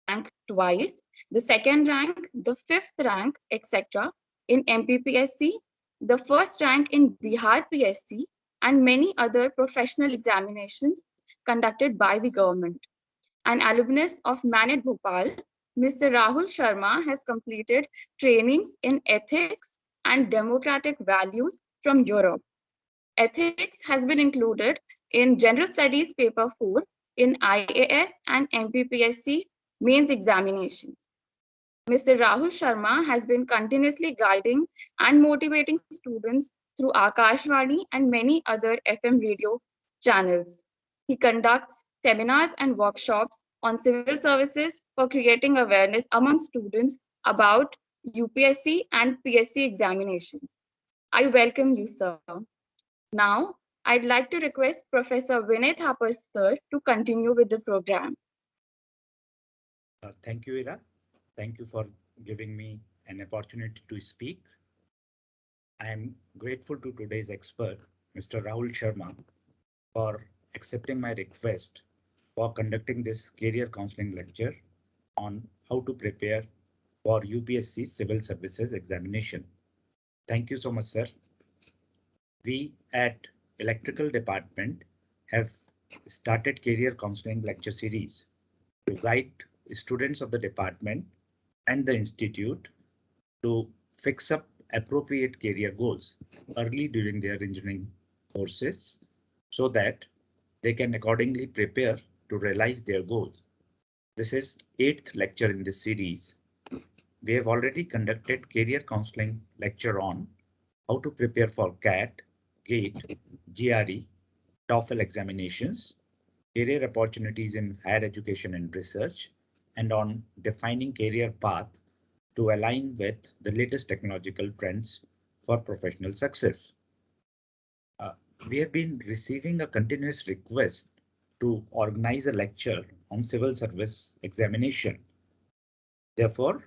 rank twice, the second rank, the fifth rank, etc. in MPPSC, the first rank in Bihar PSC, and many other professional examinations conducted by the government. An alumnus of Manet Bhopal, Mr. Rahul Sharma has completed trainings in ethics and democratic values from Europe. Ethics has been included in General Studies Paper 4 in IAS and MPPSC mains examinations. Mr. Rahul Sharma has been continuously guiding and motivating students through Akashvani and many other FM radio channels. He conducts seminars and workshops on civil services for creating awareness among students about UPSC and PSC examinations. I welcome you, sir. Now, I'd like to request Professor Vinay Thapar, sir, to continue with the program. Thank you, Ira. Thank you for giving me an opportunity to speak. I am grateful to today's expert, Mr. Rahul Sharma, for accepting my request for conducting this career counseling lecture on how to prepare for UPSC Civil Services examination. Thank you so much, sir. We at Electrical Department have started career counseling lecture series to guide students of the department and the institute to fix up appropriate career goals early during their engineering courses so that they can accordingly prepare to realize their goals. This is 8th lecture in this series. We have already conducted career counseling lecture on how to prepare for CAT, GATE, GRE, TOEFL examinations, career opportunities in higher education and research, and on defining career path to align with the latest technological trends for professional success. We have been receiving a continuous request to organize a lecture on civil service examination. Therefore,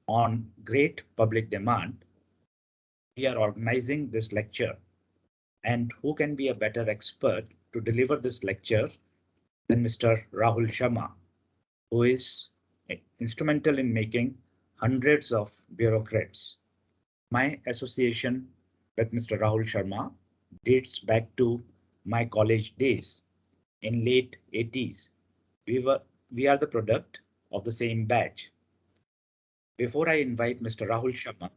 on great public demand, we are organizing this lecture. And who can be a better expert to deliver this lecture than Mr. Rahul Sharma, who is instrumental in making hundreds of bureaucrats. My association with Mr. Rahul Sharma dates back to my college days in late 80s. We are the product of the same batch. Before I invite Mr. Rahul Sharma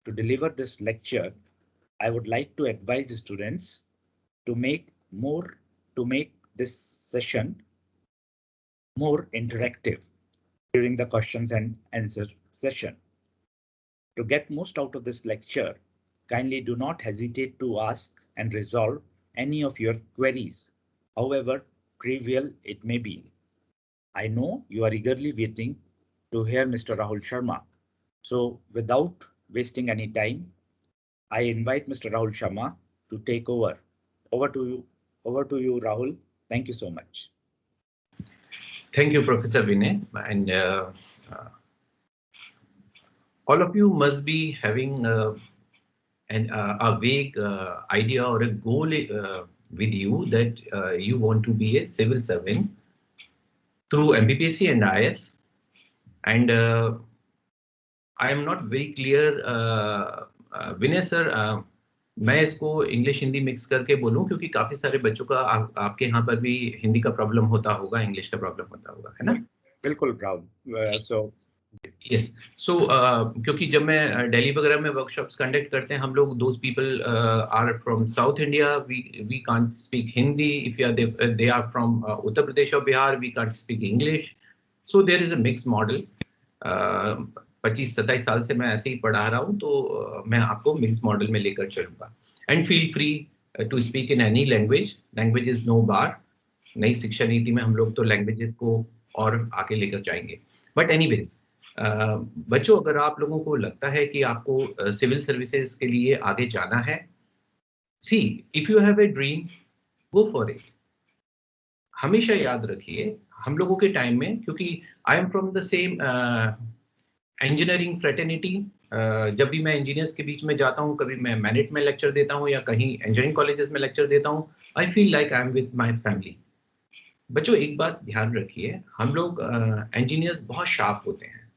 to deliver this lecture, I would like to advise the students to make this session more interactive during the questions and answer session. To get most out of this lecture, kindly do not hesitate to ask and resolve any of your queries, however trivial it may be. I know you are eagerly waiting to hear Mr. Rahul Sharma. So without wasting any time, I invite Mr. Rahul Sharma to take over. Over to you, Rahul. Thank you so much. Thank you, Professor Vinay. And all of you must be having a vague idea or a goal with you that you want to be a civil servant through MPPSC and IAS. And I am not very clear, Vinay sir, मैं इसको English Hindi mix करके बोलूं क्योंकि काफी सारे बच्चों का आपके यहाँ पर भी हिंदी का प्रॉब्लम होता होगा, इंग्लिश का प्रॉब्लम होता होगा, है ना? बिल्कुल प्राउड। सो यस, सो क्योंकि जब मैं दिल्ली वगैरह में वर्कशॉप्स कंडक्ट करते हैं, हम लोग those people are from south India, we can't speak Hindi, if you are they are from Uttar Pradesh और Bihar, we can't speak English, so there is a mix model. 25-27 साल से मैं ऐसे ही पढ़ा रहा हूँ, तो मैं आपको मिक्स मॉडल में लेकर चलूंगा। And feel free to speak in any language, language is no bar. नई शिक्षा नीति में हम लोग तो लैंग्वेजेस को और आगे लेकर जाएंगे। बट एनीवेज, बच्चों, अगर आप लोगों को लगता है कि आपको सिविल सर्विसेज के लिए आगे जाना है, see if you have a dream, go for it. हमेशा याद रखिए, हम लोगों के टाइम में, क्योंकि I am from the same engineering fraternity, जब भी मैं इंजीनियर्स के बीच में जाता हूँ, कभी मैं मैनेट में लेक्चर देता हूँ या कहीं इंजीनियरिंग कॉलेजेस में लेक्चर देता हूँ, I feel like I am with my family. बच्चों एक बात ध्यान रखिए, हम लोग इंजीनियर्स बहुत शार्प होते हैं,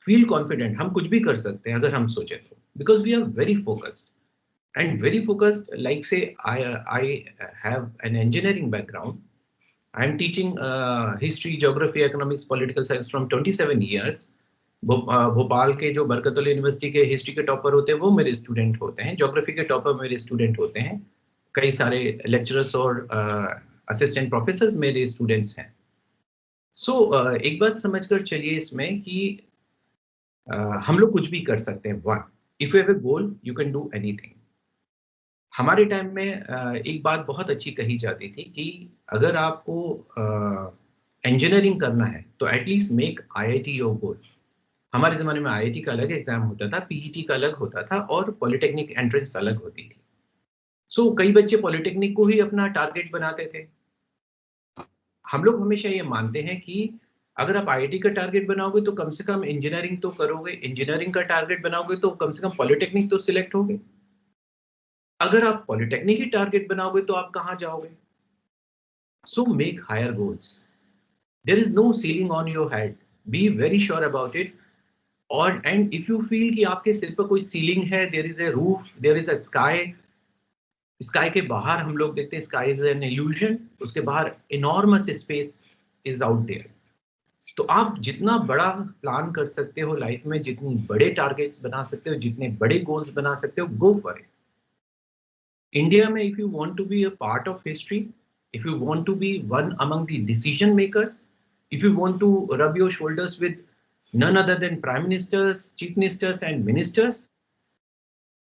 फील कॉन्फिडेंट, हम कुछ भी कर सकते हैं अगर हम सोचे तो, because we are very focused and very focused. Like say I have an engineering background. I am teaching history, geography, economics, political science from 27 years. Bhopal के जो बरकतुल्ला यूनिवर्सिटी के हिस्ट्री के टॉपर होते हैं वो मेरे स्टूडेंट होते हैं, ज्योग्राफी के टॉपर मेरे स्टूडेंट होते हैं, कई सारे लेक्चरर्स और असिस्टेंट प्रोफेसर्स मेरे स्टूडेंट्स हैं. सो एक बात समझकर चलिए इसमें कि हम लोग कुछ भी कर सकते हैं. One, if you have a goal you can do anything. हमारे टाइम में एक बात बहुत अच्छी कही जाती थी कि अगर आपको इंजीनियरिंग करना है तो at least make IIT your goal. हमारे ज़माने में आईआईटी का अलग एग्जाम होता था, पीजीटी का अलग होता था और पॉलिटेक्निक एंट्रेंस अलग होती थी. सो कई बच्चे पॉलिटेक्निक को ही अपना टारगेट बनाते थे. हम लोग हमेशा ये मानते हैं कि अगर आप आईआईटी का टारगेट बनाओगे तो कम से कम इंजीनियरिंग तो करोगे, इंजीनियरिंग का टारगेट बनाओगे तो कम से कम पॉलिटेक्निक तो सिलेक्ट होगे. अगर आप पॉलिटेक्निक ही टारगेट बनाओगे तो आप कहाँ जाओगे? So make higher goals. There is no ceiling on your head. Be very sure about it. And if you feel कि आपके सिर पर कोई ceiling है, there is a roof, there is a sky. Sky के बाहर हम लोग देखते हैं sky is an illusion. उसके बाहर enormous space is out there. तो आप जितना बड़ा प्लान कर सकते हो लाइफ में, जितनी बड़े टारगेट्स बना सकते हो, जितने बड़े गोल्स बना सकते हो, go for it. इंडिया में if you want to be a part of history, if you want to be one among the decision makers, if you want to rub your shoulders with none other than prime ministers, chief ministers and ministers,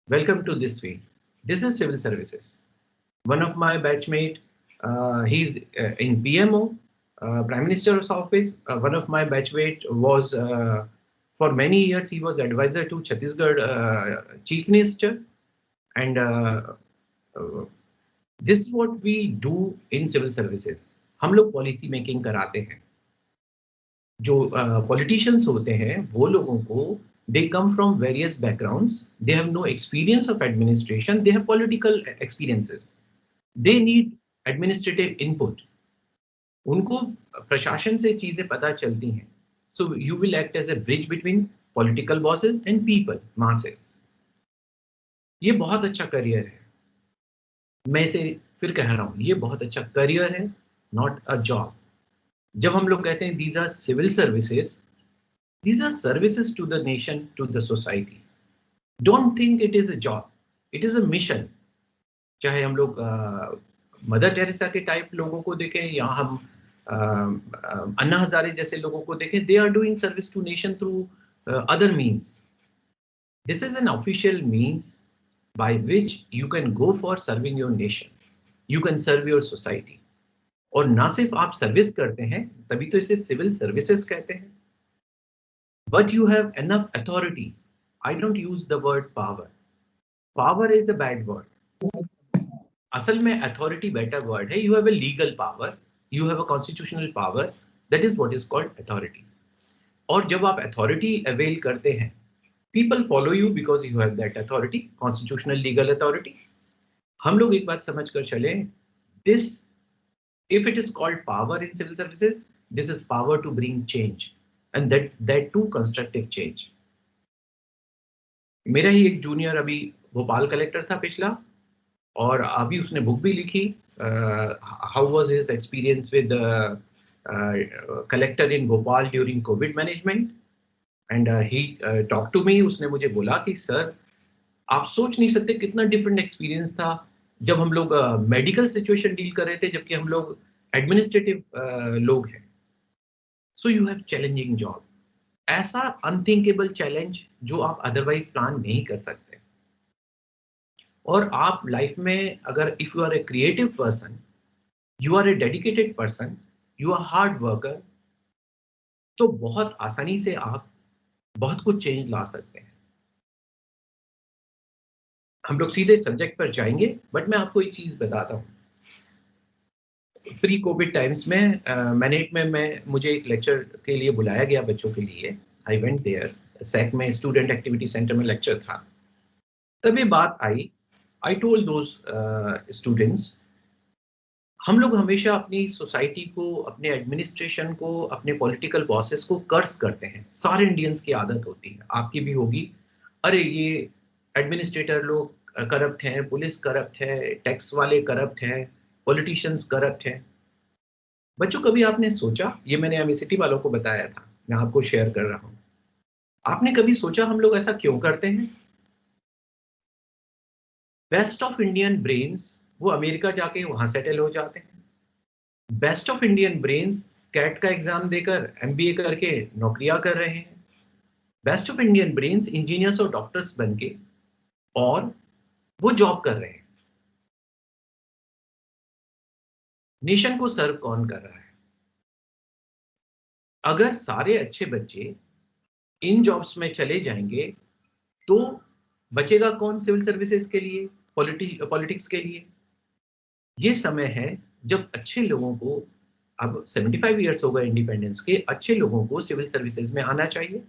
welcome to this field. This is civil services. One of my batchmate, he's in PMO, Prime Minister's office. One of my batchmate was, for many years, he was advisor to Chhattisgarh Chief Minister. And this is what we do in civil services. हम लोग policy making कराते हैं. जो politicians होते हैं वो लोगों को, they come from various backgrounds, they have no experience of administration, they have political experiences, they need administrative input. उनको प्रशासन से चीजें पता चलती हैं. So you will act as a bridge between political bosses and people, masses. ये बहुत अच्छा करियर है. मैं इसे फिर कह रहा हूँ, ये बहुत अच्छा करियर है, नॉट अ जॉब. जब हम लोग कहते हैं these are civil services, these are services to the nation, to the society. Don't think it is a job, it is a mission. चाहे हम लोग मदर टेरेसा के टाइप लोगों को देखें या हम अन्ना हजारे जैसे लोगों को देखें, they are doing service to nation through other means. This is an official means by which you can go for serving your nation. You can serve your society. और ना सिर्फ आप सर्विस करते हैं, तभी तो इसे सिविल सर्विसेज कहते हैं. But you have enough authority. I don't use the word power. Power is a bad word. असल में authority better word है. You have a legal power. You have a constitutional power. That is what is called authority. और जब आप authority avail करते हैं, people follow you because you have that authority, constitutional legal authority. हम लोग एक बात समझ कर चले, this, if it is called power in civil services, this is power to bring change, and that too constructive change. मेरा ही एक junior अभी भोपाल कलेक्टर था पिछला, और अभी उसने बुक भी लिखी, how was his experience with collector in Bhopal during covid management. And he talk to me. उसने मुझे बोला कि सर, आप सोच नहीं सकते कितना डिफरेंट एक्सपीरियंस था जब हम लोग मेडिकल सिचुएशन डील कर रहे थे, जबकि हम लोग एडमिनिस्ट्रेटिव लोग हैं. सो यू हैव चैलेंजिंग जॉब. ऐसा अनथिंकेबल चैलेंज जो आप अदरवाइज प्लान नहीं कर सकते. और आप लाइफ में अगर if you are a creative person, you are a dedicated person, you are hard worker, तो बहुत आसानी से आप बहुत कुछ चेंज ला सकते हैं. हम लोग सीधे सब्जेक्ट पर जाएंगे, बट मैं आपको एक चीज बताता हूँ. प्री कोविड टाइम्स में मैनेट में मुझे एक लेक्चर के लिए बुलाया गया बच्चों के लिए. I went there. सैक में स्टूडेंट एक्टिविटी सेंटर में लेक्चर था. तब ये बात आई. I told those students, हम लोग हमेशा अपनी सोसाइटी को, अपने एडमिनिस्ट्रेशन को, अपने पॉलिटिकल बॉसेस को कर्स करते हैं। सारे इंडियंस की आदत होती है, आपकी भी होगी। अरे ये एडमिनिस्ट्रेटर लोग करप्ट हैं, पुलिस करप्ट है, टैक्स वाले करप्ट हैं, पॉलिटिशियंस करप्ट हैं। बच्चों, कभी आपने सोचा, ये मैंने एमएससीटी वालों को बताया था, मैं आपको शेयर कर रहा हूँ, आपने कभी सोचा हम लोग ऐसा क्यों करते हैं? बेस्ट ऑफ इंडियन ब्रेन्स वो अमेरिका जाके वहां सेटल हो जाते हैं। Best of Indian brains CAT का एग्जाम देकर एमबीए करके नौकरियां कर रहे हैं। Best of Indian brains engineers और डॉक्टर्स बनके और वो जॉब कर रहे हैं। नेशन को सर्व कौन कर रहा है? अगर सारे अच्छे बच्चे इन जॉब्स में चले जाएंगे तो बचेगा कौन सिविल सर्विसेज के लिए, पॉलिटिक्स के लिए? ये समय है जब अच्छे लोगों को, अब 75 इयर्स हो गए इंडिपेंडेंस के, अच्छे लोगों को सिविल सर्विसेज में आना चाहिए।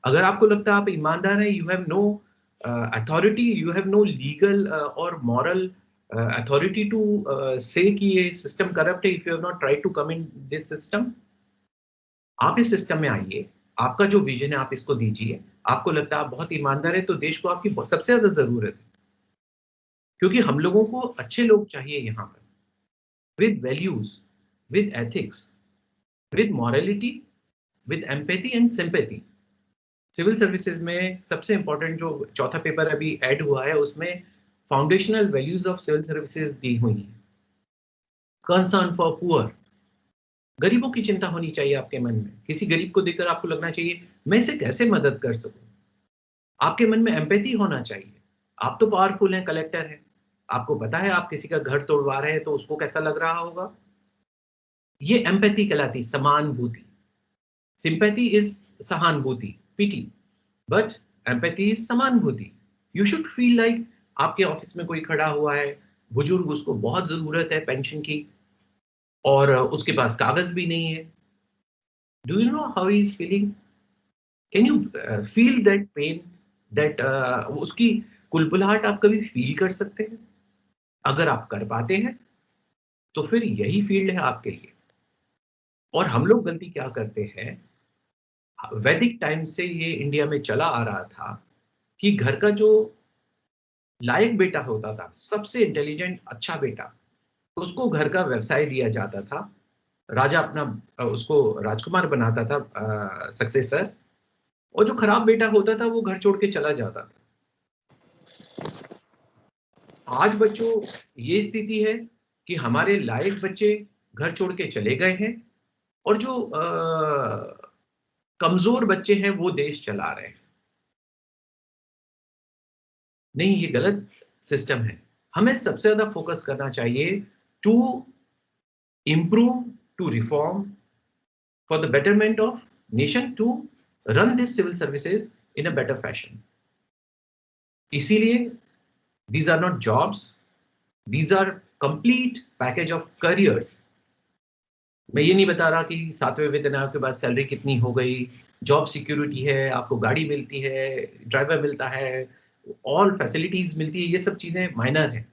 अगर आपको लगता है आप ईमानदार हैं, you have no authority, you have no legal और मॉरल अथॉरिटी टू से कि ये सिस्टम करप्ट है, if you have not tried to come in this system, आप इस सिस्टम में आइए। आपका जो विजन है आप इसको दीजिए। आपको लगता है आप बहुत ईमानदार है तो देश को आपकी सबसे ज्यादा जरूरत है, क्योंकि हम लोगों को अच्छे लोग चाहिए यहाँ पर, with values, with ethics, with morality, with empathy and sympathy. Civil services में सबसे इंपॉर्टेंट जो चौथा पेपर अभी ऐड हुआ है उसमें foundational values of civil services दी हुई है। कंसर्न फॉर पुअर, गरीबों की चिंता होनी चाहिए आपके मन में। किसी गरीब को देखकर आपको लगना चाहिए मैं इसे कैसे मदद कर सकूं। आपके मन में एम्पैथी होना चाहिए। आप तो पावरफुल हैं, कलेक्टर हैं, आपको पता है आप किसी का घर तोड़वा रहे हैं तो उसको कैसा लग रहा होगा। ये एम्पैथी कहलाती, समानुभूति। सिंपैथी इज सहानुभूति, पीटी, बट एम्पैथी इज समानुभूति। यू शुड फील लाइक आपके ऑफिस में कोई खड़ा हुआ है, बुजुर्ग, उसको बहुत जरूरत है पेंशन की और उसके पास कागज भी नहीं है। Do you know how he is feeling? Can you feel that pain, that उसकी कुलबुलाहट आप कभी फील कर सकते हैं? अगर आप कर पाते हैं तो फिर यही फील्ड है आपके लिए। और हम लोग गलती क्या करते हैं, वैदिक टाइम से ये इंडिया में चला आ रहा था कि घर का जो लायक बेटा होता था, सबसे इंटेलिजेंट अच्छा बेटा, उसको घर का व्यवसाय दिया जाता था। राजा अपना उसको राजकुमार बनाता था, सक्सेसर, और जो खराब बेटा होता था वो घर छोड़ के चला जाता था। आज बच्चों ये स्थिति है कि हमारे लायक बच्चे घर छोड़ के चले गए हैं और जो कमजोर बच्चे हैं वो देश चला रहे हैं। नहीं, ये गलत सिस्टम है। हमें सबसे ज्यादा फोकस करना चाहिए to improve, to reform, for the betterment of nation, to run this civil services in a better fashion. इसीलिए these are not jobs, these are complete package of careers. मैं ये नहीं बता रहा कि 7वें वेतन आयोग के बाद सैलरी कितनी हो गई, जॉब सिक्योरिटी है, आपको गाड़ी मिलती है, ड्राइवर मिलता है, ऑल फैसिलिटीज मिलती है, ये सब चीजें माइनर है।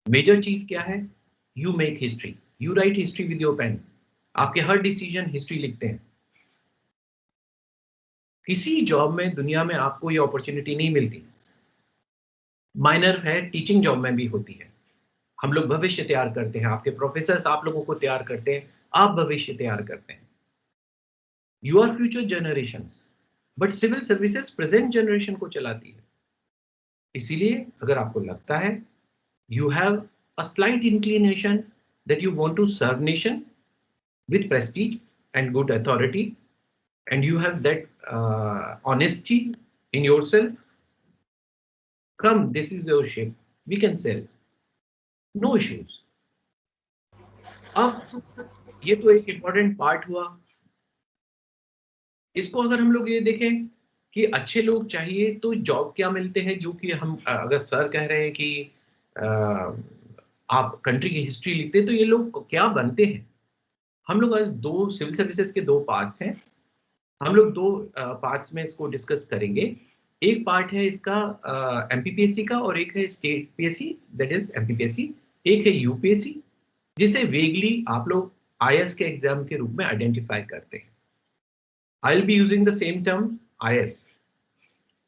मेजर चीज क्या है? You make history, you write history with your pen. आपके हर डिसीजन हिस्ट्री लिखते हैं। किसी जॉब में दुनिया में आपको ये अपॉर्चुनिटी नहीं मिलती। माइनर है, टीचिंग जॉब में भी होती है। हम लोग भविष्य तैयार करते हैं, आपके प्रोफेसर्स आप लोगों को तैयार करते हैं, आप भविष्य तैयार करते हैं। You are future generations, but civil services present generation को चलाती है। इसीलिए अगर आपको लगता है you have a slight inclination that you want to serve nation with prestige and good authority and you have that honesty in yourself, come, this is your ship, we can sail, no issues. अब ये तो एक important part हुआ। इसको अगर हम लोग ये देखें कि अच्छे लोग चाहिए तो जॉब क्या मिलते हैं, जो कि हम अगर सर कह रहे हैं कि आप कंट्री की हिस्ट्री लिखते हैं तो ये लोग क्या बनते हैं। हम लोग आज दो सिविल सर्विसेज के दो पार्ट्स हैं, हम लोग दो पार्ट्स में इसको डिस्कस करेंगे। एक पार्ट है इसका एमपीपीएससी का और एक है state PSC, that is MPPSC, एक है यूपीएससी जिसे वेगली आप लोग IS के एग्जाम के रूप में आइडेंटिफाई करते हैं। I will be using the same term IS,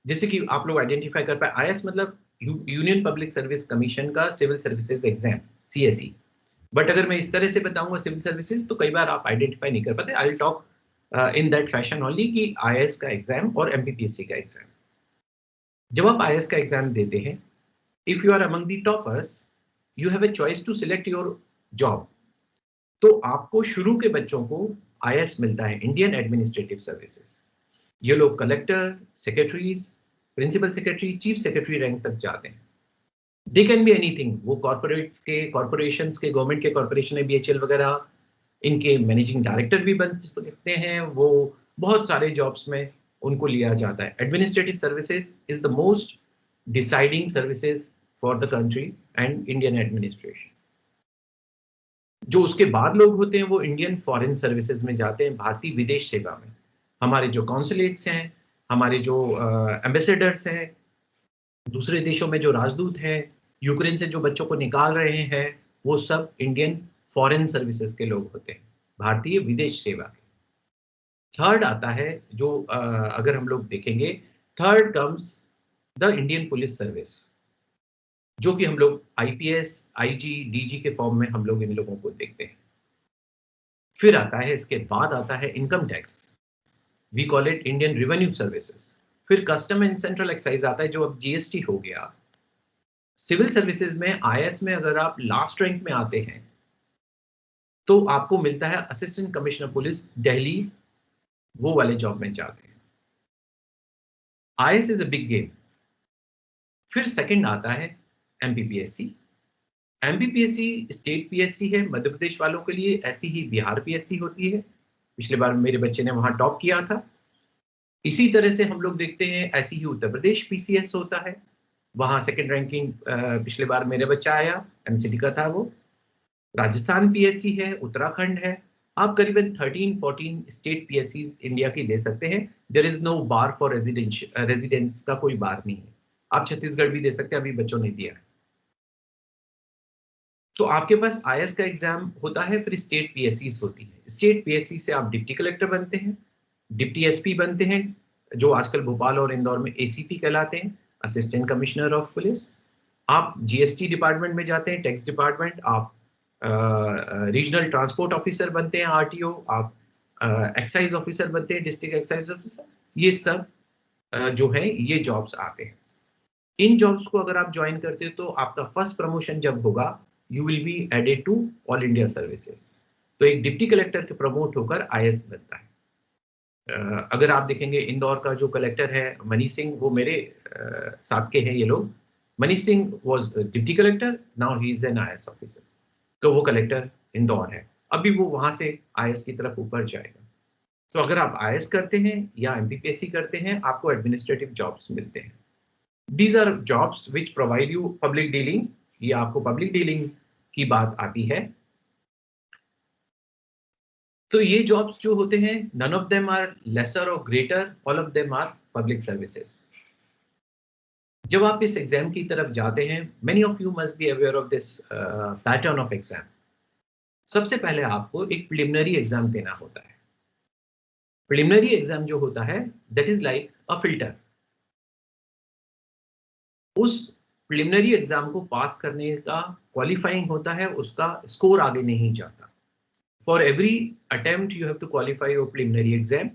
जिससे कि आप लोग आइडेंटिफाई कर पाए। IS मतलब यूनियन पब्लिक सर्विस कमीशन का सिविल सर्विसेज एग्जाम, CSE। बट अगर मैं इस तरह से बताऊंगा सिविल सर्विसेज तो कई बार आप आइडेंटिफाई नहीं कर पाते। I will talk in that fashion only कि IS का एग्जाम और MPPSC का एग्जाम। जब आप IS का एग्जाम देते हैं, if you are among the toppers, you have a choice to select your job. तो आपको शुरू के बच्चों को IS मिलता है, इंडियन एडमिनिस्ट्रेटिव सर्विसेज। ये लोग collector, secretaries, principal secretary, chief secretary rank तक जाते हैं। दे कैन बी एनीथिंग, वो कॉर्पोरेशंस के, गवर्नमेंट के कॉर्पोरेशन है, BHL वगैरह, इनके मैनेजिंग डायरेक्टर भी बन सकते हैं। वो बहुत सारे जॉब्स में उनको लिया जाता है। Administrative services is the most deciding services for the country and Indian administration. जो उसके बाद लोग होते हैं वो इंडियन फॉरेन सर्विसेज में जाते हैं, भारतीय विदेश सेवा में। हमारे जो कॉन्सुलेट्स हैं, हमारे जो एम्बेसडर्स हैं, दूसरे देशों में जो राजदूत हैं, यूक्रेन से जो बच्चों को निकाल रहे हैं, वो सब इंडियन फॉरेन सर्विसेज के लोग होते हैं, भारतीय विदेश सेवा के। थर्ड आता है जो अगर हम लोग देखेंगे, third comes the Indian police service, जो कि हम लोग IPS, IG, DG के फॉर्म में हम लोग इन लोगों को देखते हैं। फिर आता है, इसके बाद आता है income tax, we call it Indian Revenue Services. फिर कस्टम एंड सेंट्रल एक्साइज आता है, जो अब GST हो गया। सिविल सर्विसेज में IS में अगर आप लास्ट रैंक में आते हैं तो आपको मिलता है असिस्टेंट कमिश्नर पुलिस दिल्ली, वो वाले जॉब में जाते हैं। IS is a big game. फिर सेकंड आता है MPPSC। MPPSC स्टेट PSC है मध्य प्रदेश वालों के लिए, ऐसी ही बिहार PSC होती है। पिछले बार मेरे बच्चे ने वहां टॉप किया था। इसी तरह से हम लोग देखते हैं, ऐसी ही उत्तर प्रदेश PCS होता है, वहां सेकंड रैंकिंग पिछले बार मेरे बच्चा आया, MCD का था वो। राजस्थान PSC है, उत्तराखंड है। आप करीबन 13-14 स्टेट PSC इंडिया की दे सकते हैं। There is no bar for residence का कोई बार नहीं है। आप छत्तीसगढ़ भी दे सकते हैं, अभी बच्चों ने दिया है। तो आपके पास IS का एग्जाम होता है, फिर स्टेट PSC होती है। स्टेट PSC से आप डिप्टी कलेक्टर बनते हैं, डिप्टी SP बनते हैं, जो आजकल भोपाल और इंदौर में ACP कहलाते हैं, असिस्टेंट कमिश्नर ऑफ पुलिस। आप GST डिपार्टमेंट में जाते हैं, टैक्स डिपार्टमेंट। आप रीजनल ट्रांसपोर्ट ऑफिसर बनते हैं, RTO। आप एक्साइज ऑफिसर बनते हैं, डिस्ट्रिक्ट एक्साइज ऑफिसर। ये सब जो है ये जॉब्स आते हैं। इन जॉब्स को अगर आप ज्वाइन करते हो तो आपका फर्स्ट प्रमोशन जब होगा, you will be added to All India Services. तो एक डिप्टी कलेक्टर के प्रमोट होकर IS बनता है। अगर आप देखेंगे इंदौर का जो कलेक्टर है मनीष सिंह, वो मेरे साथ के हैं ये लोग। Manish Singh was deputy collector, now he is an IS officer. तो वो कलेक्टर इंदौर है, अभी वो वहां से IS की तरफ ऊपर जाएगा। तो अगर आप IS करते हैं या MPPSC करते हैं, आपको एडमिनिस्ट्रेटिव जॉब्स मिलते हैं। These are jobs which provide you public dealing। ये आपको पब्लिक डीलिंग की बात आती है। तो ये जॉब्स जो होते हैं, none of them are lesser or greater, all of them are public services। जब आप इस एग्जाम की तरफ जाते हैं, many of you must be aware of this pattern of exam। सबसे पहले आपको एक प्रिलिमिनरी एग्जाम देना होता है। प्रिलिमिनरी एग्जाम जो होता है, that is like a filter। उस प्रिलिमिनरी एग्जाम को पास करने का क्वालिफाइंग होता है, उसका स्कोर आगे नहीं जाता। For every attempt you have to qualify your preliminary exam.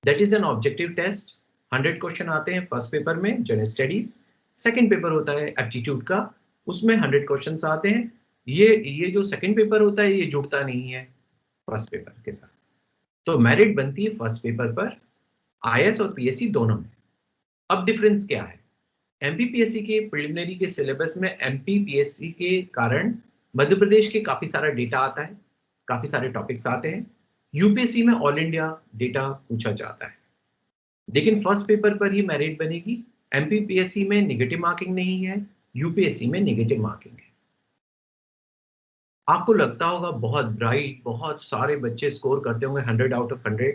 That is an objective test. 100 question आते हैं फर्स्ट पेपर में, जनरल स्टडीज। सेकंड पेपर होता है एप्टीट्यूड का, उसमें 100 क्वेश्चन आते हैं। ये जो सेकंड पेपर होता है, ये जुड़ता नहीं है फर्स्ट पेपर के साथ। तो मेरिट बनती है फर्स्ट पेपर पर, IS और PSC दोनों में। अब डिफरेंस क्या है? MPPSC के प्रिलिमिनरी के सिलेबस में MPPSC के कारण मध्य प्रदेश के काफी सारा डेटा आता है, काफी सारे टॉपिक्स आते हैं। UPSC में ऑल इंडिया डेटा पूछा जाता है, लेकिन फर्स्ट पेपर पर ही मेरिट बनेगी। MPPSC में नेगेटिव मार्किंग नहीं है, UPSC में नेगेटिव मार्किंग है। आपको लगता होगा बहुत ब्राइट, बहुत सारे बच्चे स्कोर करते होंगे 100 आउट ऑफ 100।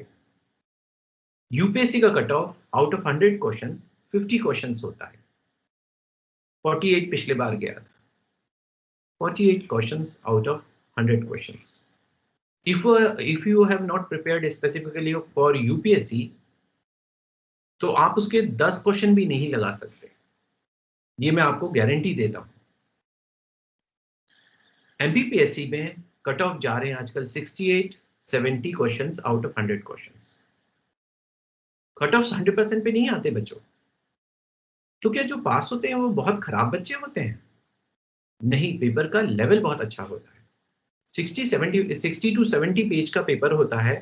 UPSC का cut off out of 100 questions 50 questions होता है। 48 पिछले बार गया था, 48 questions out of 100 questions. If you have not prepared specifically for UPSC, तो आप उसके 10 क्वेश्चन भी नहीं लगा सकते, ये मैं आपको गारंटी देता हूं। MPPSC में कट ऑफ जा रहे हैं आजकल 68-70 questions out of 100 questions. Cut off 100% पे नहीं आते बच्चों। तो क्या जो पास होते हैं वो बहुत खराब बच्चे होते हैं? नहीं, पेपर का लेवल बहुत अच्छा होता है। 60 to 70 पेज का पेपर होता है।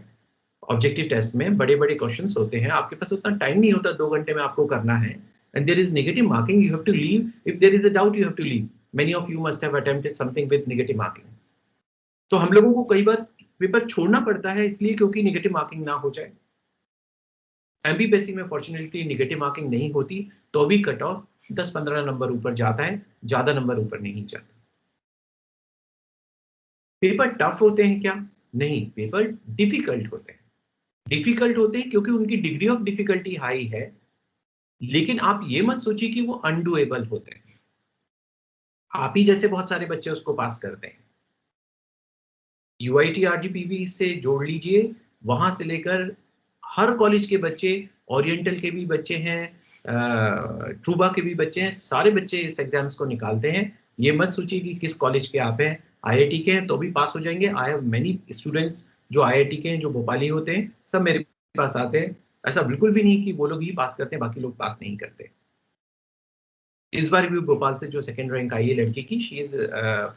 ऑब्जेक्टिव टेस्ट में बड़े बड़े क्वेश्चंस होते हैं, आपके पास उतना टाइम नहीं होता 2 घंटे में आपको करना है। And there is negative marking, you have to leave if there is a doubt, you have to leave. Many of you must have attempted something with negative marking. तो हम लोगों को कई बार पेपर छोड़ना पड़ता है इसलिए क्योंकि नेगेटिव मार्किंग ना हो जाए। MPPSC में फॉर्चुनेटली नेगेटिव मार्किंग नहीं होती, तो भी कट ऑफ 10-15 नंबर ऊपर जाता है, ज्यादा नंबर ऊपर नहीं जाता। पेपर टफ होते हैं क्या? नहीं, पेपर डिफिकल्ट होते हैं। डिफिकल्ट होते हैं क्योंकि उनकी डिग्री ऑफ डिफिकल्टी हाई है, लेकिन आप ये मत सोचिए कि वो अनडूएबल होते हैं। आप ही जैसे बहुत सारे बच्चे उसको पास करते हैं। UIT RGPV से जोड़ लीजिए, वहां से लेकर हर कॉलेज के बच्चे, ओरिएंटल के भी बच्चे हैं, ट्रूबा के भी बच्चे हैं, सारे बच्चे इस एग्जाम्स को निकालते हैं। ये मत सोचिए कि किस कॉलेज के आप हैं, IIT के हैं तो भी पास हो जाएंगे। आई हैव मेनी स्टूडेंट्स जो IIT के हैं, जो भोपाली होते हैं, सब मेरे पास आते हैं। ऐसा बिल्कुल भी नहीं कि वो लोग ही पास करते हैं, बाकी लोग पास नहीं करते। इस बार भी भोपाल से जो सेकंड रैंक आई है लड़की की, she is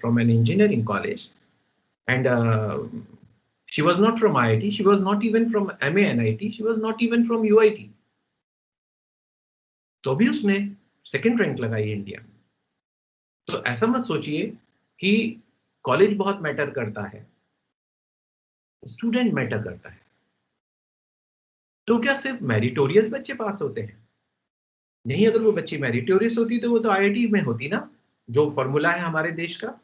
from an engineering college and she was not from IIT, she was not even from MANIT, she was not even from UIT, तो भी उसने सेकंड रैंक लगाई इंडिया में। तो ऐसा मत सोचिए कि कॉलेज बहुत मैटर करता है, स्टूडेंट मैटर करता है। तो क्या सिर्फ मेरिटोरियस बच्चे पास होते हैं? नहीं, अगर वो बच्ची मेरिटोरियस होती तो वो तो IIT में होती ना, जो फॉर्मूला है हमारे देश का।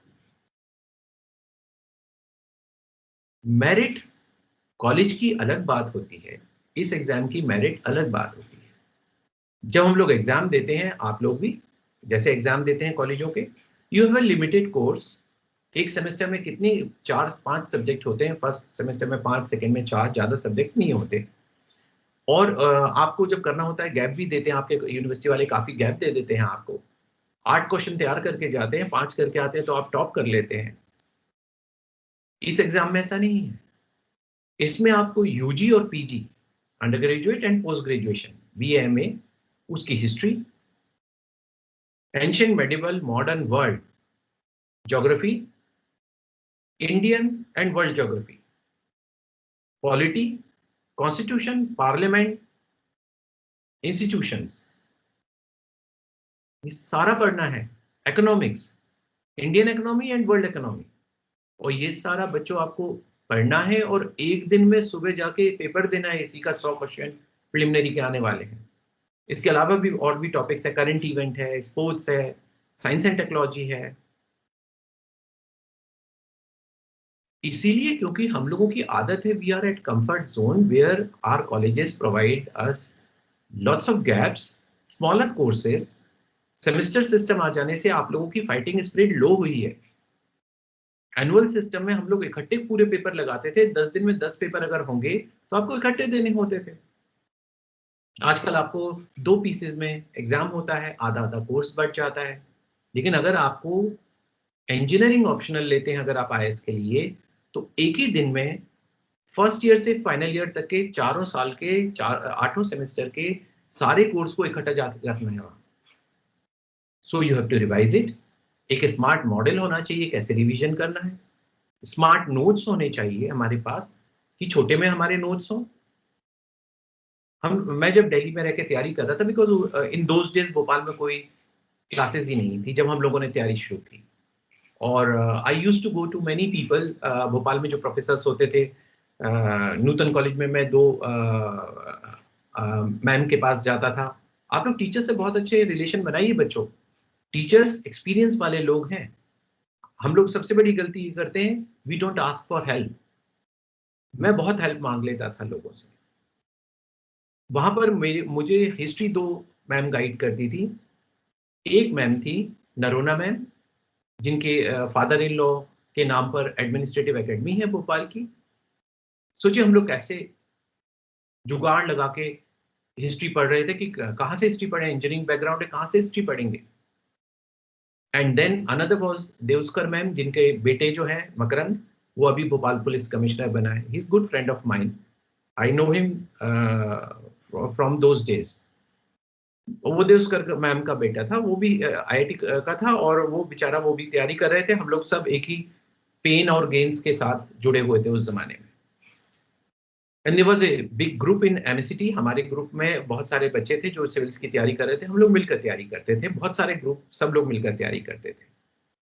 मेरिट कॉलेज की अलग बात होती है, इस एग्जाम की मेरिट अलग बात होती है। जब हम लोग एग्जाम देते हैं, आप लोग भी जैसे एग्जाम देते हैं कॉलेजों के, you have a limited course. एक सेमेस्टर में कितनी 4-5 सब्जेक्ट होते हैं, फर्स्ट सेमेस्टर में 5, सेकंड में 4, ज्यादा सब्जेक्ट्स नहीं होते। और आपको जब करना होता है गैप भी देते हैं, आपके यूनिवर्सिटी वाले काफी गैप दे देते हैं आपको। 8 क्वेश्चन तैयार करके जाते हैं, 5 करके आते हैं तो आप टॉप कर लेते हैं। इस एग्जाम में ऐसा नहीं है। इसमें आपको UG और PG, under graduate and post graduation, BA, MA, उसकी history, ancient, medieval, modern, world, geography, Indian and world geography, polity, constitution, parliament, institutions, ये सारा पढ़ना है। Economics, Indian economy and world economy, और ये सारा बच्चों आपको पढ़ना है और एक दिन में सुबह जाके पेपर देना है। इसी का 100 क्वेश्चन प्रिलिमिनरी के आने वाले हैं। इसके अलावा भी और भी टॉपिक्स है, करंट इवेंट है, स्पोर्ट्स है, साइंस एंड टेक्नोलॉजी है। इसीलिए क्योंकि हम लोगों की आदत है, we are at comfort zone where our colleges provide us lots of gaps, smaller courses. Semester system आ जाने से आप लोगों की फाइटिंग स्पिरिट लो हुई है। एनुअल सिस्टम में हम लोग इकट्ठे पूरे पेपर लगाते थे, 10 दिन में 10 पेपर अगर होंगे तो आपको इकट्ठे देने होते थे। आजकल आपको 2 पीसेज में एग्जाम होता है, आधा आधा कोर्स बढ़ जाता है। लेकिन अगर आपको इंजीनियरिंग ऑप्शनल लेते हैं अगर आप IAS के लिए, तो एक ही दिन में फर्स्ट ईयर से फाइनल ईयर तक के 4 साल के 8 सेमेस्टर के सारे कोर्स को इकट्ठा जाकर रखना है। So you have to revise it. एक स्मार्ट मॉडल होना चाहिए कैसे रिवीजन करना है, स्मार्ट नोट्स होने चाहिए हमारे पास कि छोटे में हमारे नोट्स हों। मैं जब दिल्ली में रह के तैयारी कर रहा था, because in those days Bhopal में कोई क्लासेस ही नहीं थी जब हम लोगों ने तैयारी शुरू की। और I used to go to many people. Bhopal में जो प्रोफेसर्स होते थे, नूतन कॉलेज में मैं 2 मैम के पास जाता था। आप लोग टीचर से बहुत अच्छे रिलेशन बनाइए बच्चों। टीचर्स एक्सपीरियंस वाले लोग हैं। हम लोग सबसे बड़ी गलती ये करते हैं, we don't ask for help. मैं बहुत हेल्प मांग लेता था लोगों से। वहां पर मुझे हिस्ट्री 2 मैम गाइड करती थी। एक मैम थी नरोना मैम, जिनके फादर इन लॉ के नाम पर एडमिनिस्ट्रेटिव एकेडमी है भोपाल की। सोचिए हम लोग कैसे जुगाड़ लगा के हिस्ट्री पढ़ रहे थे कि कहाँ से हिस्ट्री पढ़े, इंजीनियरिंग बैकग्राउंड है, कहाँ से हिस्ट्री पढ़ेंगे। And then another was Deoskar ma'am, जिनके बेटे जो है मकरंद, वो अभी भोपाल पुलिस कमिश्नर बना है। He is good friend of mine, I know him from those days. वो देवस्कर मैम का बेटा था, वो भी IIT का था, और वो बेचारा वो भी तैयारी कर रहे थे। हम लोग सब एक ही पेन और गेन्स के साथ जुड़े हुए थे उस जमाने में। And there was a big group in MSCT। हमारे ग्रुप में बहुत सारे बच्चे थे जो सिविल्स की तैयारी कर रहे थे। हम लोग मिलकर तैयारी करते थे, बहुत सारे ग्रुप, सब लोग मिलकर तैयारी करते थे।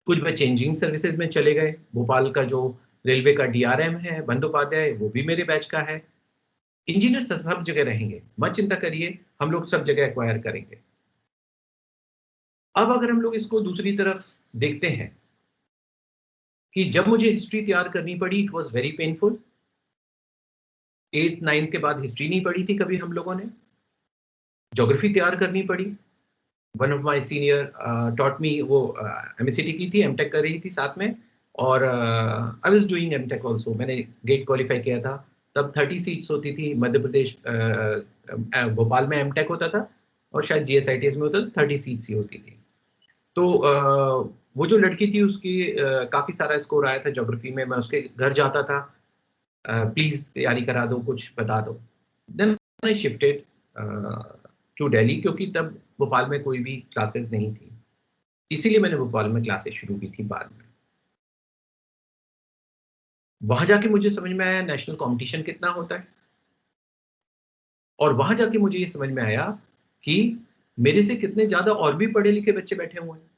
कुछ बच्चे इंजीनियरिंग सर्विसेज में चले गए। भोपाल का जो रेलवे का DRM है बंदोपाध्याय, वो भी मेरे बैच का है। इंजीनियर सब जगह रहेंगे, मत चिंता करिए, हम लोग सब जगह एक्वायर करेंगे। अब अगर हम लोग इसको दूसरी तरफ देखते हैं कि जब मुझे हिस्ट्री तैयार करनी पड़ी, it was very painful. 8th 9th के बाद हिस्ट्री नहीं पढ़ी थी कभी हम लोगों ने। ज्योग्राफी तैयार करनी पड़ी। One of my senior taught me, वो MSCT की थी, MTech कर रही थी साथ में, और I was doing MTech also. मैंने गेट क्वालिफाई किया था। तब 30 सीट्स होती थी मध्य प्रदेश, भोपाल में MTech होता था, और शायद GSITS में होता था, 30 सीट्स ही होती थी। तो वो जो लड़की थी उसकी काफ़ी सारा स्कोर आया था ज्योग्राफी में। मैं उसके घर जाता था, प्लीज़ तैयारी करा दो, कुछ बता दो। Then I shifted to Delhi, क्योंकि तब भोपाल में कोई भी क्लासेस नहीं थी, इसीलिए मैंने भोपाल में क्लासेस शुरू की थी बाद में। वहां जाके मुझे समझ में आया नेशनल कंपटीशन कितना होता है, और वहां जाके मुझे ये समझ में आया कि मेरे से कितने ज्यादा और भी पढ़े लिखे बच्चे बैठे हुए हैं।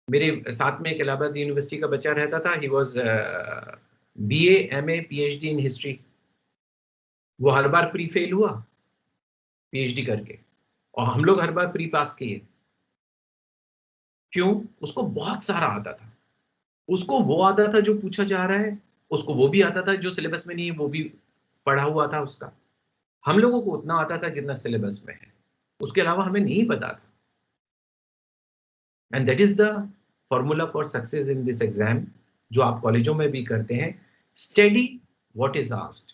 मेरे साथ में एक इलाहाबाद यूनिवर्सिटी का बच्चा रहता था, he was BA MA PhD in history. वो हर बार प्री फेल हुआ PhD करके, और हम लोग हर बार प्री पास किए। क्यों? उसको बहुत सारा आता था। उसको वो आता था जो पूछा जा रहा है, उसको वो भी आता था जो सिलेबस में नहीं है, वो भी पढ़ा हुआ था उसका। हम लोगों को उतना आता था जितना सिलेबस में है, उसके अलावा हमें नहीं पता था। And that is the formula for success in this exam, जो आप कॉलेजों में भी करते हैं। स्टडी व्हाट इज आस्क्ड,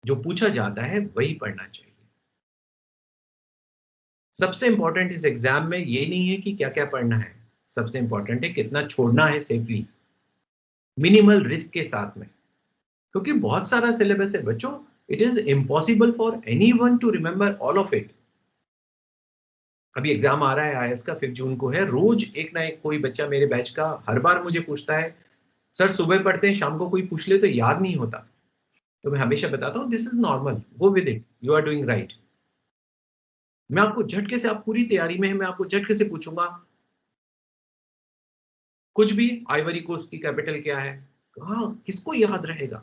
जो पूछा जाता है वही पढ़ना चाहिए। सबसे इंपॉर्टेंट इस एग्जाम में ये नहीं है कि क्या क्या पढ़ना है, सबसे इंपॉर्टेंट है कितना छोड़ना है सेफली, मिनिमल रिस्क के साथ में। क्योंकि बहुत सारा सिलेबस है बच्चों, it is impossible for anyone to remember all of it. अभी एग्जाम आ रहा है IAS का, 5 जून को है। रोज एक ना एक कोई बच्चा मेरे बैच का हर बार मुझे पूछता है, सर सुबह पढ़ते हैं, शाम को कोई पूछ ले तो याद नहीं होता। तो मैं हमेशा बताता हूँ, this is normal, go with it, you are doing right. मैं आपको झटके से, आप पूरी तैयारी में है, मैं आपको झटके से पूछूंगा कुछ भी, आइवरी कोस्ट की कैपिटल क्या है, हाँ किसको याद रहेगा।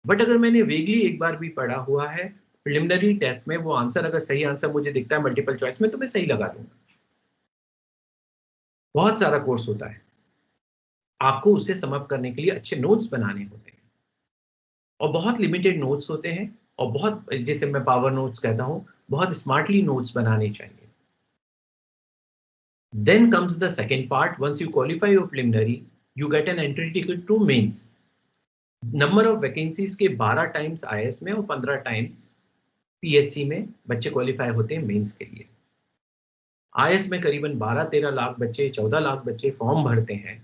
बट अगर मैंने वेगली एक बार भी पढ़ा हुआ है, प्रिलिमिनरी टेस्ट में वो आंसर, अगर सही आंसर मुझे दिखता है मल्टीपल चॉइस में, तो मैं सही लगा दूंगा। बहुत सारा कोर्स होता है, आपको उससे सम अप करने के लिए अच्छे नोट्स बनाने होते हैं, और बहुत लिमिटेड नोट्स होते हैं, और बहुत, जैसे मैं पावर नोट्स कहता हूं, बहुत स्मार्टली नोट्स बनाने चाहिए। Then comes the second part. Once you qualify your preliminary, you get an entry ticket to mains. Number of vacancies के 12 टाइम्स IAS में और 15 टाइम्स PSC में बच्चे क्वालिफाई होते हैं मेंस के लिए। IAS में करीबन 12-13 लाख बच्चे, 14 लाख बच्चे फॉर्म भरते हैं।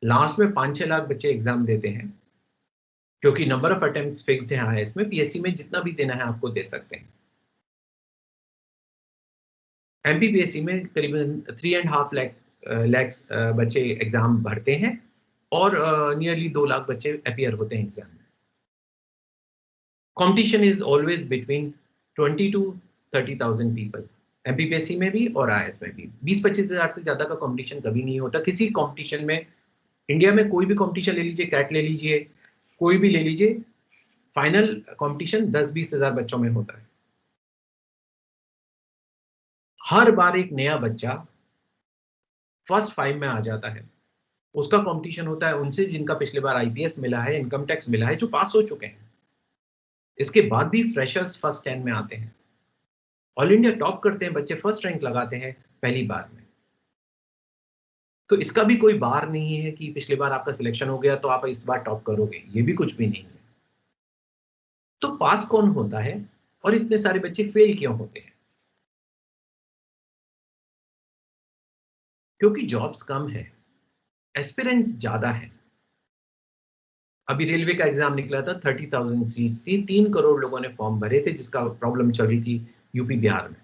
लास्ट में 5-6 लाख बच्चे एग्जाम देते हैं, क्योंकि नंबर ऑफ अटेम्प्ट्स फिक्स्ड है IAS में। PSC में जितना भी देना है आपको दे सकते हैं। MPPSC में करीबन 3.5 लाख बच्चे एग्जाम भरते हैं, और नियरली 2 लाख बच्चे अपीयर होते हैं एग्जाम में। Competition is always between 20 to 30,000 people, MPPSC में भी और IAS में भी। 20-25 हज़ार से ज्यादा का कंपटीशन कभी नहीं होता किसी कंपटीशन में। इंडिया में कोई भी कंपटीशन ले लीजिए, कैट ले लीजिए, कोई भी ले लीजिए, फाइनल कंपटीशन 10-20 हज़ार बच्चों में होता है। हर बार एक नया बच्चा फर्स्ट 5 में आ जाता है, उसका कंपटीशन होता है उनसे जिनका पिछले बार IPS मिला है, इनकम टैक्स मिला है, जो पास हो चुके हैं। इसके बाद भी फ्रेशर्स फर्स्ट 10 में आते हैं। ऑल इंडिया टॉप करते हैं बच्चे, फर्स्ट रैंक लगाते हैं पहली बार में। तो इसका भी कोई बार नहीं है कि पिछली बार आपका सिलेक्शन हो गया तो आप इस बार टॉप करोगे, ये भी कुछ भी नहीं है। तो पास कौन होता है और इतने सारे बच्चे फेल क्यों होते हैं? क्योंकि जॉब्स कम है, एस्पिरेंट्स ज्यादा है। अभी रेलवे का एग्जाम निकला था, 30,000 सीट्स थी, 3 करोड़ लोगों ने फॉर्म भरे थे, जिसका प्रॉब्लम चल रही थी यूपी बिहार में।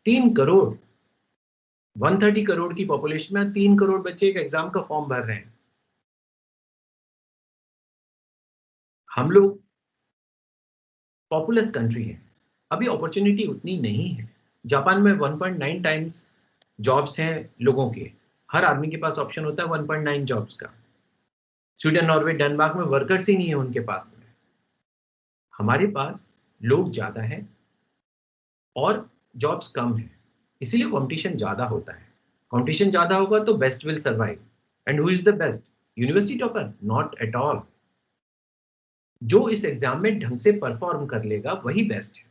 3 करोड़, 130 करोड़ की पॉपुलेशन में 3 करोड़ बच्चे एक एग्जाम का फॉर्म भर रहे हैं। हम लोग पॉपुलस कंट्री है, अभी अपॉर्चुनिटी उतनी नहीं है। जापान में 1.9 टाइम्स जॉब्स हैं लोगों के, हर आदमी के पास ऑप्शन होता है 1.9 जॉब्स का। स्वीडन, नॉर्वे, डेनमार्क में वर्कर्स ही नहीं है उनके पास में। हमारे पास लोग ज्यादा है और जॉब्स कम है, इसीलिए कंपटीशन ज्यादा होता है। कंपटीशन ज्यादा होगा तो best will survive. And who is the best? University topper? Not at all. जो इस एग्जाम में ढंग से परफॉर्म कर लेगा वही बेस्ट है।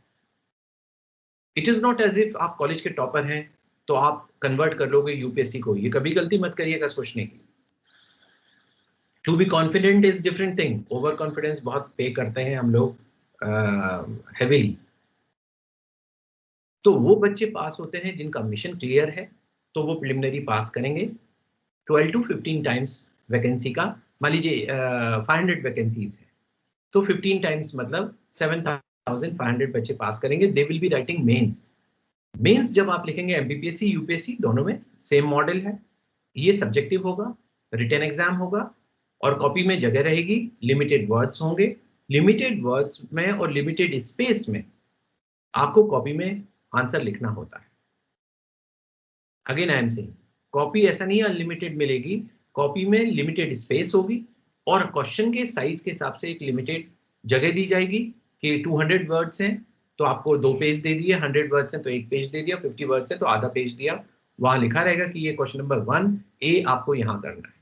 It is not as if आप कॉलेज के टॉपर हैं तो आप कन्वर्ट कर लोगे यूपीएससी को, ये कभी गलती मत करिएगा सोचने की। To be confident is different thing, overconfidence बहुत पे करते हैं हम लोग हेवीली। तो वो बच्चे पास होते हैं जिनका मिशन क्लियर है, तो वो प्रिलिमिनरी पास करेंगे। 12 to 15 टाइम्स वैकेंसी का, मान लीजिए 500 वैकेंसीज है तो 15 टाइम्स मतलब 7,500 बच्चे पास करेंगे। They will be writing mains. Mains जब आप लिखेंगे एमपीपीएससी यूपीएससी दोनों में सेम मॉडल है, ये सब्जेक्टिव होगा, रिटन एग्जाम होगा और कॉपी में जगह रहेगी, लिमिटेड वर्ड्स होंगे। लिमिटेड वर्ड्स में और लिमिटेड स्पेस में आपको कॉपी में आंसर लिखना होता है। Again I am saying, copy ऐसा नहीं अनलिमिटेड मिलेगी, कॉपी में लिमिटेड स्पेस होगी और क्वेश्चन के साइज के हिसाब से एक लिमिटेड जगह दी जाएगी कि 200 वर्ड्स हैं तो आपको 2 पेज दे दिए, 100 वर्ड्स हैं तो 1 पेज दे दिया, 50 वर्ड्स हैं तो आधा पेज दिया। वहां लिखा रहेगा कि ये क्वेश्चन नंबर 1 ए आपको यहाँ करना है।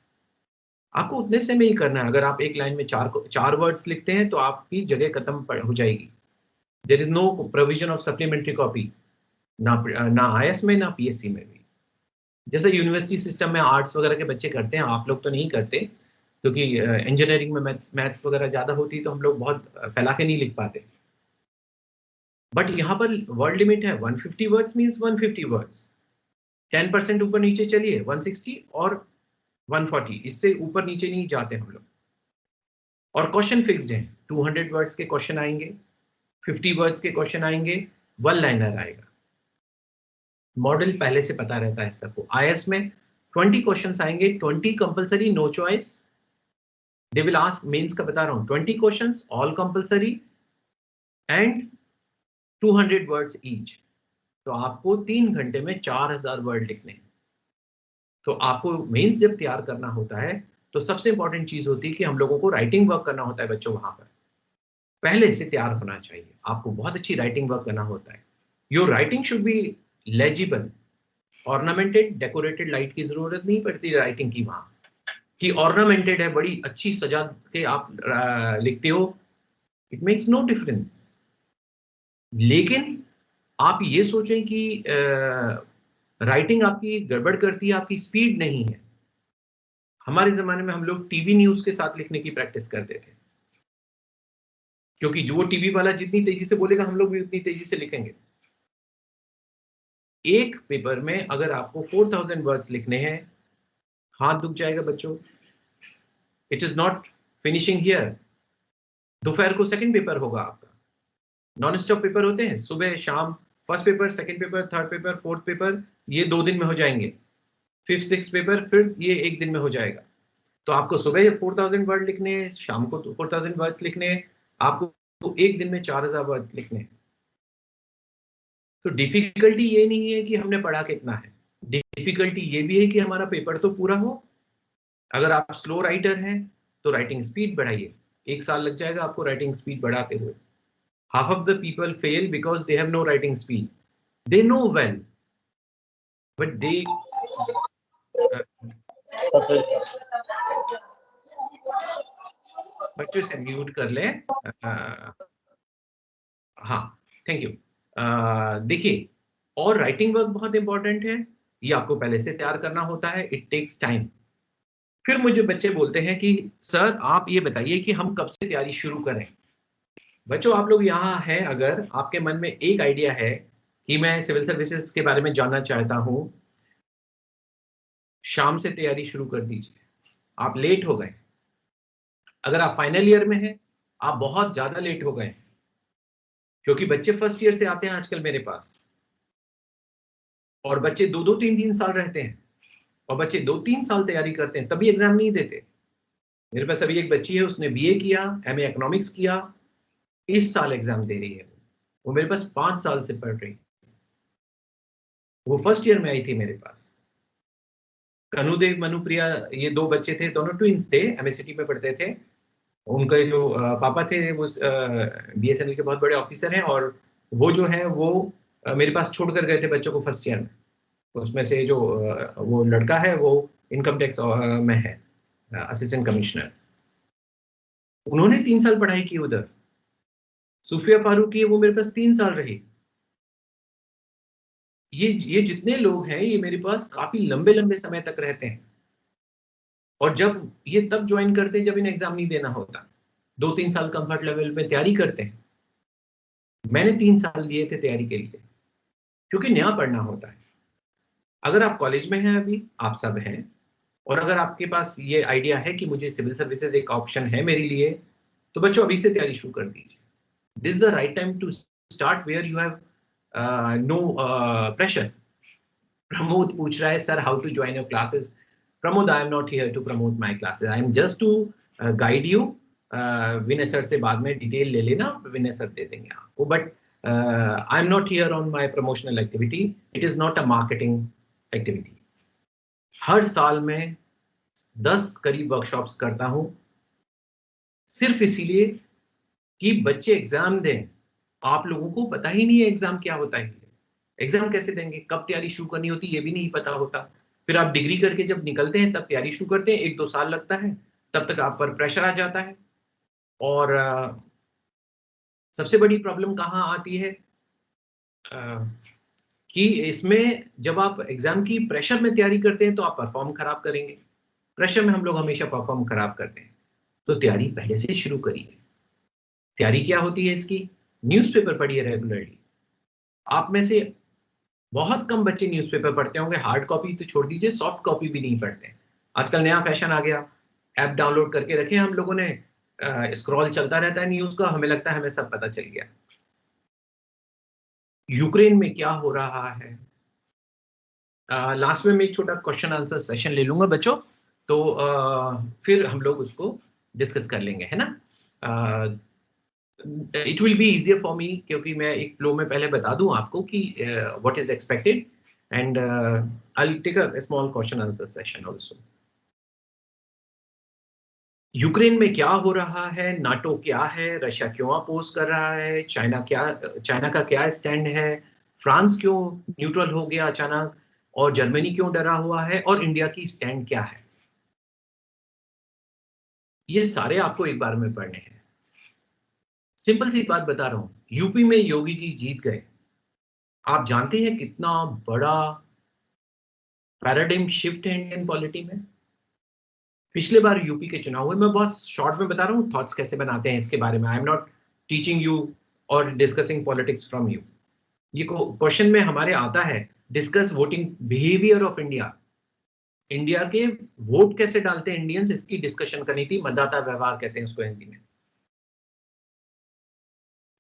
आपको उतने से में ही करना है। अगर आप एक लाइन में चार वर्ड्स लिखते हैं तो आपकी जगह खत्म हो जाएगी। There is no provision of supplementary copy, ना आईएएस में ना पीएससी में भी। जैसे यूनिवर्सिटी सिस्टम में आर्ट्स वगैरह के बच्चे करते हैं, आप लोग तो नहीं करते क्योंकि इंजीनियरिंग में मैथ्स वगैरह ज्यादा होती है तो हम लोग बहुत फैला के नहीं लिख पाते। बट यहाँ पर वर्ड लिमिट है 150 वर्ड्स, मींस 150 वर्ड्स। 10% ऊपर नीचे चलिए 160 और 140, इससे ऊपर नीचे नहीं जाते हम लोग। और क्वेश्चन फिक्स्ड है, 200 वर्ड्स के क्वेश्चन आएंगे, 50 वर्ड्स के क्वेश्चन आएंगे, 1 लाइनर आएगा। मॉडल पहले से पता रहता है सबको। आईएएस में 20 क्वेश्चंस आएंगे, 20 compulsory, no choice. They will ask, mains का बता रहा हूं, 20 questions all compulsory and 200 words each. तो आपको 3 घंटे में 4000 वर्ड लिखने हैं। तो आपको मेंस जब तैयार करना होता है तो सबसे इंपॉर्टेंट चीज होती है कि हम लोगों को राइटिंग वर्क करना होता है। बच्चों वहां पर पहले से तैयार होना चाहिए, आपको बहुत अच्छी राइटिंग वर्क करना होता है। Your writing should be legible, ornamented, decorated light की जरूरत नहीं पड़ती राइटिंग की वहां कि ऑर्नामेंटेड है, बड़ी अच्छी सजा के आप लिखते हो, इट मेक्स नो डिफरेंस। लेकिन आप ये सोचें कि राइटिंग आपकी गड़बड़ करती है, आपकी स्पीड नहीं है। हमारे जमाने में हम लोग टीवी न्यूज के साथ लिखने की प्रैक्टिस करते थे, क्योंकि जो वो टीवी वाला जितनी तेजी से बोलेगा हम लोग भी उतनी तेजी से लिखेंगे। एक पेपर में अगर आपको 4000 वर्ड्स लिखने हैं, हाथ दुख जाएगा बच्चों। It is not finishing here. दोपहर को सेकंड पेपर होगा आपका, नॉन स्टॉप पेपर होते हैं, सुबह शाम first paper, second paper, third paper, fourth paper, ये 2 दिन में हो जाएंगे। फिफ्थ सिक्स पेपर फिर ये 1 दिन में हो जाएगा। तो आपको सुबह 4000 वर्ड लिखने हैं, शाम को 4000 वर्ड्स लिखने हैं, आपको 1 दिन में 4000 वर्ड्स लिखने हैं। तो डिफिकल्टी ये नहीं है कि हमने पढ़ा कितना है, डिफिकल्टी ये भी है कि हमारा पेपर तो पूरा हो। अगर आप स्लो राइटर हैं तो राइटिंग स्पीड बढ़ाइए, 1 साल लग जाएगा आपको राइटिंग स्पीड बढ़ाते हुए। Half of the people fail because they have no writing speed. They know well, but they बच्चों से म्यूट कर ले। हाँ, थैंक यू। देखिए, और राइटिंग वर्क बहुत इंपॉर्टेंट है, ये आपको पहले से तैयार करना होता है। It takes time. फिर मुझे बच्चे बोलते हैं कि सर आप ये बताइए कि हम कब से तैयारी शुरू करें। बच्चों आप लोग यहाँ हैं, अगर आपके मन में एक आइडिया है कि मैं सिविल सर्विसेज के बारे में जानना चाहता हूँ, शाम से तैयारी शुरू कर दीजिए। आप लेट हो गए। अगर आप फाइनल ईयर में हैं, आप बहुत ज्यादा लेट हो गए, क्योंकि बच्चे फर्स्ट ईयर से आते हैं आजकल मेरे पास, और बच्चे 2-2, 3-3 साल रहते हैं, और बच्चे 2-3 साल तैयारी करते हैं तभी एग्जाम नहीं देते। मेरे पास अभी एक बच्ची है, उसने बीए किया, एमए इकोनॉमिक्स किया, इस साल एग्जाम दे रही है। वो मेरे पास 5 साल से पढ़ रही, वो फर्स्ट ईयर में आई थी मेरे पास। कनुदेव, मनुप्रिया, ये 2 बच्चे थे, दोनों ट्विंस थे, एमएससीटी में पढ़ते थे। उनके जो पापा थे वो बीएसएनएल के बहुत बड़े ऑफिसर हैं, और वो जो है वो मेरे पास छोड़कर गए थे बच्चों को फर्स्ट ईयर में। उसमें से जो वो लड़का है वो इनकम टैक्स में है, असिस्टेंट कमिश्नर। उन्होंने 3 साल पढ़ाई की उधर। सूफिया फारूकी, वो मेरे पास 3 साल रही। ये जितने लोग हैं ये मेरे पास काफी लंबे लंबे समय तक रहते हैं, और जब ये तब ज्वाइन करते हैं जब इन्हें एग्जाम नहीं देना होता। 2-3 साल कंफर्ट लेवल में तैयारी करते हैं। मैंने 3 साल दिए थे तैयारी के लिए, क्योंकि नया पढ़ना होता है। अगर आप कॉलेज में हैं, अभी आप सब हैं, और अगर आपके पास ये आइडिया है कि मुझे सिविल सर्विसेज एक ऑप्शन है मेरे लिए, तो बच्चों अभी से तैयारी शुरू कर दीजिए। This is the right time to start where you have no pressure. Pramod पूछ रहा है sir how to join your classes. Pramod, I am not here to promote my classes, I am just to guide you. Vinay sir से बाद में detail ले लेना, विनय sir दे देंगे आपको, but I am not here on my promotional activity, it is not a marketing activity. हर साल में 10 करीब वर्कशॉप्स करता हूं, सिर्फ इसीलिए कि बच्चे एग्जाम दें। आप लोगों को पता ही नहीं है एग्जाम क्या होता है, एग्जाम कैसे देंगे, कब तैयारी शुरू करनी होती है ये भी नहीं पता होता। फिर आप डिग्री करके जब निकलते हैं तब तैयारी शुरू करते हैं, 1-2 साल लगता है, तब तक आप पर प्रेशर आ जाता है। और सबसे बड़ी प्रॉब्लम कहाँ आती है कि इसमें जब आप एग्जाम की प्रेशर में तैयारी करते हैं तो आप परफॉर्म खराब करेंगे। प्रेशर में हम लोग हमेशा परफॉर्म खराब करते हैं, तो तैयारी पहले से शुरू करिए। तैयारी क्या होती है इसकी? न्यूज़पेपर पढ़िए रेगुलरली। आप में से बहुत कम बच्चे न्यूज़पेपर पढ़ते होंगे, हार्ड कॉपी तो छोड़ दीजिए, सॉफ्ट कॉपी भी नहीं पढ़ते। आजकल नया फैशन आ गया, ऐप डाउनलोड करके रखे हम लोगों ने, स्क्रॉल चलता रहता है न्यूज़ का, हमें लगता है हमें सब पता चल गया। यूक्रेन में क्या हो रहा है, लास्ट में मैं एक छोटा क्वेश्चन आंसर सेशन ले लूंगा बच्चों, तो फिर हम लोग उसको डिस्कस कर लेंगे, है ना। It will be easier for me, क्योंकि मैं एक फ्लो में पहले बता दूं आपको कि what is expected, and I will take a small question answer session also. Ukraine में क्या हो रहा है, नाटो क्या है, रशिया क्यों अपोज कर रहा है, चाइना का क्या स्टैंड है, फ्रांस क्यों न्यूट्रल हो गया अचानक, और जर्मनी क्यों डरा हुआ है, और इंडिया की स्टैंड क्या है, ये सारे आपको एक बार में पढ़ने हैं। सिंपल सी बात बता रहा हूं, यूपी में योगी जी जीत गए। आप जानते हैं कितना बड़ा पैराडिम शिफ्ट है इंडियन पॉलिटी में। पिछले बार यूपी के चुनाव हुए, मैं बहुत शॉर्ट में बता रहा हूँ थॉट्स कैसे बनाते हैं इसके बारे में। आई एम नॉट टीचिंग यू और डिस्कसिंग पॉलिटिक्स फ्रॉम यू। ये क्वेश्चन में हमारे आता है, discuss voting behaviour of India. India के वोट कैसे डालते हैं इंडियंस, इसकी डिस्कशन करनी थी। मतदाता व्यवहार कहते हैं उसको हिंदी में।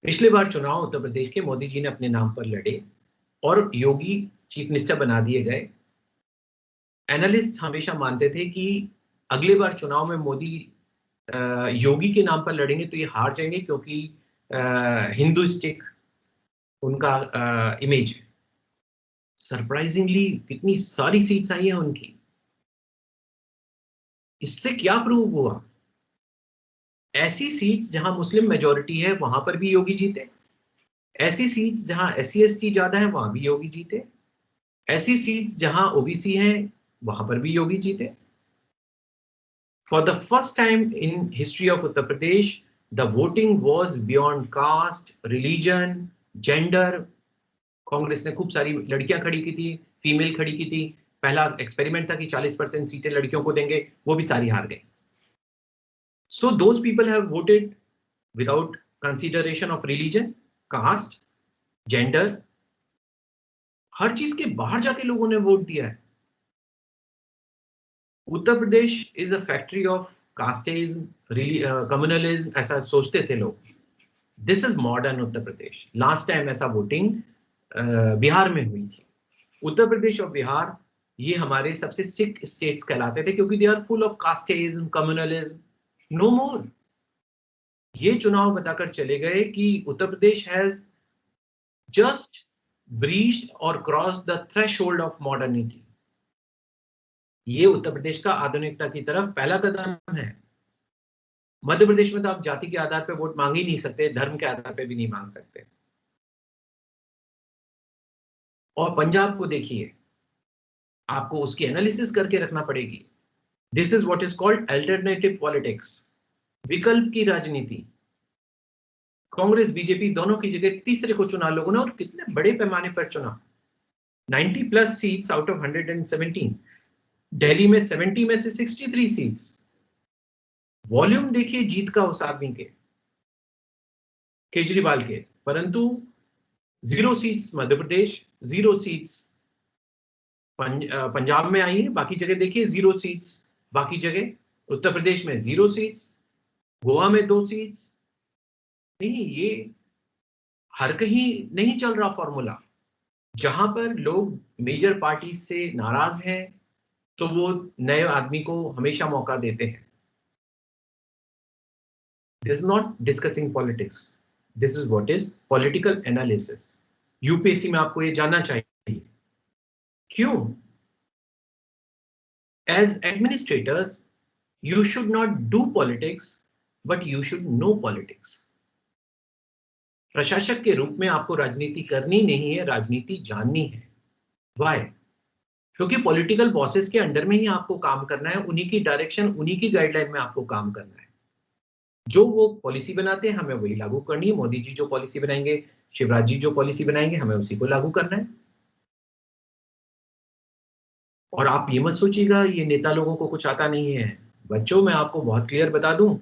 पिछले बार चुनाव उत्तर प्रदेश के मोदी जी ने अपने नाम पर लड़े और योगी चीफ मिनिस्टर बना दिए गए। एनालिस्ट हमेशा मानते थे कि अगले बार चुनाव में मोदी योगी के नाम पर लड़ेंगे तो ये हार जाएंगे, क्योंकि हिंदुइस्टिक उनका इमेज है। सरप्राइजिंगली कितनी सारी सीट्स आई हैं उनकी। इससे क्या प्रूव हुआ? ऐसी सीट्स जहां मुस्लिम मेजोरिटी है वहां पर भी योगी जीते, ऐसी सीट्स जहां SC ST ज्यादा है वहां भी योगी जीते, ऐसी सीट्स जहां OBC है वहां पर भी योगी जीते। For the first time in history of Uttar Pradesh, the voting was beyond caste, religion, gender. Congress ने खूब सारी लड़कियां खड़ी की थी, फीमेल खड़ी की थी, पहला एक्सपेरिमेंट था कि 40% सीटें लड़कियों को देंगे, वो भी सारी हार गई। So those people have voted without consideration of religion, caste, gender, हर चीज के बाहर जाके लोगों ने वोट दिया है। Uttar Pradesh is a factory of casteism, communalism, ऐसा सोचते थे लोग। This is modern Uttar Pradesh. Last time ऐसा वोटिंग बिहार में हुई थी। उत्तर प्रदेश और बिहार ये हमारे सबसे सिक स्टेट्स कहलाते थे क्योंकि they are full of casteism, communalism, no more. ये चुनाव बताकर चले गए कि Uttar Pradesh has just breached और cross the threshold of modernity. ये उत्तर प्रदेश का आधुनिकता की तरफ पहला कदम है। मध्य प्रदेश में तो आप जाति के आधार पर वोट मांग ही नहीं सकते, धर्म के आधार पर भी नहीं मांग सकते। और पंजाब को देखिए, आपको उसकी एनालिसिस करके रखना पड़ेगी। This is what is called alternative politics, विकल्प की राजनीति। कांग्रेस बीजेपी दोनों की जगह तीसरे को चुना लोगों ने, और कितने बड़े पैमाने पर चुना। 90+ सीट्स आउट ऑफ 117। दिल्ली में 70 में से 63 सीट्स। वॉल्यूम देखिए जीत का उस आदमी के, केजरीवाल के, परंतु 0 सीट्स मध्य प्रदेश, 0 सीट्स पंजाब में आई है। बाकी जगह देखिए 0 सीट्स, बाकी जगह उत्तर प्रदेश में 0 सीट्स, गोवा में 2 सीट्स। नहीं, ये हर कहीं नहीं चल रहा फॉर्मूला। जहां पर लोग मेजर पार्टी से नाराज हैं तो वो नए आदमी को हमेशा मौका देते हैं। This is not discussing politics, this is what is political analysis. UPSC में आपको ये जानना चाहिए। क्यों? As administrators you should not do politics, but you should know politics. प्रशासक के रूप में आपको राजनीति करनी नहीं है, राजनीति जाननी है। Why? क्योंकि पॉलिटिकल बॉसेस के अंडर में ही आपको काम करना है, उन्हीं की डायरेक्शन, उन्हीं की गाइडलाइन में आपको काम करना है। जो वो पॉलिसी बनाते हैं हमें वही लागू करनी है। मोदी जी जो पॉलिसी बनाएंगे, शिवराज जी जो पॉलिसी बनाएंगे, हमें उसी को लागू करना है। और आप ये मत सोचिएगा ये नेता लोगों को कुछ आता नहीं है। बच्चों, मैं आपको बहुत क्लियर बता दूं,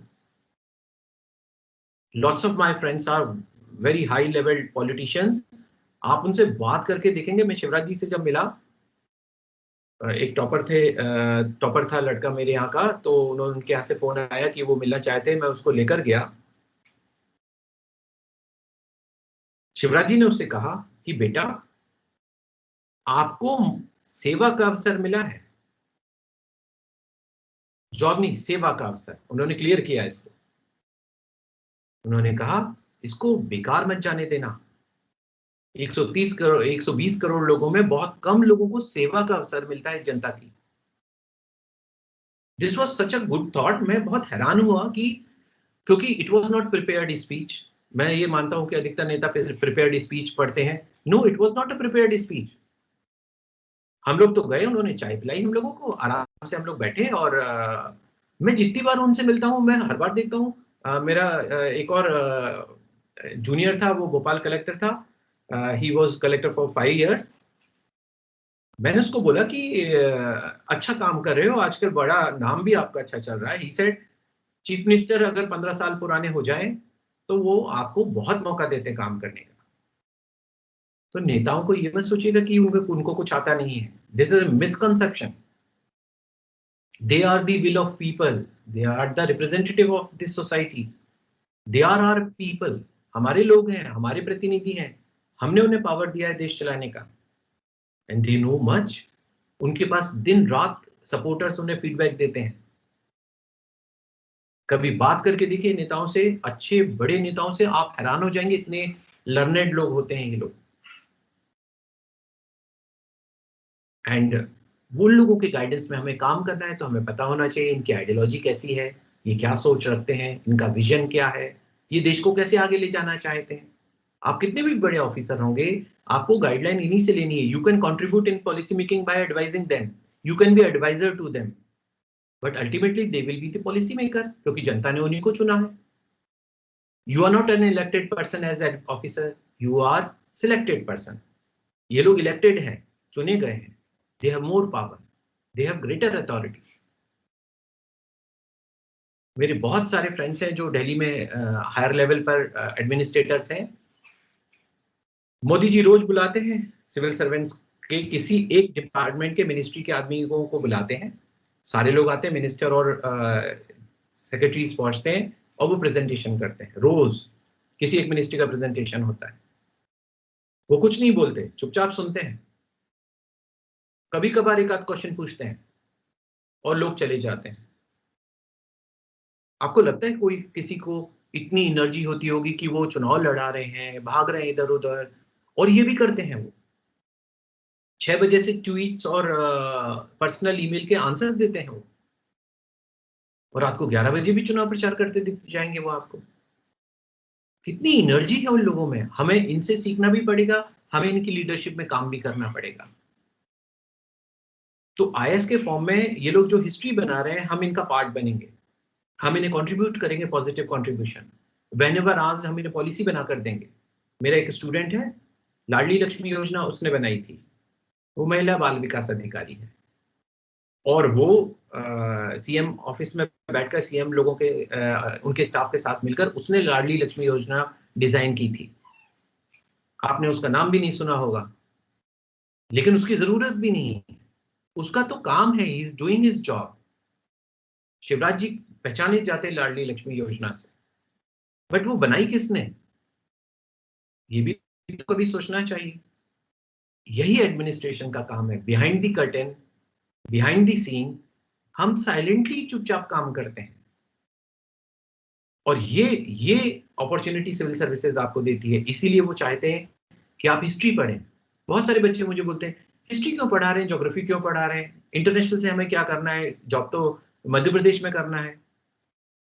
lots of my friends are very high level politicians. आप उनसे बात करके देखेंगे। मैं शिवराज जी से जब मिला, एक टॉपर था लड़का मेरे यहाँ का, तो उनके यहाँ से फोन आया कि वो मिलना चाहते हैं। मैं उसको लेकर गया। शिवराज जी ने उससे कहा कि बेटा, आपको सेवा का अवसर मिला है, जॉब नहीं, सेवा का अवसर। उन्होंने क्लियर किया इसको। उन्होंने कहा इसको बेकार मत जाने देना। 130 करोड़ 120 करोड़ लोगों में बहुत कम लोगों को सेवा का अवसर मिलता है जनता की। This was such a good thought. मैं बहुत हैरान हुआ कि क्योंकि it was not prepared speech. मैं ये मानता हूं कि अधिकतर नेता प्रिपेयर्ड स्पीच पढ़ते हैं। No, it was not a prepared speech. हम लोग तो गए, उन्होंने चाय पिलाई हम लोगों को, आराम से हम लोग बैठे। और मैं जितनी बार उनसे मिलता हूँ, मैं हर बार देखता हूँ। मेरा एक और जूनियर था, वो भोपाल कलेक्टर था। He was collector for 5 years। मैंने उसको बोला कि अच्छा काम कर रहे हो, आजकल बड़ा नाम भी आपका अच्छा चल रहा है। ही सेड चीफ मिनिस्टर अगर 15 साल पुराने हो जाएं तो वो आपको बहुत मौका देते हैं काम करने का। तो नेताओं को ये मत सोचिएगा कि उनको कुछ आता नहीं है। This is a misconception. They are the will of people, they are the representative of this society, they are our people. हमारे लोग हैं, हमारे प्रतिनिधि हैं। हमने उन्हें पावर दिया है देश चलाने का। And they know much. उनके पास दिन रात सपोर्टर्स उन्हें फीडबैक देते हैं। कभी बात करके देखिए नेताओं से, अच्छे बड़े नेताओं से, आप हैरान हो जाएंगे, इतने लर्नेड लोग होते हैं ये लोग। एंड वो लोगों के गाइडेंस में हमें काम करना है तो हमें पता होना चाहिए इनकी आइडियोलॉजी कैसी है, ये क्या सोच रखते हैं, इनका विजन क्या है, ये देश को कैसे आगे ले जाना चाहते हैं। आप कितने भी बड़े ऑफिसर होंगे, आपको गाइडलाइन इन्हीं से लेनी है। You can contribute in policy making by advising them, you can be advisor to them, but ultimately they will be the policy maker, क्योंकि जनता ने उन्हीं को चुना है। You are not an elected person as an officer, you are selected person. ये लोग elected हैं, चुने गए हैं। they have more power, they have greater authority. मेरे बहुत सारे फ्रेंड्स हैं जो दिल्ली में हायर लेवल पर एडमिनिस्ट्रेटर्स हैं. मोदी जी रोज बुलाते हैं सिविल सर्वेंट्स के किसी एक डिपार्टमेंट के मिनिस्ट्री के आदमियों को बुलाते हैं. सारे लोग आते हैं, मिनिस्टर और सेक्रेटरीज पहुंचते हैं और वो प्रेजेंटेशन करते हैं. रोज किसी एक मिनिस्ट्री का प्रेजेंटेशन होता है. वो कुछ नहीं बोलते, चुपचाप सुनते हैं. कभी कभार एक आध क्वेश्चन पूछते हैं और लोग चले जाते हैं. आपको लगता है कोई किसी को इतनी एनर्जी होती होगी कि वो चुनाव लड़ा रहे हैं, भाग रहे हैं इधर उधर, और ये भी करते हैं. वो 6 बजे से ट्वीट्स और पर्सनल ईमेल के आंसर्स देते हैं वो, और रात को 11 बजे भी चुनाव प्रचार करते दिख जाएंगे वो आपको. कितनी एनर्जी है उन लोगों में. हमें इनसे सीखना भी पड़ेगा, हमें इनकी लीडरशिप में काम भी करना पड़ेगा. तो आईएएस के फॉर्म में ये लोग जो हिस्ट्री बना रहे हैं, हम इनका पार्ट बनेंगे, हम इन्हें कंट्रीब्यूट करेंगे, पॉजिटिव कंट्रीब्यूशन. व्हेनेवर आज हम इन्हें पॉलिसी बनाकर देंगे. मेरा एक स्टूडेंट है, लाडली लक्ष्मी योजना उसने बनाई थी. वो महिला बाल विकास अधिकारी है और वो सीएम ऑफिस में बैठकर सीएम लोगों के उनके स्टाफ के साथ मिलकर उसने लाडली लक्ष्मी योजना डिजाइन की थी. आपने उसका नाम भी नहीं सुना होगा, लेकिन उसकी जरूरत भी नहीं है. उसका तो काम है, he is doing his job. Shivraj ji पहचाने जाते लाडली लक्ष्मी योजना से, बट वो बनाई किसने, ये भी तो कभी सोचना चाहिए. यही एडमिनिस्ट्रेशन का काम है. Behind the curtain, behind the scene हम साइलेंटली चुपचाप काम करते हैं. और ये अपॉर्चुनिटी सिविल सर्विसेज आपको देती है. इसीलिए वो चाहते हैं कि आप हिस्ट्री पढ़ें. बहुत सारे बच्चे मुझे बोलते हैं हिस्ट्री क्यों पढ़ा रहे हैं, ज्योग्राफी क्यों पढ़ा रहे हैं, इंटरनेशनल से हमें क्या करना है, जॉब तो मध्य प्रदेश में करना है.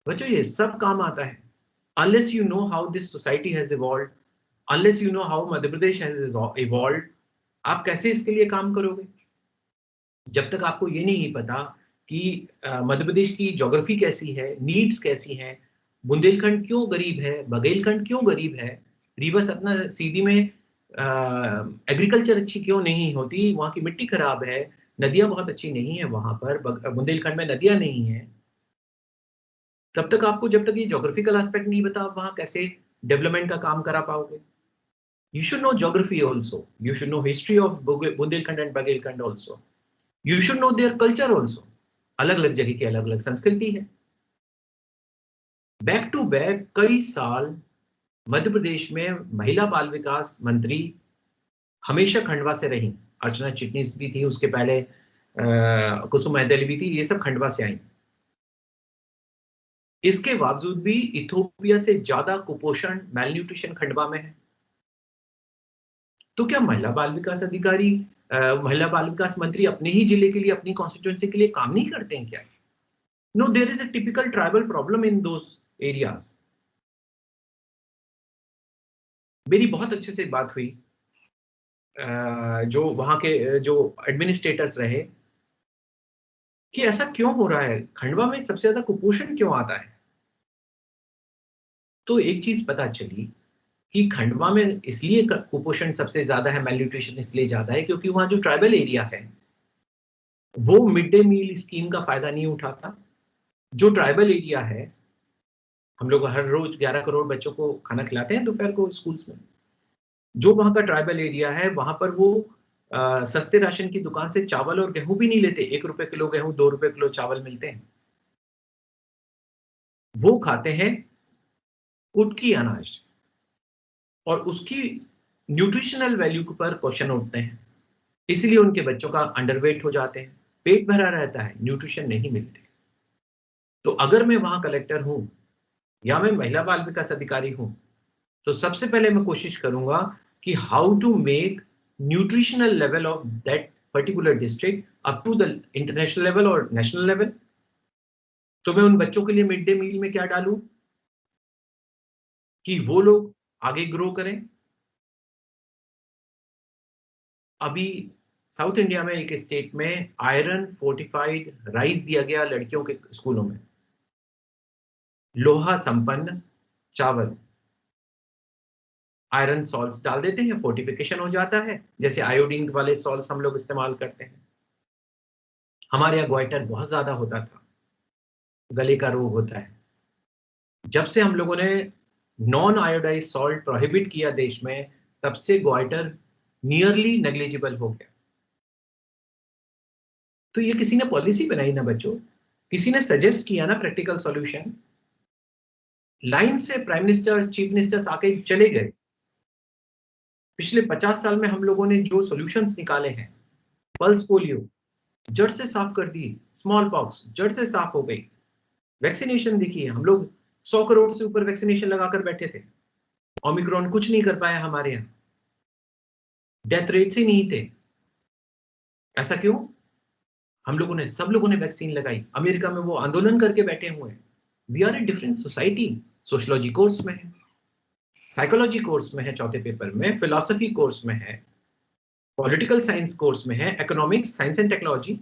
बच्चों ये सब काम आता है. unless you know how this society has evolved, unless you know how Madhya Pradesh has evolved, आप कैसे इसके लिए काम करोगे जब तक आपको ये नहीं पता कि मध्य प्रदेश की ज्योग्राफी कैसी है, नीड्स कैसी हैं, बुंदेलखंड क्यों गरीब है, बघेलखंड क्यों गरीब है, रीवा सतना सीधी में एग्रीकल्चर अच्छी क्यों नहीं होती, वहाँ की मिट्टी खराब है, नदियां बहुत अच्छी नहीं है वहां पर, बुंदेलखंड में नदियां नहीं है. तब तक आपको जब तक ये ज्योग्राफिकल एस्पेक्ट नहीं बता, आप वहां कैसे डेवलपमेंट का काम करा पाओगे. You should know geography also, you should know history of Bundelkhand and Baghelkhand also, you should know their culture also. अलग अलग जगह की अलग अलग संस्कृति है. बैक टू बैक कई साल मध्य प्रदेश में महिला बाल विकास मंत्री हमेशा खंडवा से रही. अर्चना चिटनीस भी थी, उसके पहले कुसुम महदल भी थी, ये सब खंडवा से आई. इसके बावजूद भी इथोपिया से ज्यादा कुपोषण, मैलन्यूट्रिशन खंडवा में है. तो क्या महिला बाल विकास अधिकारी, महिला बाल विकास मंत्री अपने ही जिले के लिए, अपनी कॉन्स्टिट्यूएंसी के लिए काम नहीं करते हैं क्या? No, there is a typical tribal problem in those areas. मेरी बहुत अच्छे से बात हुई जो वहां के जो एडमिनिस्ट्रेटर्स रहे कि ऐसा क्यों हो रहा है, खंडवा में सबसे ज्यादा कुपोषण क्यों आता है. तो एक चीज पता चली कि खंडवा में इसलिए कुपोषण सबसे ज्यादा है, मैलन्यूट्रिशन इसलिए ज्यादा है क्योंकि वहां जो ट्राइबल एरिया है वो मिड डे मील स्कीम का फायदा नहीं उठाता. जो ट्राइबल एरिया है, हम लोग हर रोज 11 करोड़ बच्चों को खाना खिलाते हैं दोपहर को स्कूल्स में. जो वहां का ट्राइबल एरिया है वहां पर वो सस्ते राशन की दुकान से चावल और गेहूं भी नहीं लेते. 1 रुपए किलो गेहूं, 2 रुपए किलो चावल मिलते हैं. वो खाते हैं कुटकी अनाज और उसकी न्यूट्रिशनल वैल्यू पर क्वेश्चन उठते हैं. इसलिए उनके बच्चों का अंडरवेट हो जाते हैं, पेट भरा रहता है, न्यूट्रिशन नहीं मिलते. तो अगर मैं वहां कलेक्टर हूं या मैं महिला बाल विकास अधिकारी हूं तो सबसे पहले मैं कोशिश करूंगा कि how to make nutritional level of that particular district up to the international level और नेशनल लेवल. तो मैं उन बच्चों के लिए मिड डे मील में क्या डालूं कि वो लोग आगे ग्रो करें. अभी साउथ इंडिया में एक स्टेट में आयरन फोर्टिफाइड राइस दिया गया लड़कियों के स्कूलों में, लोहा संपन्न चावल, आयरन सॉल्ट्स डाल देते हैं, फोर्टिफिकेशन हो जाता है, जैसे आयोडीन वाले सॉल्ट्स हम लोग इस्तेमाल करते हैं. हमारे यहाँ ग्वाइटर बहुत ज्यादा होता था, गले का रोग होता है। जब से हम लोगों ने नॉन आयोडाइज सॉल्ट प्रोहिबिट किया देश में, तब से ग्वाइटर नियरली नेग्लिजिबल हो गया। तो ये किसी ने पॉलिसी बनाई ना बच्चों, किसी ने सजेस्ट किया ना प्रैक्टिकल सॉल्यूशन। लाइन से प्राइम मिनिस्टर, चीफ मिनिस्टर्स आके चले गए। पिछले 50 साल में हम लोगों ने जो सॉल्यूशंस निकाले हैं, पल्स पोलियो जड़ से साफ कर दी, स्मॉल पॉक्स जड़ से साफ हो गई। वैक्सीनेशन देखिए, हम लोग 100 करोड़ से ऊपर वैक्सीनेशन लगाकर बैठे थे, ओमिक्रॉन कुछ नहीं कर पाया हमारे यहाँ, डेथ रेट्स ही नहीं थे। ऐसा क्यों? हम लोगों ने, सब लोगों ने वैक्सीन लगाई। अमेरिका में वो आंदोलन करके बैठे हुए हैं। We are a different society. Sociology course में है, साइकोलॉजी कोर्स में है, चौथे पेपर में फिलॉसफी कोर्स में है, पॉलिटिकल साइंस कोर्स में है, इकोनॉमिक्स, साइंस एंड टेक्नोलॉजी,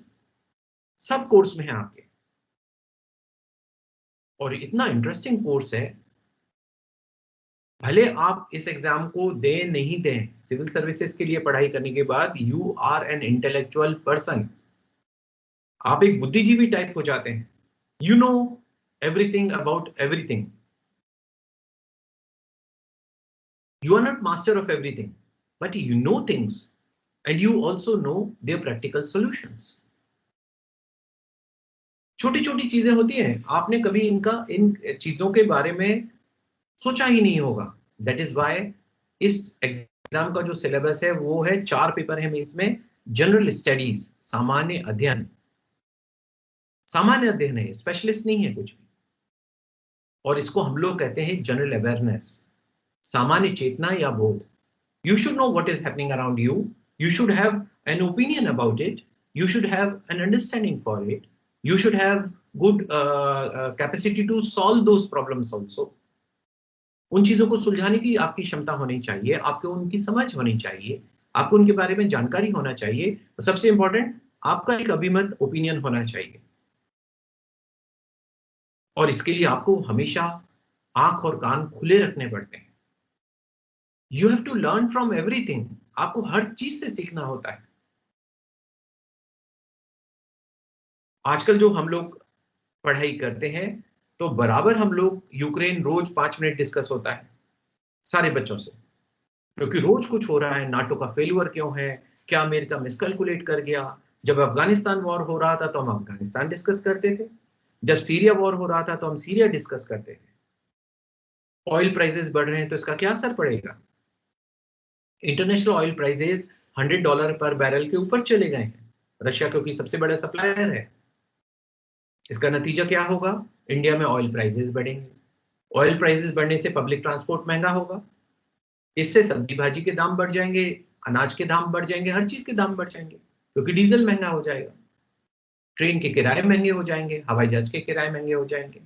सब कोर्स में है आपके। और इतना इंटरेस्टिंग कोर्स है, भले आप इस एग्जाम को दें नहीं दें, सिविल सर्विसेज के लिए पढ़ाई करने के बाद you are an intellectual person. आप एक बुद्धिजीवी टाइप हो जाते हैं। You know everything about everything. You are not master of everything, but you know things, and you also know their practical solutions. छोटी छोटी चीजें होती हैं, आपने कभी इन चीजों के बारे में सोचा ही नहीं होगा। That is why इस एग्जाम का जो सिलेबस है वो है 4 पेपर है मेंस में। जनरल स्टडीज, सामान्य अध्ययन, सामान्य अध्ययन है, स्पेशलिस्ट नहीं है कुछ भी। और इसको हम लोग कहते हैं जनरल अवेयरनेस, सामान्य चेतना या बोध। You should know what is happening around you. You should have an opinion about it. You should have an understanding for it. You should have good capacity to solve those problems also. उन चीजों को सुलझाने की आपकी क्षमता होनी चाहिए, आपको उनकी समझ होनी चाहिए, आपको उनके बारे में जानकारी होना चाहिए, और सबसे इंपॉर्टेंट आपका एक अभिमत ओपिनियन होना चाहिए। और इसके लिए आपको हमेशा आंख और कान खुले रखने पड़ते हैं। You have to learn from everything. आपको हर चीज से सीखना होता है। आजकल जो हम लोग पढ़ाई करते हैं, तो बराबर हम लोग यूक्रेन रोज 5 मिनट डिस्कस होता है सारे बच्चों से, क्योंकि रोज कुछ हो रहा है। नाटो का फेल्यूर क्यों है, क्या अमेरिका मिसकैलकुलेट कर गया। जब अफगानिस्तान वॉर हो रहा था तो हम अफगानिस्तान डिस्कस करते थे, जब सीरिया वॉर हो रहा था तो हम सीरिया डिस्कस करते थे। ऑयल प्राइसेस बढ़ रहे हैं तो इसका क्या असर पड़ेगा। इंटरनेशनल ऑयल प्राइसेस $100 पर बैरल के ऊपर चले गए हैं, रशिया क्योंकि सबसे बड़ा सप्लायर है। इसका नतीजा क्या होगा, इंडिया में ऑयल प्राइसेस बढ़ेंगे। ऑयल प्राइसेस बढ़ने से पब्लिक ट्रांसपोर्ट महंगा होगा, इससे सब्जी भाजी के दाम बढ़ जाएंगे, अनाज के दाम बढ़ जाएंगे, हर चीज के दाम बढ़ जाएंगे, क्योंकि डीजल महंगा हो जाएगा, ट्रेन के किराए महंगे हो जाएंगे, हवाई जहाज के किराए महंगे हो जाएंगे।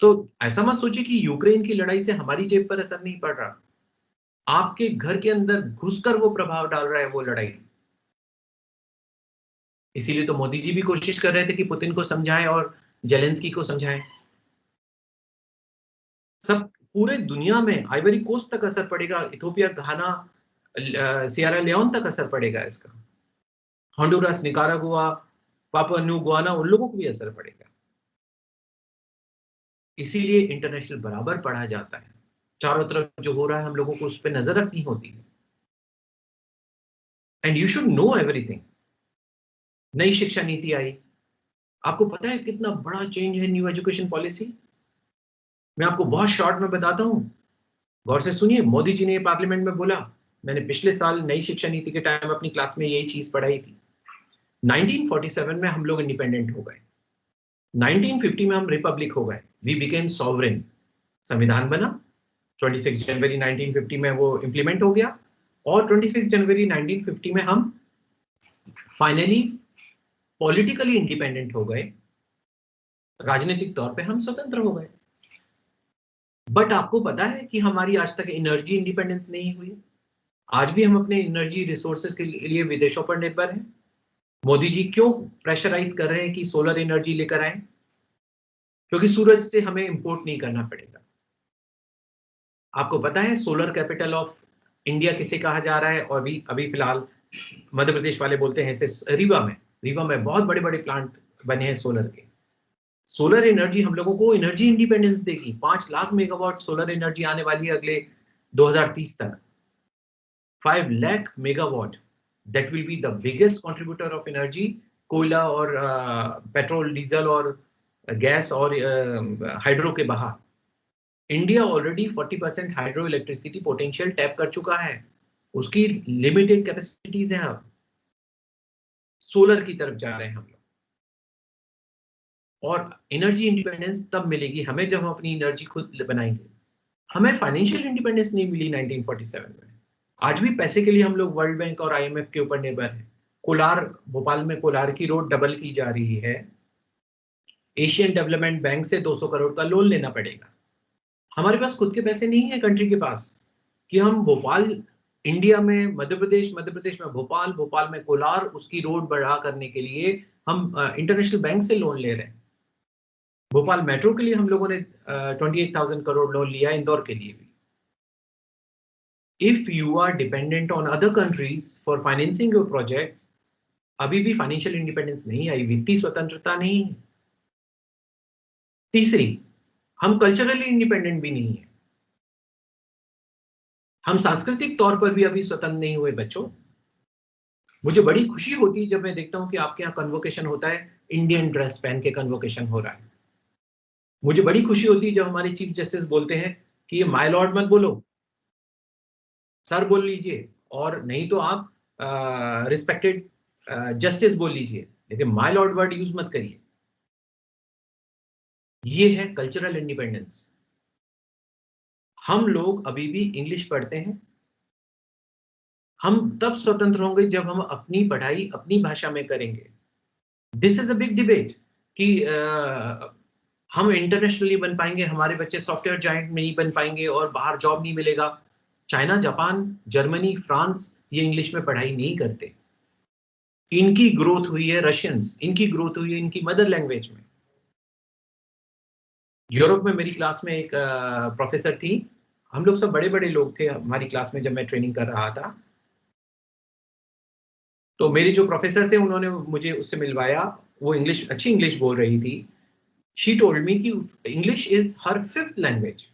तो ऐसा मत सोचिए कि यूक्रेन की लड़ाई से हमारी जेब पर असर नहीं पड़ रहा, आपके घर के अंदर घुसकर वो प्रभाव डाल रहा है वो लड़ाई। इसीलिए तो मोदी जी भी कोशिश कर रहे थे कि पुतिन को समझाएं और जेलेंस्की को समझाएं। सब पूरे दुनिया में आइवरी कोस्ट तक असर पड़ेगा, इथियोपिया, घाना, सियरा लियोन तक असर पड़ेगा इसका, Honduras, Nicaragua, Papua new Guana, उन लोगों को भी असर पड़ेगा। इसीलिए इंटरनेशनल बराबर पढ़ा जाता है। चारों तरफ जो हो रहा है हम लोगों को उस पर नजर रखनी होती है। And you should know everything. नई शिक्षा नीति आई, आपको पता है कितना बड़ा चेंज है न्यू एजुकेशन पॉलिसी। मैं आपको बहुत शॉर्ट में बताता हूं, गौर से सुनिए। मोदी जी ने पार्लियामेंट में बोला, मैंने पिछले साल नई शिक्षा नीति के टाइम अपनी क्लास में यही चीज पढ़ाई थी। 1947 में हम लोग इंडिपेंडेंट हो गए, 1950 में हम रिपब्लिक हो गए, वी बिकेम सॉवरेन, संविधान बना, 26 जनवरी 1950 में वो इंप्लीमेंट हो गया, और 26 जनवरी 1950 में हम फाइनली पॉलिटिकली इंडिपेंडेंट हो गए, राजनीतिक तौर पे हम स्वतंत्र हो गए। बट आपको पता है कि हमारी आज तक एनर्जी इंडिपेंडेंस नहीं हुई। आज भी हम अपने एनर्जी रिसोर्सेज के लिए विदेशों पर निर्भर हैं। मोदी जी क्यों प्रेशराइज कर रहे हैं कि सोलर एनर्जी लेकर आए, क्योंकि सूरज से हमें इंपोर्ट नहीं करना पड़ेगा। आपको पता है सोलर कैपिटल ऑफ इंडिया किसे कहा जा रहा है, और भी अभी फिलहाल मध्य प्रदेश वाले बोलते हैं इसे रीवा में, रीवा में बहुत बड़े बड़े प्लांट बने हैं सोलर के। सोलर एनर्जी हम लोगों को एनर्जी इंडिपेंडेंस देगी। 5 लाख मेगावाट सोलर एनर्जी आने वाली है अगले 2030 तक। 5 lakh megawatt, that will be the biggest contributor of energy। कोयला और पेट्रोल, डीजल और गैस और हाइड्रो के बाहर India already 40% hydro electricity potential tap कर चुका है। उसकी लिमिटेड कैपेसिटीज हैं। अब सोलर की तरफ जा रहे हैं हम लोग। और एनर्जी इंडिपेंडेंस तब मिलेगी हमें जब हम अपनी एनर्जी खुद बनाएंगे। हमें फाइनेंशियल इंडिपेंडेंस नहीं मिली 1947 में। आज भी पैसे के लिए हम लोग वर्ल्ड बैंक और IMF के ऊपर निर्भर हैं। कोलार, भोपाल में कोलार की रोड डबल की जा रही है। एशियन डेवलपमेंट बैंक से 200 करोड़ का लोन लेना पड़ेगा। हमारे पास खुद के पैसे नहीं है कंट्री के पास कि हम भोपाल, इंडिया में मध्य प्रदेश में भोपाल, भोपाल में कोलार, उसकी रोड बढ़ा करने के लिए हम इंटरनेशनल बैंक से लोन ले रहे हैं। भोपाल मेट्रो के लिए हम लोगों ने 28,000 करोड़ लोन लिया, इंदौर के लिए भी। If you are dependent on other countries for financing your projects, अभी भी फाइनेंशियल इंडिपेंडेंस नहीं आई, वित्तीय स्वतंत्रता नहीं। तीसरी, हम कल्चरली इंडिपेंडेंट भी नहीं है। हम सांस्कृतिक तौर पर भी अभी स्वतंत्र नहीं हुए बच्चों। मुझे बड़ी खुशी होती है जब मैं देखता हूं कि आपके यहाँ कन्वोकेशन होता है, इंडियन ड्रेस पहन के कन्वोकेशन हो रहा है। मुझे बड़ी खुशी होती है जब हमारे चीफ जस्टिस बोलते हैं कि ये माय लॉर्ड मत बोलो, सर बोल लीजिए, और नहीं तो आप रिस्पेक्टेड जस्टिस बोल लीजिए, लेकिन माय लॉर्ड वर्ड यूज मत करिए। ये है कल्चरल इंडिपेंडेंस। हम लोग अभी भी इंग्लिश पढ़ते हैं। हम तब स्वतंत्र होंगे जब हम अपनी पढ़ाई अपनी भाषा में करेंगे। This is a big debate कि हम इंटरनेशनली बन पाएंगे, हमारे बच्चे सॉफ्टवेयर जायंट नहीं बन पाएंगे और बाहर जॉब नहीं मिलेगा। चाइना, जापान, जर्मनी, फ्रांस ये इंग्लिश में पढ़ाई नहीं करते। इनकी ग्रोथ हुई है, रशियंस, इनकी ग्रोथ हुई है इनकी मदर लैंग्वेज में। यूरोप में मेरी क्लास में एक प्रोफेसर थी, हम लोग सब बड़े बड़े लोग थे हमारी क्लास में जब मैं ट्रेनिंग कर रहा था। तो मेरे जो प्रोफेसर थे उन्होंने मुझे उससे मिलवाया। वो इंग्लिश, अच्छी इंग्लिश बोल रही थी। शी टोल्ड मी कि English is her 5th language.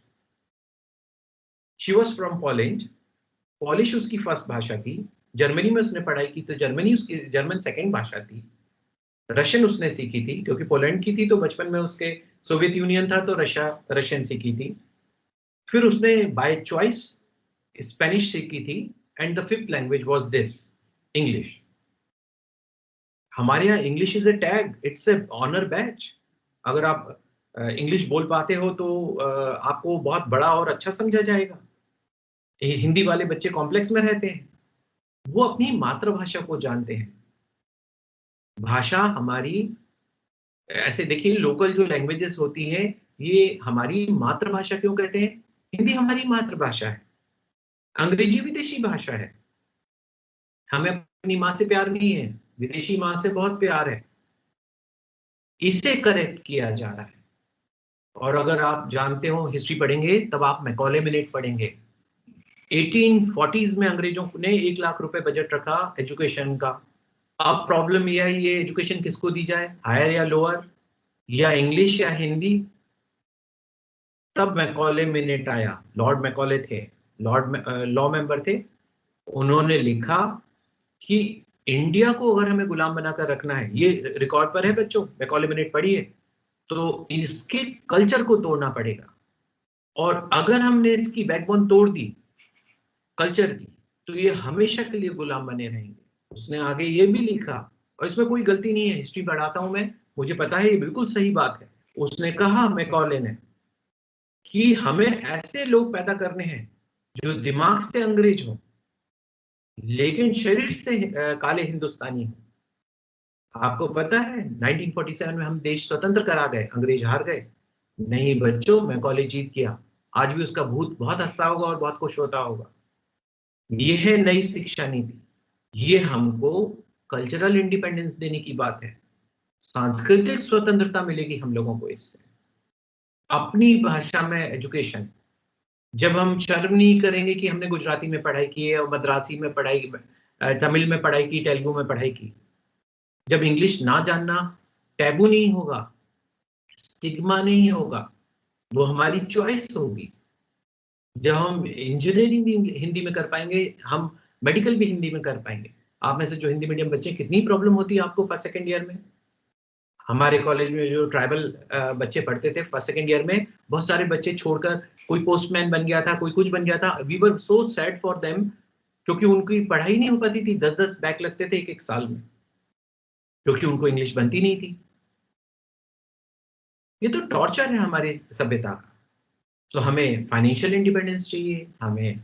She was from Poland. Polish उसकी फर्स्ट भाषा थी। जर्मनी में उसने पढ़ाई की तो जर्मनी उसकी, जर्मन सेकंड भाषा थी। रशियन उसने सीखी थी क्योंकि पोलैंड की थी तो बचपन में उसके सोवियत यूनियन था तो रशियन सीखी थी। फिर उसने बाय चॉइस स्पेनिश सीखी थी and the 5th language was this, English. हमारे यहाँ English is a tag, it's a honour badge. अगर आप इंग्लिश बोल पाते हो तो आपको बहुत बड़ा और अच्छा समझा जाएगा। हिंदी वाले बच्चे कॉम्प्लेक्स में रहते हैं, वो अपनी मातृभाषा को जानते हैं। भाषा हमारी, ऐसे देखिए लोकल जो लैंग्वेजेस होती हैं ये हमारी मातृभाषा क्यों कहते हैं? हिंदी हमारी मातृभाषा है, अंग्रेजी विदेशी भाषा है। हमें अपनी माँ से प्यार नहीं है, विदेशी माँ से बहुत प्यार है। इसे करेक्ट किया जा रहा है। और अगर आप जानते हो, हिस्ट्री पढ़ेंगे तब आप मैकॉले मिनेट पढ़ेंगे। 1840s में अंग्रेजों ने 1 लाख रुपए बजट रखा एजुकेशन का। अब प्रॉब्लम यह है, ये एजुकेशन किसको दी जाए, हायर या लोअर, या इंग्लिश या हिंदी? तब मैकॉले मिनेट आया। लॉर्ड मैकॉले थे, लॉ मेंबर थे। उन्होंने लिखा कि इंडिया को अगर हमें गुलाम बनाकर रखना है, ये रिकॉर्ड पर है बच्चों, मैकॉले मिनेट पढ़िए, तो इसके कल्चर को तोड़ना पड़ेगा। और अगर हमने इसकी बैकबोन तोड़ दी कल्चर की, तो ये हमेशा के लिए गुलाम बने रहेंगे। उसने आगे ये भी लिखा, और इसमें कोई गलती नहीं है, हिस्ट्री पढ़ाता हूं मैं, मुझे पता है ये बिल्कुल सही बात है। उसने कहा, मैकॉले ने, कि हमें ऐसे लोग पैदा करने हैं जो दिमाग से अंग्रेज हो लेकिन शरीर से काले हिंदुस्तानी हो। आपको पता है 1947 में हम देश स्वतंत्र करा गए, अंग्रेज हार गए? नहीं बच्चों, मैकॉले जीत गया। आज भी उसका भूत बहुत हंसता होगा और बहुत खुश होता होगा। ये है नई शिक्षा नीति। ये हमको कल्चरल इंडिपेंडेंस देने की बात है। सांस्कृतिक स्वतंत्रता मिलेगी हम लोगों को इससे। अपनी भाषा में एजुकेशन, जब हम शर्म नहीं करेंगे कि हमने गुजराती में पढ़ाई की है और मद्रासी में पढ़ाई, तमिल में पढ़ाई की, तेलुगु में पढ़ाई की, जब इंग्लिश ना जानना टैबू नहीं होगा, स्टिग्मा नहीं होगा, वो हमारी चॉइस होगी। जब हम इंजीनियरिंग भी हिंदी में कर पाएंगे, हम मेडिकल भी हिंदी में कर पाएंगे। आप में से जो हिंदी मीडियम बच्चे, कितनी प्रॉब्लम होती है आपको फर्स्ट सेकंड ईयर में? हमारे कॉलेज में जो ट्राइबल बच्चे पढ़ते थे फर्स्ट सेकंड ईयर में, बहुत सारे बच्चे छोड़कर कोई पोस्टमैन बन गया था, कोई कुछ बन गया था। We were so sad for them, क्योंकि उनकी पढ़ाई नहीं हो पाती थी, 10-10 बैक लगते थे एक साल में, क्योंकि उनको इंग्लिश बनती नहीं थी। ये तो टॉर्चर है हमारी सभ्यता का। तो हमें फाइनेंशियल इंडिपेंडेंस चाहिए, हमें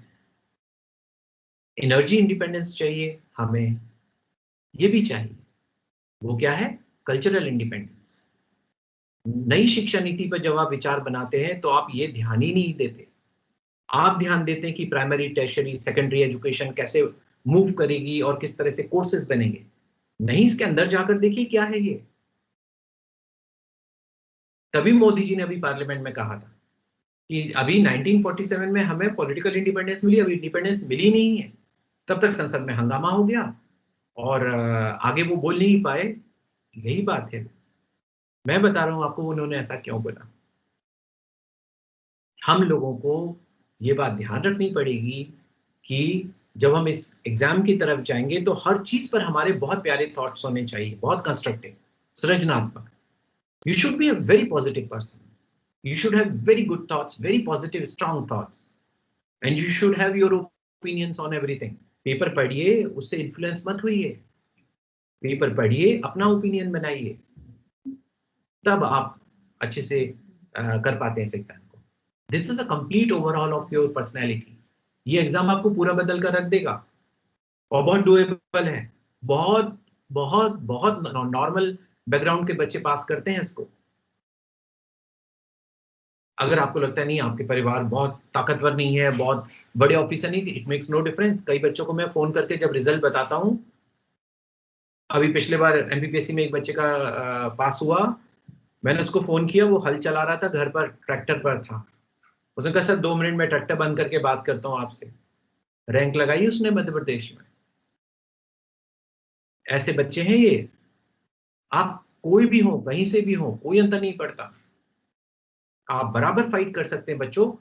एनर्जी इंडिपेंडेंस चाहिए, हमें ये भी चाहिए। वो क्या है? Cultural independence. नई शिक्षा नीति पर जब आप विचार बनाते हैं तो आप ये ध्यान ही नहीं देते। आप ध्यान देते हैं कि प्राइमरी, टर्शियरी, सेकेंडरी एजुकेशन कैसे मूव करेगी और किस तरह से कोर्सेज बनेंगे। नहीं, इसके अंदर जाकर देखिए क्या है ये। तभी मोदी जी ने अभी पार्लियामेंट में कहा था कि अभी 1947 में हमें पॉलिटिकल इंडिपेंडेंस मिली, अभी इंडिपेंडेंस मिली नहीं है। तब तक संसद में हंगामा हो गया और आगे वो बोल नहीं पाए। यही बात है, मैं बता रहा हूं आपको उन्होंने ऐसा क्यों बोला। हम लोगों को ये बात ध्यान रखनी पड़ेगी कि जब हम इस एग्जाम की तरफ जाएंगे तो हर चीज पर हमारे बहुत प्यारे थॉट्स होने चाहिए, बहुत कंस्ट्रक्टिव, सृजनात्मक। You should be a very positive person, you should have very good thoughts, very positive, strong thoughts, and you should have your opinions on everything. Paper पढ़िए, उससे इन्फ्लुएंस मत होइए। पेपर पढ़िए, अपना ओपिनियन बनाइए, तब आप अच्छे से कर पाते हैं इस एग्जाम को। This is a complete overall of your personality. ये एग्जाम आपको पूरा बदल कर रख देगा और बहुत डुएबल है। बहुत बहुत बहुत नॉर्मल बैकग्राउंड के बच्चे पास करते हैं इसको। अगर आपको लगता है नहीं, आपके परिवार बहुत ताकतवर नहीं है, बहुत बड़े ऑफिसर नहीं, इट मेक्स नो डिफरेंस। कई बच्चों को मैं फोन करके जब रिजल्ट बताता हूं, अभी पिछले बार एमपीपीएससी में एक बच्चे का पास हुआ, मैंने उसको फोन किया, वो हल चला रहा था, घर पर ट्रैक्टर पर था। उसने कहा सर 2 मिनट में ट्रैक्टर बंद करके बात करता हूँ आपसे। रैंक लगाई उसने मध्य प्रदेश में। ऐसे बच्चे हैं ये। आप कोई भी हो, कहीं से भी हो, कोई अंतर नहीं पड़ता, आप बराबर फाइट कर सकते हैं बच्चों।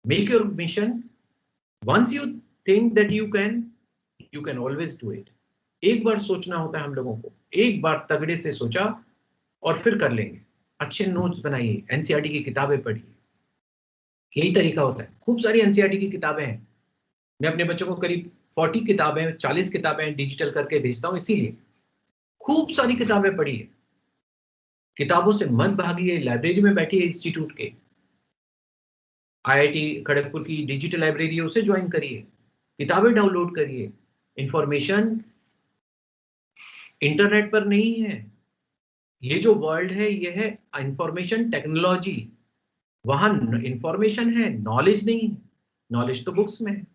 Make your mission. Once you think that you can always do it. एक बार सोचना होता है हम लोगों को, एक बार तगड़े से सोचा और फिर कर लेंगे। अच्छे नोट्स बनाइए, एनसीईआरटी की किताबें पढ़िए, यही तरीका होता है। खूब सारी एनसीईआरटी की किताबें हैं, मैं अपने बच्चों को करीब 40 किताबें, 40 किताबें डिजिटल करके भेजता हूँ, इसीलिए खूब सारी किताबें पढ़िए। किताबों से मत भागिए, लाइब्रेरी में बैठिए इंस्टीट्यूट के, आईआईटी खड़गपुर की डिजिटल लाइब्रेरी है, उसे ज्वाइन करिए, किताबें डाउनलोड करिए। इंफॉर्मेशन इंटरनेट पर नहीं है। ये जो वर्ल्ड है ये है इंफॉर्मेशन टेक्नोलॉजी, वहां इंफॉर्मेशन है, नॉलेज नहीं। नॉलेज तो बुक्स में है।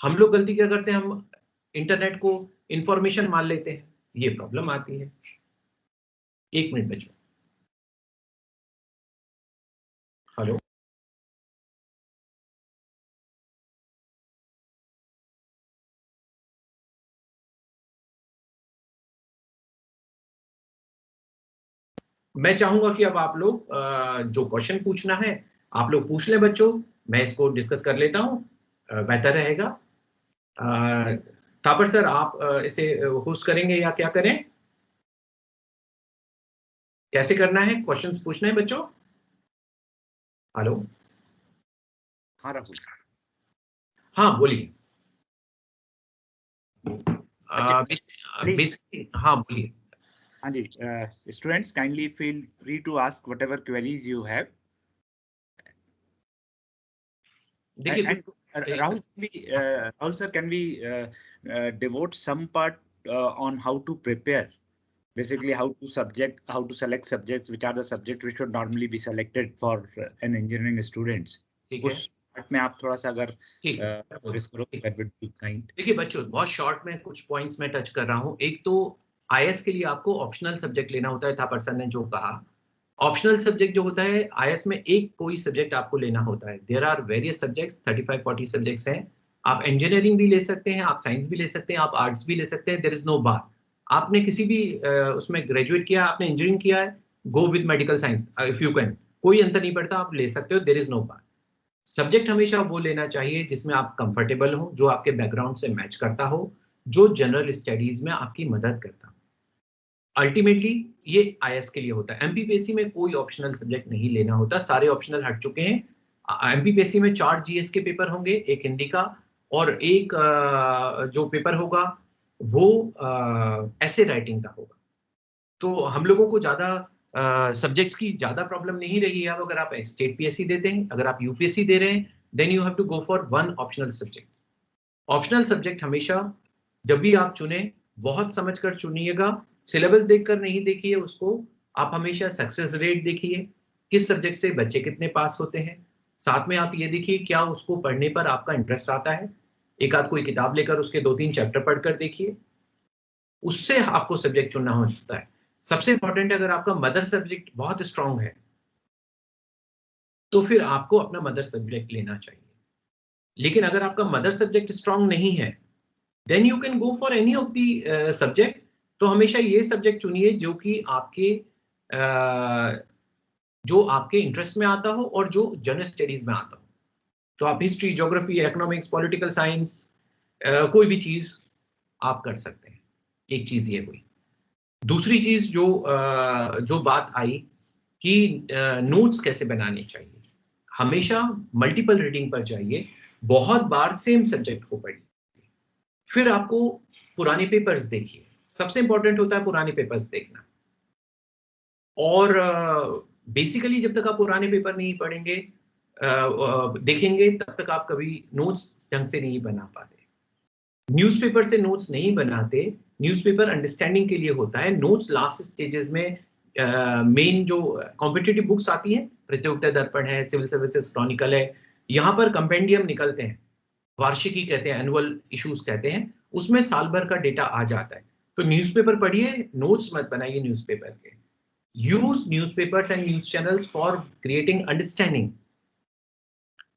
हम लोग गलती क्या करते हैं, हम इंटरनेट को इंफॉर्मेशन मान लेते हैं, ये प्रॉब्लम आती है। 1 मिनट बच्चों। हेलो, मैं चाहूंगा कि अब आप लोग जो क्वेश्चन पूछना है आप लोग पूछ लें बच्चों, मैं इसको डिस्कस कर लेता हूं, बेहतर रहेगा। थापर सर, आप इसे होस्ट करेंगे या क्या करें? कैसे करना है, क्वेश्चंस पूछना है बच्चों? हेलो, हाँ राहुल। हाँ बोलिए। हाँ बोलिए। हाँ जी, students kindly feel free to ask whatever queries you have. देखिए Rahul sir, can we devote some part on how to prepare, basically how to select subjects, which are the subjects which should normally be selected for an engineering students? उस part में आप थोड़ा सा अगर देखिए बच्चों, बहुत शॉर्ट में कुछ पॉइंट्स में टच कर रहा हूँ। एक तो आईएएस के लिए आपको ऑप्शनल सब्जेक्ट लेना होता है, था पर्सन ने जो कहा। ऑप्शनल सब्जेक्ट जो होता है आईएएस में, एक कोई सब्जेक्ट आपको लेना होता है। There are various subjects, 35-40 subjects हैं। आप इंजीनियरिंग भी ले सकते हैं, आप साइंस भी ले सकते हैं, आप आर्ट्स भी ले सकते हैं, देयर इज नो बार। आपने किसी भी उसमें ग्रेजुएट किया, आपने इंजीनियरिंग किया है, go with medical science if you can, कोई अंतर नहीं पड़ता, आप ले सकते हो, there is no bar. Subject हमेशा वो लेना चाहिए जिसमें आप कंफर्टेबल हो, जो आपके बैकग्राउंड से मैच करता हो, जो जनरल स्टडीज में आपकी मदद करता हो। अल्टीमेटली ये आईएएस के लिए होता है। एमपीपीएससी में कोई ऑप्शनल सब्जेक्ट नहीं लेना होता, सारे ऑप्शनल हट चुके हैं। एमपीपीएससी में 4 जीएस के पेपर होंगे, एक हिंदी का और एक जो पेपर होगा वो ऐसे राइटिंग का होगा। तो हम लोगों को ज्यादा सब्जेक्ट्स की ज्यादा प्रॉब्लम नहीं रही है। अब अगर आप स्टेट पीएससी देते हैं, अगर आप यूपीएससी दे रहे हैं, then you have to go for one optional subject. Optional subject हमेशा जब भी आप चुने बहुत समझ कर चुनिएगा, सिलेबस देखकर नहीं देखिए उसको, आप हमेशा सक्सेस रेट देखिए, किस सब्जेक्ट से बच्चे कितने पास होते हैं। साथ में आप ये देखिए क्या उसको पढ़ने पर आपका इंटरेस्ट आता है, एक आध कोई किताब लेकर उसके 2-3 चैप्टर पढ़कर देखिए, उससे आपको सब्जेक्ट चुनना होता है। सबसे इंपॉर्टेंट है, अगर आपका मदर सब्जेक्ट बहुत स्ट्रांग है तो फिर आपको अपना मदर सब्जेक्ट लेना चाहिए। लेकिन अगर आपका मदर सब्जेक्ट स्ट्रांग नहीं है, then you can go for any of the subject. तो हमेशा ये सब्जेक्ट चुनिए जो कि जो आपके इंटरेस्ट में आता हो और जो जनरल स्टडीज में आता हो। तो आप history, geography, economics, political science, कोई भी चीज आप कर सकते हैं। एक चीज ये हुई। दूसरी चीज जो बात आई कि नोट्स कैसे बनाने चाहिए। हमेशा मल्टीपल रीडिंग पर जाइए, बहुत बार सेम सब्जेक्ट को पढ़िए, फिर आपको पुराने पेपर्स देखिए। सबसे इंपॉर्टेंट होता है पुराने पेपर्स देखना। और बेसिकली जब तक आप पुराने पेपर नहीं पढ़ेंगे देखेंगे, तब तक आप कभी नोट्स ढंग से नहीं बना पाते। न्यूज़पेपर से नोट्स नहीं बनाते, न्यूज़पेपर अंडरस्टैंडिंग के लिए होता है। नोट्स लास्ट स्टेजेस में मेन जो कॉम्पिटिटिव बुक्स आती हैं, प्रतियोगिता दर्पण है, सिविल सर्विसेज क्रॉनिकल है, यहाँ पर कंपेंडियम निकलते हैं, वार्षिकी कहते हैं, एनुअल इश्यूज कहते हैं, उसमें साल भर का डेटा आ जाता है। तो न्यूज़पेपर पढ़िए, नोट्स मत बनाइए न्यूज़पेपर के। Use newspapers and news channels for creating understanding.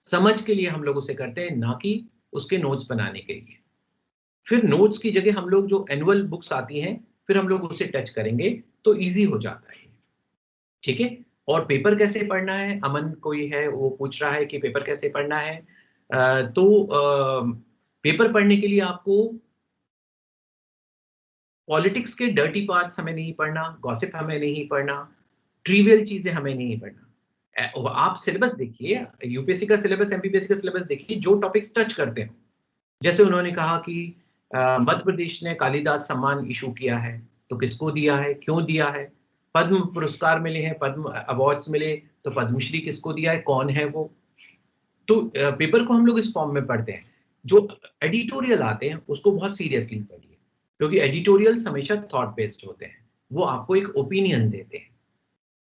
समझ के लिए हम लोग उसे करते हैं, ना कि उसके नोट्स बनाने के लिए। फिर नोट्स की जगह हम लोग जो एनुअल बुक्स आती हैं, फिर हम लोग उसे टच करेंगे तो इजी हो जाता है। ठीक है। और पेपर कैसे पढ़ना है, अमन कोई है वो पूछ रहा है कि पेपर कैसे पढ़ना है। पेपर पढ़ने के लिए आपको पॉलिटिक्स के डर्टी पार्ट्स हमें नहीं पढ़ना, गॉसिप हमें नहीं पढ़ना, ट्रिवियल चीजें हमें नहीं पढ़ना। आप सिलेबस देखिए, यूपीएससी का सिलेबस, एमपीपीएससी का सिलेबस देखिए, जो टॉपिक्स टच करते हैं। जैसे उन्होंने कहा कि मध्य प्रदेश ने कालिदास सम्मान इशू किया है, तो किसको दिया है, क्यों दिया है। पद्म पुरस्कार मिले हैं, पद्म अवार्ड्स मिले, तो पद्मश्री किसको दिया है, कौन है वो। तो पेपर को हम लोग इस फॉर्म में पढ़ते हैं। जो एडिटोरियल आते हैं उसको बहुत सीरियसली पढ़िए, क्योंकि एडिटोरियल्स हमेशा थॉट बेस्ड होते हैं, वो आपको एक ओपिनियन देते हैं।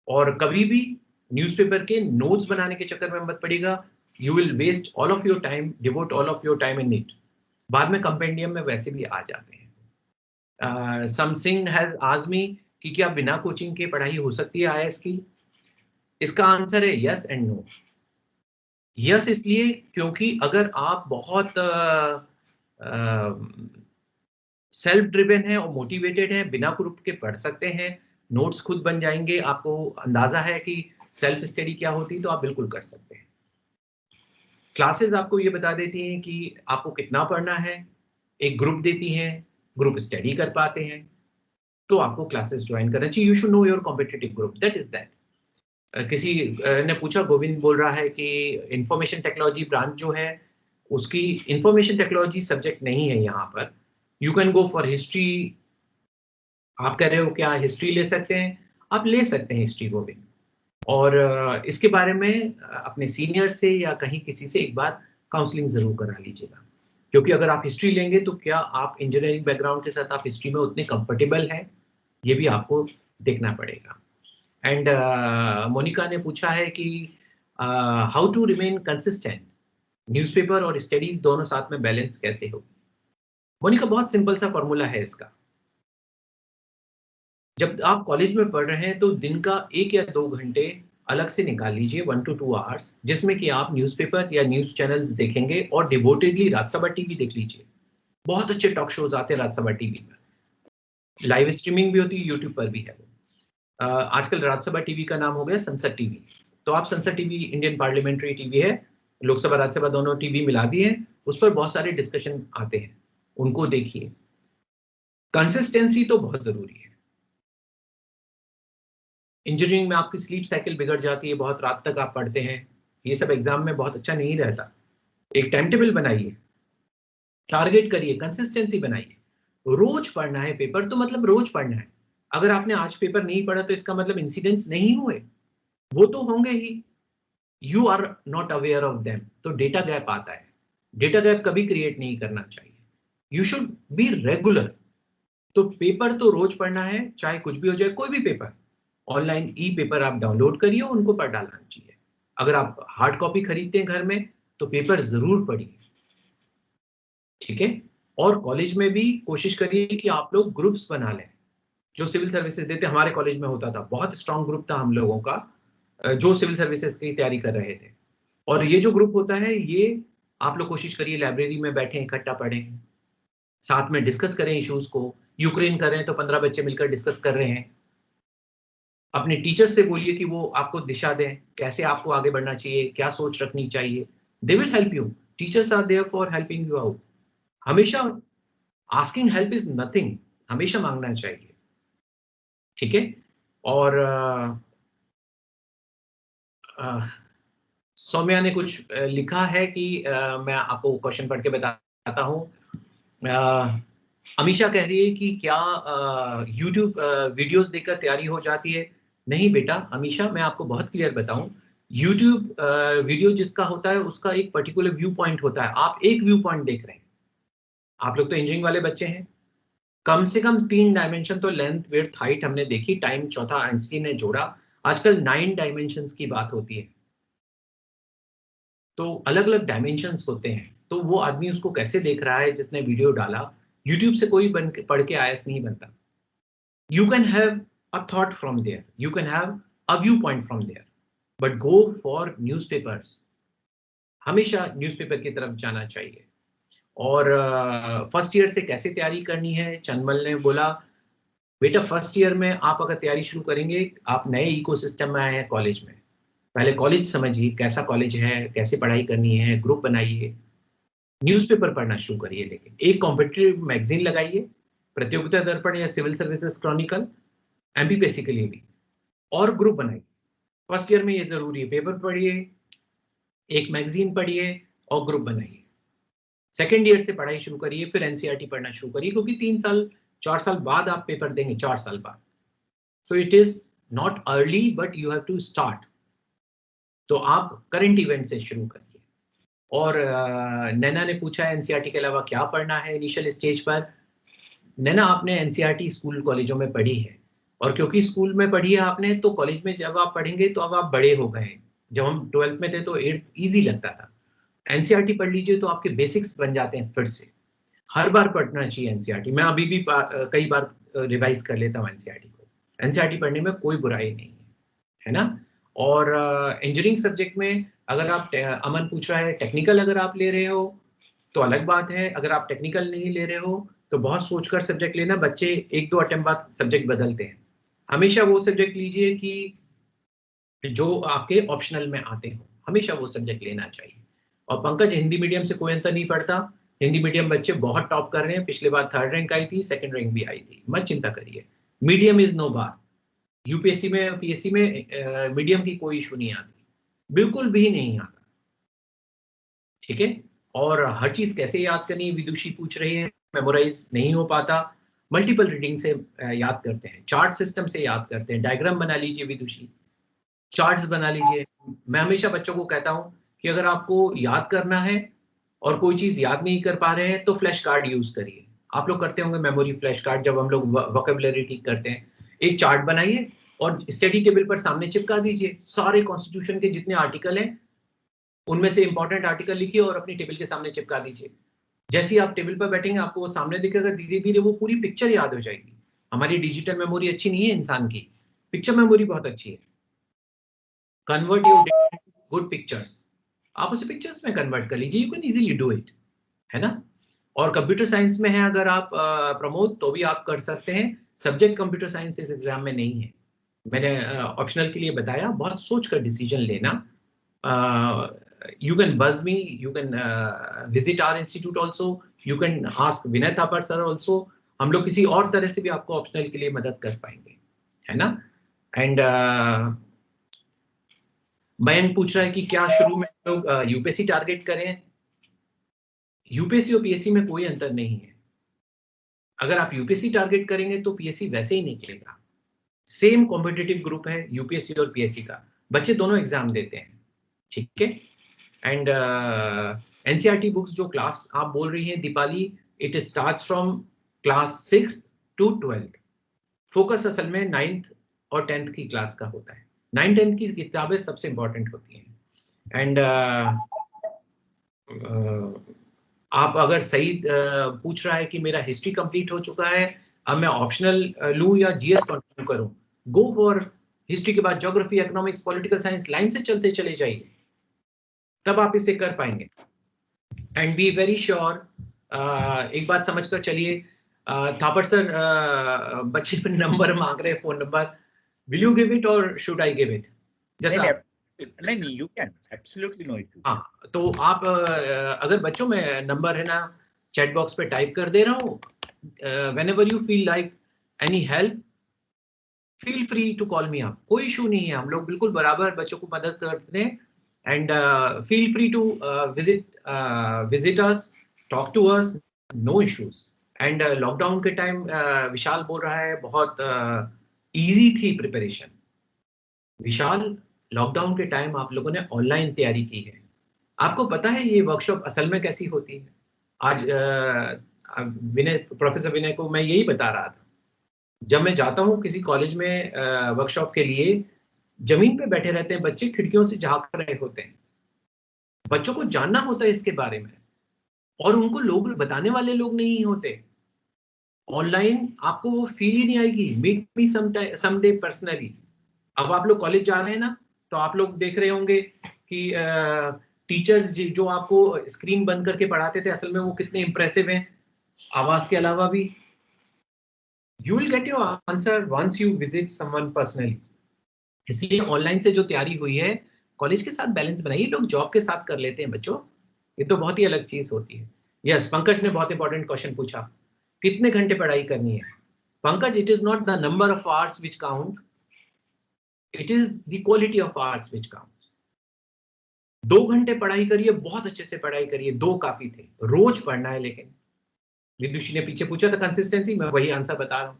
और कभी भी न्यूज़पेपर के नोट्स बनाने के चक्कर में मत पड़िएगा, you will waste all of your time, devote all of your time in it. बाद में कंपेंडियम में वैसे भी आ जाते हैं। समसिंग हैज आस्क्ड मी कि क्या बिना कोचिंग के पढ़ाई हो सकती है आईएएस की। इसका आंसर है यस एंड नो। यस इसलिए क्योंकि अगर आप बहुत सेल्फ ड्रिवन है और मोटिवेटेड है, बिना ग्रुप के पढ़ सकते हैं, नोट्स खुद बन जाएंगे, आपको अंदाजा है कि सेल्फ स्टडी क्या होती है, तो आप बिल्कुल कर सकते हैं। क्लासेस आपको ये बता देती हैं कि आपको कितना पढ़ना है, एक ग्रुप देती हैं, ग्रुप स्टडी कर पाते हैं, तो आपको क्लासेस ज्वाइन करना चाहिए। You should know your competitive group, that is that. किसी ने पूछा, गोविंद बोल रहा है कि इंफॉर्मेशन टेक्नोलॉजी ब्रांच जो है उसकी इंफॉर्मेशन टेक्नोलॉजी सब्जेक्ट नहीं है यहाँ पर। You can go for history. आप कह रहे हो क्या हिस्ट्री ले सकते हैं, आप ले सकते हैं हिस्ट्री गोविंद। और इसके बारे में अपने सीनियर से या कहीं किसी से एक बार काउंसलिंग जरूर करा लीजिएगा, क्योंकि अगर आप हिस्ट्री लेंगे तो क्या आप इंजीनियरिंग बैकग्राउंड के साथ आप हिस्ट्री में उतने कंफर्टेबल हैं, ये भी आपको देखना पड़ेगा। एंड मोनिका ने पूछा है कि how to remain consistent, newspaper और स्टडीज दोनों साथ में बैलेंस कैसे हो। मोनिका, बहुत सिंपल सा फॉर्मूला है इसका। जब आप कॉलेज में पढ़ रहे हैं तो दिन का 1 या 2 घंटे अलग से निकाल लीजिए, 1 to 2 आवर्स, जिसमें कि आप न्यूज़पेपर या न्यूज़ चैनल्स देखेंगे और डिवोटेडली राज्यसभा टीवी देख लीजिए। बहुत अच्छे टॉक शोज आते हैं राज्यसभा टीवी में। लाइव स्ट्रीमिंग भी होती है, यूट्यूब पर भी है। आजकल राज्यसभा टीवी का नाम हो गया संसद टीवी, तो आप संसद टीवी इंडियन पार्लियामेंट्री टीवी है, लोकसभा राज्यसभा दोनों टीवी मिला दिए हैं, उस पर बहुत सारे डिस्कशन आते हैं, उनको देखिए। कंसिस्टेंसी तो बहुत जरूरी है। इंजीनियरिंग में आपकी स्लीप साइकिल बिगड़ जाती है, बहुत रात तक आप पढ़ते हैं, ये सब एग्जाम में बहुत अच्छा नहीं रहता। एक टाइम टेबल बनाइए, टारगेट करिए, कंसिस्टेंसी बनाइए। रोज पढ़ना है पेपर तो मतलब रोज पढ़ना है। अगर आपने आज पेपर नहीं पढ़ा तो इसका मतलब इंसिडेंट्स नहीं हुए, वो तो होंगे ही, you are not aware of them, तो डेटा गैप आता है। डेटा गैप कभी क्रिएट नहीं करना चाहिए, यू शुड बी रेगुलर। तो पेपर तो रोज पढ़ना है, चाहे कुछ भी हो जाए, कोई भी पेपर। ऑनलाइन ई पेपर आप डाउनलोड करिए, उनको पढ़ डालना चाहिए। अगर आप हार्ड कॉपी खरीदते हैं घर में तो पेपर जरूर पढ़िए, ठीक है। और कॉलेज में भी कोशिश करिए कि आप लोग ग्रुप्स बना लें, जो सिविल सर्विसेज देते, हमारे कॉलेज में होता था, बहुत स्ट्रांग ग्रुप था हम लोगों का, जो सिविल सर्विसेज की तैयारी कर रहे थे। और ये जो ग्रुप होता है, ये आप लोग कोशिश करिए लाइब्रेरी में बैठे इकट्ठा पढ़ें, साथ में डिस्कस करें इश्यूज को। यूक्रेन कर रहे हैं तो 15 बच्चे मिलकर डिस्कस कर रहे हैं। अपने टीचर्स से बोलिए कि वो आपको दिशा दें, कैसे आपको आगे बढ़ना चाहिए, क्या सोच रखनी चाहिए। They will help you, teachers are there for helping you out. हमेशा आस्किंग हेल्प इज नथिंग, हमेशा मांगना चाहिए, ठीक है। और सौम्या ने कुछ लिखा है कि मैं आपको क्वेश्चन पढ़ के बताता हूँ। अमीशा कह रही है कि क्या YouTube वीडियोस देखकर तैयारी हो जाती है? नहीं बेटा अमीशा, मैं आपको बहुत क्लियर बताऊं, YouTube वीडियो जिसका होता है उसका एक पर्टिकुलर व्यू पॉइंट होता है, आप एक व्यू पॉइंट देख रहे हैं। आप लोग तो इंजीनियरिंग वाले बच्चे हैं, कम से कम 3 डायमेंशन तो लेंथ विड्थ हाइट हमने देखी, टाइम चौथा आइंस्टीन ने जोड़ा, आजकल 9 डायमेंशंस की बात होती है। तो अलग अलग डायमेंशंस होते हैं, तो वो आदमी उसको कैसे देख रहा है जिसने वीडियो डाला, यूट्यूब से कोई पढ़ के आयस नहीं बनता। You can have a thought from there, you can have a viewpoint from there, but go for newspapers, हमेशा न्यूज़पेपर की तरफ जाना चाहिए। और फर्स्ट ईयर से कैसे तैयारी करनी है, चंदमल ने बोला बेटा फर्स्ट ईयर में आप अगर तैयारी शुरू करेंगे, आप नए इकोसिस्टम में आए हैं कॉलेज में, पहले कॉलेज समझिए कैसा कॉलेज है, कैसे पढ़ाई करनी है, ग्रुप बनाइए, न्यूज़पेपर पढ़ना शुरू करिए। लेकिन एक कॉम्पिटिटिव मैगजीन लगाइए, प्रतियोगिता दर्पण या सिविल सर्विसेज क्रॉनिकल, एमपीपीएससी के लिए भी, और ग्रुप बनाइए। फर्स्ट ईयर में ये जरूरी है, पेपर पढ़िए, एक मैगजीन पढ़िए और ग्रुप बनाइए। सेकेंड ईयर से पढ़ाई शुरू करिए, फिर एनसीईआरटी पढ़ना शुरू करिए, क्योंकि 4 साल बाद आप पेपर देंगे, 4 साल बाद। So it is not early but you have to start. तो आप करंट इवेंट से शुरू करिए। और नैना ने पूछा है एनसीईआरटी के अलावा क्या पढ़ना है इनिशियल स्टेज पर। नैना, आपने एनसीईआरटी स्कूल कॉलेजों में पढ़ी है, और क्योंकि स्कूल में पढ़ी है आपने, तो कॉलेज में जब आप पढ़ेंगे तो अब आप बड़े हो गए हैं। जब हम 12th में थे तो 8th ईजी लगता था। एनसीईआरटी पढ़ लीजिए तो आपके बेसिक्स बन जाते हैं फिर से। हर बार पढ़ना चाहिए एनसीईआरटी। मैं अभी भी कई बार रिवाइज कर लेता हूँ एनसीईआरटी को। एनसीईआरटी पढ़ने में कोई बुराई नहीं है ना। और इंजीनियरिंग सब्जेक्ट में अगर आप, अमन पूछ रहा है टेक्निकल अगर आप ले रहे हो तो अलग बात है, अगर आप टेक्निकल नहीं ले रहे हो तो बहुत सोचकर सब्जेक्ट लेना। बच्चे 1-2 अटेम्प्ट बाद सब्जेक्ट बदलते हैं। हमेशा वो सब्जेक्ट लीजिए कि जो आपके ऑप्शनल में आते हो, हमेशा वो सब्जेक्ट लेना चाहिए। और पंकज, हिंदी मीडियम से कोई अंतर नहीं पड़ता, हिंदी मीडियम बच्चे बहुत टॉप कर रहे हैं। पिछले बार 3rd रैंक आई थी, 2nd रैंक भी आई थी, मत चिंता करिए। Medium is no bar. UPSC में, पीएससी में मीडियम की कोई इशू नहीं आती, बिल्कुल भी नहीं आता, ठीक है। और हर चीज कैसे याद करनी, विदुषी पूछ रही है, मेमोराइज नहीं हो पाता, मल्टीपल रीडिंग से याद करते हैं, चार्ट सिस्टम से याद करते हैं। डायग्राम बना लीजिए विदुषी, चार्ट्स बना लीजिए। मैं हमेशा बच्चों को कहता हूं कि अगर आपको याद करना है और कोई चीज याद नहीं कर पा रहे हैं तो फ्लैश कार्ड यूज करिए। आप लोग करते होंगे मेमोरी फ्लैश कार्ड, जब हम लोग वोकैबुलरी ठीक करते हैं। एक चार्ट बनाइए और स्टडी टेबल पर सामने चिपका दीजिए, सारे कॉन्स्टिट्यूशन के जितने आर्टिकल हैं उनमें से इंपॉर्टेंट आर्टिकल लिखिए और अपनी टेबल के सामने चिपका दीजिए। जैसे ही आप टेबल पर बैठेंगे आपको वो सामने दिखेगा, धीरे धीरे वो पूरी पिक्चर याद हो जाएगी। हमारी डिजिटल मेमोरी अच्छी नहीं है इंसान की, पिक्चर मेमोरी बहुत अच्छी है। कन्वर्ट योर गुड पिक्चर्स, आप उसे पिक्चर्स में कन्वर्ट कर लीजिए, you can easily do it, है ना। और कंप्यूटर साइंस में है अगर आप प्रमोद, तो भी आप कर सकते हैं। सब्जेक्ट कंप्यूटर साइंस इस एग्जाम में नहीं है। मैंने ऑप्शनल के लिए बताया, बहुत सोच कर डिसीजन लेना। You can buzz me, you can visit our institute also, you can ask Vinay Thapar sir also. हम लोग किसी और तरह से भी आपको ऑप्शनल के लिए मदद कर पाएंगे, है ना। एंड मयंक पूछ रहा है कि क्या शुरू में लोग यूपीएससी टारगेट करें। यूपीएससी और पीएससी में कोई अंतर नहीं है। अगर आप यूपीएससी टारगेट करेंगे तो पीएससी वैसे ही निकलेगा। सेम कॉम्पिटिटिव ग्रुप है यूपीएससी और पीएससी का, बच्चे दोनों एग्जाम देते हैं, ठीक है। एंड एनसीईआरटी बुक्स जो क्लास आप बोल रही हैं Deepali, it starts from class 6 to 12th। Focus असल में 9th और 10th की क्लास का होता है। 9th-10th की किताबें सबसे इंपॉर्टेंट होती हैं। एंड आप अगर सही पूछ रहा है कि मेरा हिस्ट्री कंप्लीट हो चुका है, अब मैं ऑप्शनल लूं या जीएस कंटिन्यू करूं, गो फॉर हिस्ट्री के बाद geography, economics, political science, line से चलते चले जाइए, तब आप इसे कर पाएंगे। एंड बी वेरी श्योर, एक बात समझ कर चलिए, थापर सर बच्चे पे नंबर मांग रहे हैं, phone number, will you give it और शुड आई गिव इट? जैसा नहीं, you can, absolutely no issue. हाँ, तो आप अगर बच्चों में नंबर है ना, चैट बॉक्स पे टाइप कर दे रहा हूँ। Whenever you feel like any help, feel free to call me up, कोई इशू नहीं है, हम लोग बिल्कुल बराबर बच्चों को मदद करते हैं। And feel free to visit us, talk to us, no issues. And lockdown के टाइम विशाल बोल रहा है बहुत इजी थी प्रिपरेशन। विशाल, लॉकडाउन के टाइम आप लोगों ने ऑनलाइन तैयारी की है, आपको पता है ये वर्कशॉप असल में कैसी होती है? आज विनय, प्रोफेसर विनय को मैं यही बता रहा था, जब मैं जाता हूँ किसी कॉलेज में वर्कशॉप के लिए, जमीन पे बैठे रहते हैं बच्चे, खिड़कियों से झांक रहे होते हैं। बच्चों को जानना होता है इसके बारे में, और उनको लोग बताने वाले लोग नहीं होते। ऑनलाइन आपको वो फील ही नहीं आएगी, मीट मी समडे पर्सनली। अब आप लोग कॉलेज जा रहे हैं ना, तो आप लोग देख रहे होंगे कि टीचर्स जो आपको स्क्रीन बंद करके पढ़ाते थे, असल में वो कितने इंप्रेसिव हैं आवाज के अलावा भी। You will get your answer once you visit someone personally. इसलिए ऑनलाइन से जो तैयारी हुई है, कॉलेज के साथ बैलेंस बनाइए। लोग जॉब के साथ कर लेते हैं बच्चों, ये तो बहुत ही अलग चीज होती है। यस, पंकज ने बहुत इंपॉर्टेंट क्वेश्चन पूछा, कितने घंटे पढ़ाई करनी है? Pankaj, it is not the number of hours which count, it is the quality of hours which count. 2 घंटे पढ़ाई करिए, बहुत अच्छे से पढ़ाई करिए, 2 काफी थे। रोज पढ़ना है, लेकिन विदुषी ने पीछे पूछा था कंसिस्टेंसी, मैं वही आंसर बता रहा हूँ।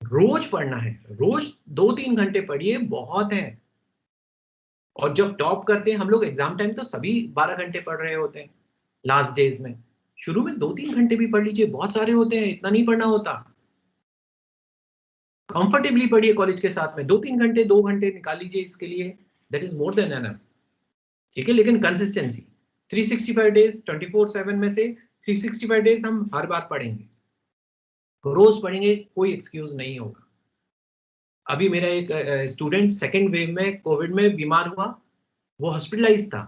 रोज पढ़ना है, रोज 2-3 घंटे पढ़िए, बहुत है। और जब टॉप करते हैं हम लोग एग्जाम टाइम, तो सभी 12 घंटे पढ़ रहे होते हैं लास्ट डेज में। शुरू में 2-3 घंटे भी पढ़ लीजिए, बहुत सारे होते हैं, इतना नहीं पढ़ना होता। कंफर्टेबली पढ़िए कॉलेज के साथ में, 2-3 घंटे, 2 घंटे निकाल लीजिए इसके लिए, that is more than enough, ठीक है। लेकिन कंसिस्टेंसी 365 डेज, 24/7 में से 365 डेज हम हर बार पढ़ेंगे, रोज पढ़ेंगे, कोई एक्सक्यूज नहीं होगा। अभी मेरा एक स्टूडेंट सेकेंड वेव में कोविड में बीमार हुआ, वो हॉस्पिटलाइज था,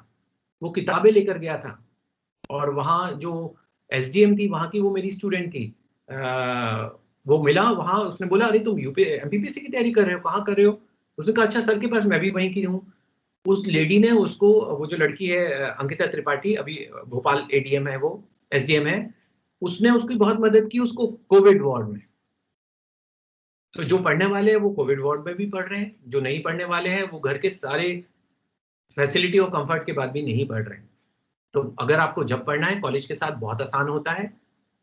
वो किताबें लेकर गया था, और वहाँ जो एसडीएम थी वहाँ की, वो मेरी स्टूडेंट थी, वो मिला वहाँ, उसने बोला अरे तुम एमपीपीएससी की तैयारी कर रहे हो, कहाँ कर रहे हो? उसने कहा अच्छा सर के पास, मैं भी वहीं की हूँ। उस लेडी ने उसको, वो जो लड़की है अंकिता त्रिपाठी, अभी भोपाल एडीएम है, वो एसडीएम है, उसने उसकी बहुत मदद की उसको कोविड वार्ड में। तो जो पढ़ने वाले हैं वो कोविड वार्ड में भी पढ़ रहे हैं, जो नहीं पढ़ने वाले हैं वो घर के सारे फैसिलिटी और कंफर्ट के बाद भी नहीं पढ़ रहे हैं। तो अगर आपको जब पढ़ना है कॉलेज के साथ बहुत आसान होता है,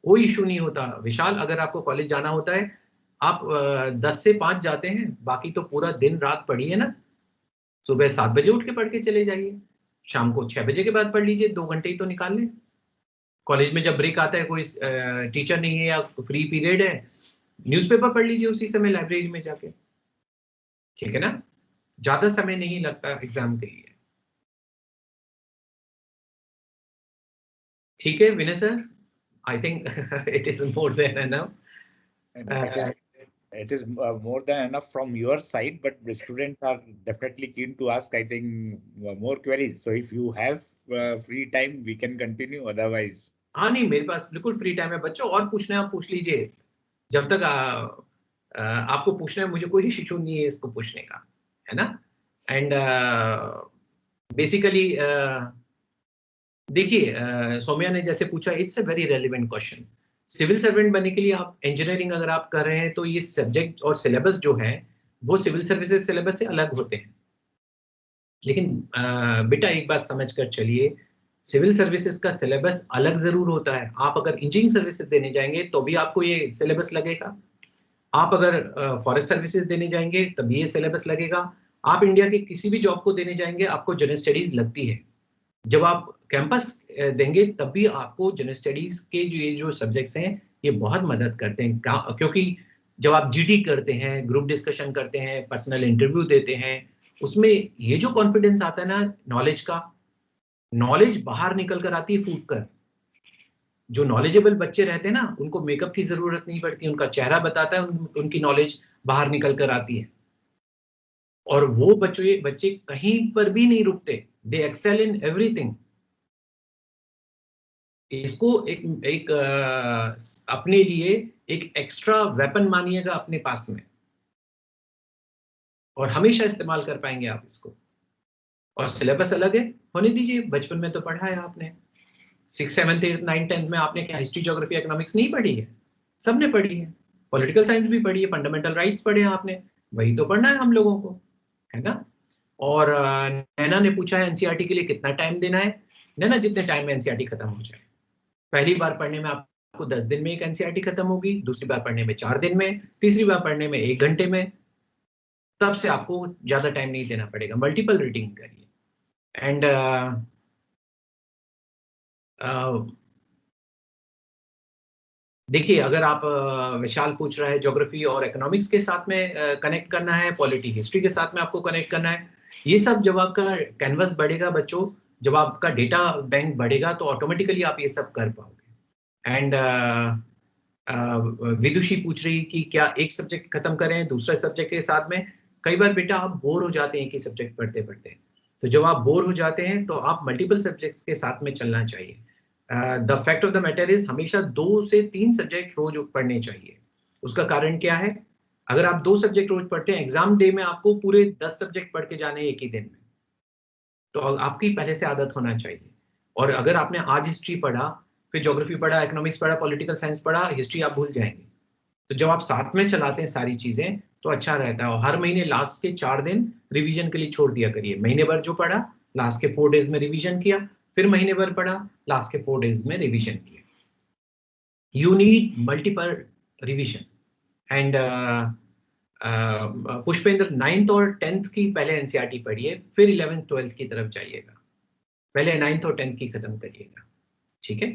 कोई इशू नहीं होता। विशाल, अगर आपको कॉलेज जाना होता है, आप 10 से 5 जाते हैं, बाकी तो पूरा दिन रात पढ़िए ना। सुबह 7 बजे उठ के पढ़ के चले जाइए, शाम को 6 बजे के बाद पढ़ लीजिए, 2 घंटे ही तो निकाल लें। कॉलेज में जब ब्रेक आता है, कोई टीचर नहीं है या फ्री पीरियड है, न्यूज़पेपर पढ़ लीजिए उसी समय लाइब्रेरी में जाके, ठीक है ना। ज्यादा समय नहीं लगता एग्जाम के लिए, ठीक है Vinay sir? I think it is more than enough. It is more than enough from your side, but the students are definitely keen to ask, I think, more queries. So if you have free time, we can continue. Otherwise, हाँ नहीं, मेरे पास बिल्कुल free time है बच्चों, और पूछना है आप पूछ लीजिए, जब तक आपको पूछना है, मुझे कोई इशू नहीं है इसको पूछने का, है ना। एंड बेसिकली देखिए सौम्या ने जैसे पूछा, it's a very relevant question. Civil servant बनने के लिए आप इंजीनियरिंग अगर आप कर रहे हैं तो ये सब्जेक्ट और सिलेबस जो है वो सिविल सर्विसेज सिलेबस से अलग होते हैं। लेकिन बेटा एक बात समझ कर चलिए, सिविल सर्विसेज का सिलेबस अलग जरूर होता है। आप अगर इंजीनियरिंग सर्विसेज देने जाएंगे तो भी आपको ये सिलेबस लगेगा, आप अगर फॉरेस्ट सर्विसेज देने जाएंगे तब ये सिलेबस लगेगा, आप इंडिया के किसी भी जॉब को देने जाएंगे आपको जनरल स्टडीज लगती है। जब आप कैंपस देंगे तब भी आपको जनरल स्टडीज के जो सब्जेक्ट्स हैं ये बहुत मदद करते हैं, क्योंकि जब आप जीडी करते हैं, ग्रुप डिस्कशन करते हैं, पर्सनल इंटरव्यू देते हैं, उसमें ये जो कॉन्फिडेंस आता है ना नॉलेज का, नॉलेज बाहर निकल कर आती है फूट कर। जो नॉलेजेबल बच्चे रहते हैं ना उनको मेकअप की जरूरत नहीं पड़ती, उनका चेहरा बताता है, उनकी नॉलेज बाहर निकल कर आती है। और वो बच्चे कहीं पर भी नहीं रुकते, दे एक्सेल इन एवरीथिंग। इसको एक अपने लिए एक एक्स्ट्रा वेपन मानिएगा अपने पास में, और हमेशा इस्तेमाल कर पाएंगे आप इसको। और सिलेबस अलग है, होने दीजिए, बचपन में तो पढ़ा है आपने, 6, 7, 8, 9, 10 में आपने क्या हिस्ट्री, ज्योग्राफी, इकोनॉमिक्स नहीं पढ़ी है? सबने पढ़ी है। पॉलिटिकल साइंस भी पढ़ी है, फंडामेंटल राइट्स पढ़े हैं आपने, वही तो पढ़ना है हम लोगों को, है ना। और नैना ने पूछा है एनसीईआरटी के लिए कितना टाइम देना है। नैना जितने टाइम में एनसीईआरटी खत्म हो जाए, पहली बार पढ़ने में आपको 10 दिन में एक एनसीईआरटी खत्म होगी, दूसरी बार पढ़ने में 4 दिन में, तीसरी बार पढ़ने में 1 घंटे में, तब से आपको ज्यादा टाइम नहीं देना पड़ेगा। मल्टीपल रीडिंग करिए। एंड देखिए अगर आप विशाल पूछ रहा है ज्योग्राफी और इकोनॉमिक्स के साथ में कनेक्ट करना है, पॉलिटी हिस्ट्री के साथ में आपको कनेक्ट करना है, ये सब जब आपका कैनवस बढ़ेगा बच्चों, जब आपका डेटा बैंक बढ़ेगा तो ऑटोमेटिकली आप ये सब कर पाओगे। एंड विदुषी पूछ रही कि क्या एक सब्जेक्ट खत्म करें दूसरे सब्जेक्ट के साथ में। कई बार बेटा आप बोर हो जाते हैं एक ही सब्जेक्ट पढ़ते पढ़ते, तो जब आप बोर हो जाते हैं तो आप मल्टीपल सब्जेक्ट्स के साथ में चलना चाहिए। The fact of the matter is हमेशा 2 से 3 सब्जेक्ट रोज पढ़ने चाहिए। उसका कारण क्या है, अगर आप 2 सब्जेक्ट रोज पढ़ते हैं, एग्जाम डे में आपको पूरे 10 सब्जेक्ट पढ़ के जाने एक ही दिन में, तो आपकी पहले से आदत होना चाहिए। और अगर आपने आज हिस्ट्री पढ़ा, फिर ज्योग्राफी पढ़ा, इकोनॉमिक्स पढ़ा, पॉलिटिकल साइंस पढ़ा, हिस्ट्री आप भूल जाएंगे। तो जब आप साथ में चलाते हैं सारी चीजें तो अच्छा रहता है। और हर महीने लास्ट के 4 दिन रिवीजन के लिए छोड़ दिया करिए। महीने भर जो पढ़ा लास्ट के 4 डेज में रिवीजन किया, फिर महीने भर पढ़ा, लास्ट के 4 डेज में रिवीजन किया। You need multiple revision. And Pushpendra 9th और 10th की पहले एनसीईआरटी पढ़िए, फिर 11th 12th की तरफ जाइएगा। पहले 9th और 10th की खत्म करिएगा, ठीक है,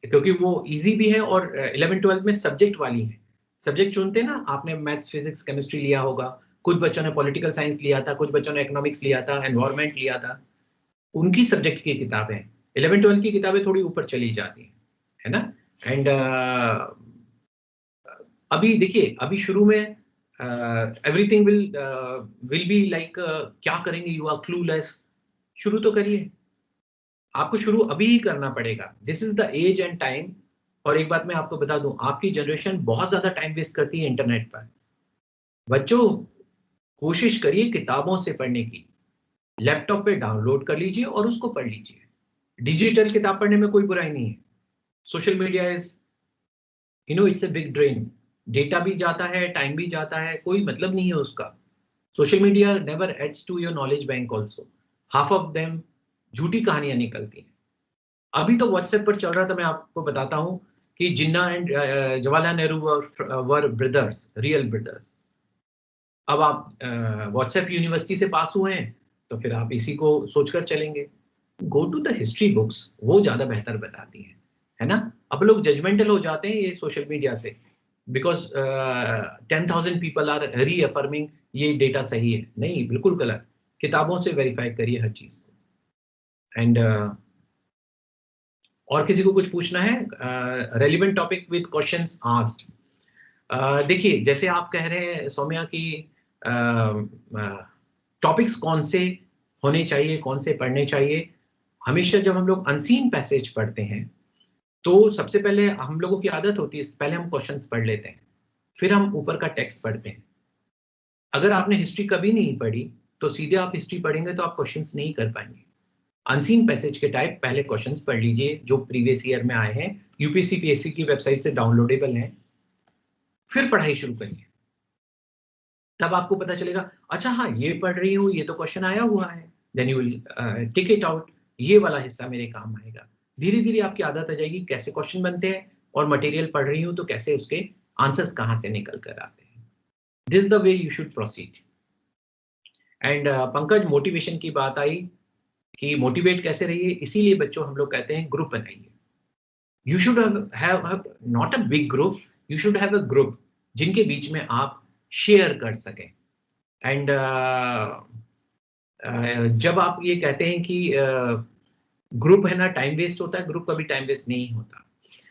क्योंकि वो इजी भी है और 11th 12th में सब्जेक्ट वाली है। सब्जेक्ट चुनते हैं ना, आपने मैथ्स, फिजिक्स, केमिस्ट्री लिया होगा, कुछ बच्चों ने पॉलिटिकल साइंस लिया था, कुछ बच्चों ने इकोनॉमिक्स लिया था, एनवायरनमेंट लिया था, उनकी सब्जेक्ट की किताबें 11th 12th की किताबें थोड़ी ऊपर चली जाती है ना। एंड अभी देखिए, अभी शुरू में एवरीथिंग विल बी लाइक क्या करेंगे, यू आर क्लूलेस। शुरू तो करिए, आपको शुरू अभी ही करना पड़ेगा। This is the age and time. और एक बात मैं आपको बता दूं, आपकी जनरेशन बहुत ज्यादा टाइम वेस्ट करती है इंटरनेट पर। बच्चों कोशिश करिए किताबों से पढ़ने की, लैपटॉप पे डाउनलोड कर लीजिए और उसको पढ़ लीजिए। डिजिटल किताब पढ़ने में कोई बुराई नहीं है। Social media is it's a big drain, data भी जाता है, टाइम भी जाता है, कोई मतलब नहीं है उसका। Social media never adds to your knowledge bank also. Half of them झूठी कहानियां निकलती हैं। अभी तो व्हाट्सएप पर चल रहा था, मैं आपको बताता हूं कि Jinnah and Jawaharlal Nehru were brothers, real brothers. अब आप व्हाट्सएप यूनिवर्सिटी से पास हुए हैं तो फिर आप इसी को सोचकर चलेंगे। Go to the history books, वो ज्यादा बेहतर बताती है ना। अब लोग जजमेंटल हो जाते हैं ये सोशल मीडिया से, बिकॉज 10,000 पीपल आर रीअफर्मिंग ये डेटा सही है। नहीं, बिल्कुल गलत। किताबों से वेरीफाई करिए हर चीज को। एंड और किसी को कुछ पूछना है, relevant topic with questions asked. देखिए जैसे आप कह रहे हैं सौम्या की टॉपिक्स कौन से होने चाहिए, कौन से पढ़ने चाहिए। हमेशा जब हम लोग अनसीन पैसेज पढ़ते हैं तो सबसे पहले हम लोगों की आदत होती है, पहले हम क्वेश्चंस पढ़ लेते हैं। फिर हम ऊपर का टेक्स्ट पढ़ते हैं। अगर आपने हिस्ट्री कभी नहीं पढ़ी तो सीधे आप हिस्ट्री पढ़ेंगे तो आप क्वेश्चंस नहीं कर पाएंगे। अनसीन पैसेज के टाइप पहले क्वेश्चंस पढ़ लीजिए जो प्रीवियस ईयर में आए हैं, यूपीएससी पीएससी की वेबसाइट से डाउनलोडेबल हैं, फिर पढ़ाई शुरू करिए। तब आपको पता चलेगा अच्छा हाँ ये पढ़ रही हूँ, ये तो क्वेश्चन आया हुआ है, then you will tick it out, ये वाला हिस्सा मेरे काम आएगा। धीरे धीरे आपकी आदत आ जाएगी कैसे क्वेश्चन बनते हैं, और मटेरियल पढ़ रही हूँ तो कैसे उसके आंसर्स कहाँ से निकल कर आते हैं। This the way you should proceed. And Pankaj, motivation की बात आई कि मोटिवेट कैसे रहिए, इसीलिए बच्चों हम लोग कहते हैं ग्रुप बनाइए। You should have not a big group, you should have a group जिनके बीच में आप शेयर कर सकें। एंड जब आप ये कहते हैं कि ग्रुप है ना टाइम वेस्ट होता है, ग्रुप कभी टाइम वेस्ट नहीं होता।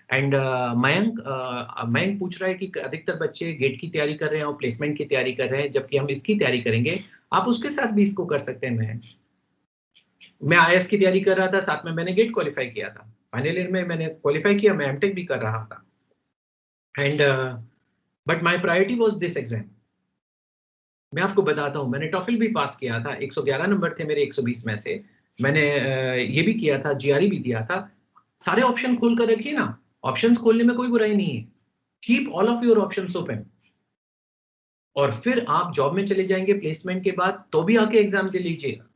एंड मयंक पूछ रहा है कि अधिकतर बच्चे गेट की तैयारी कर रहे हैं और प्लेसमेंट की तैयारी कर रहे हैं, जबकि हम इसकी तैयारी करेंगे। आप उसके साथ भी इसको कर सकते हैं। मैं आईएएस की तैयारी कर रहा था, साथ में मैंने गेट क्वालिफाई किया था, फाइनल ईयर में मैंने क्वालिफाई किया, मैं एमटेक भी कर रहा था। And but my priority was this exam. मैं आपको बताता हूँ, मैंने टॉफिल भी पास किया था, 111 नंबर थे मेरे 120 में से। मैंने ये भी किया था, जीआरई भी दिया था। सारे ऑप्शन खोल कर रखिए ना, ऑप्शंस खोलने में कोई बुराई नहीं है। Keep all of your options open. और फिर आप जॉब में चले जाएंगे प्लेसमेंट के बाद, तो भी आके एग्जाम दे लीजिएगा।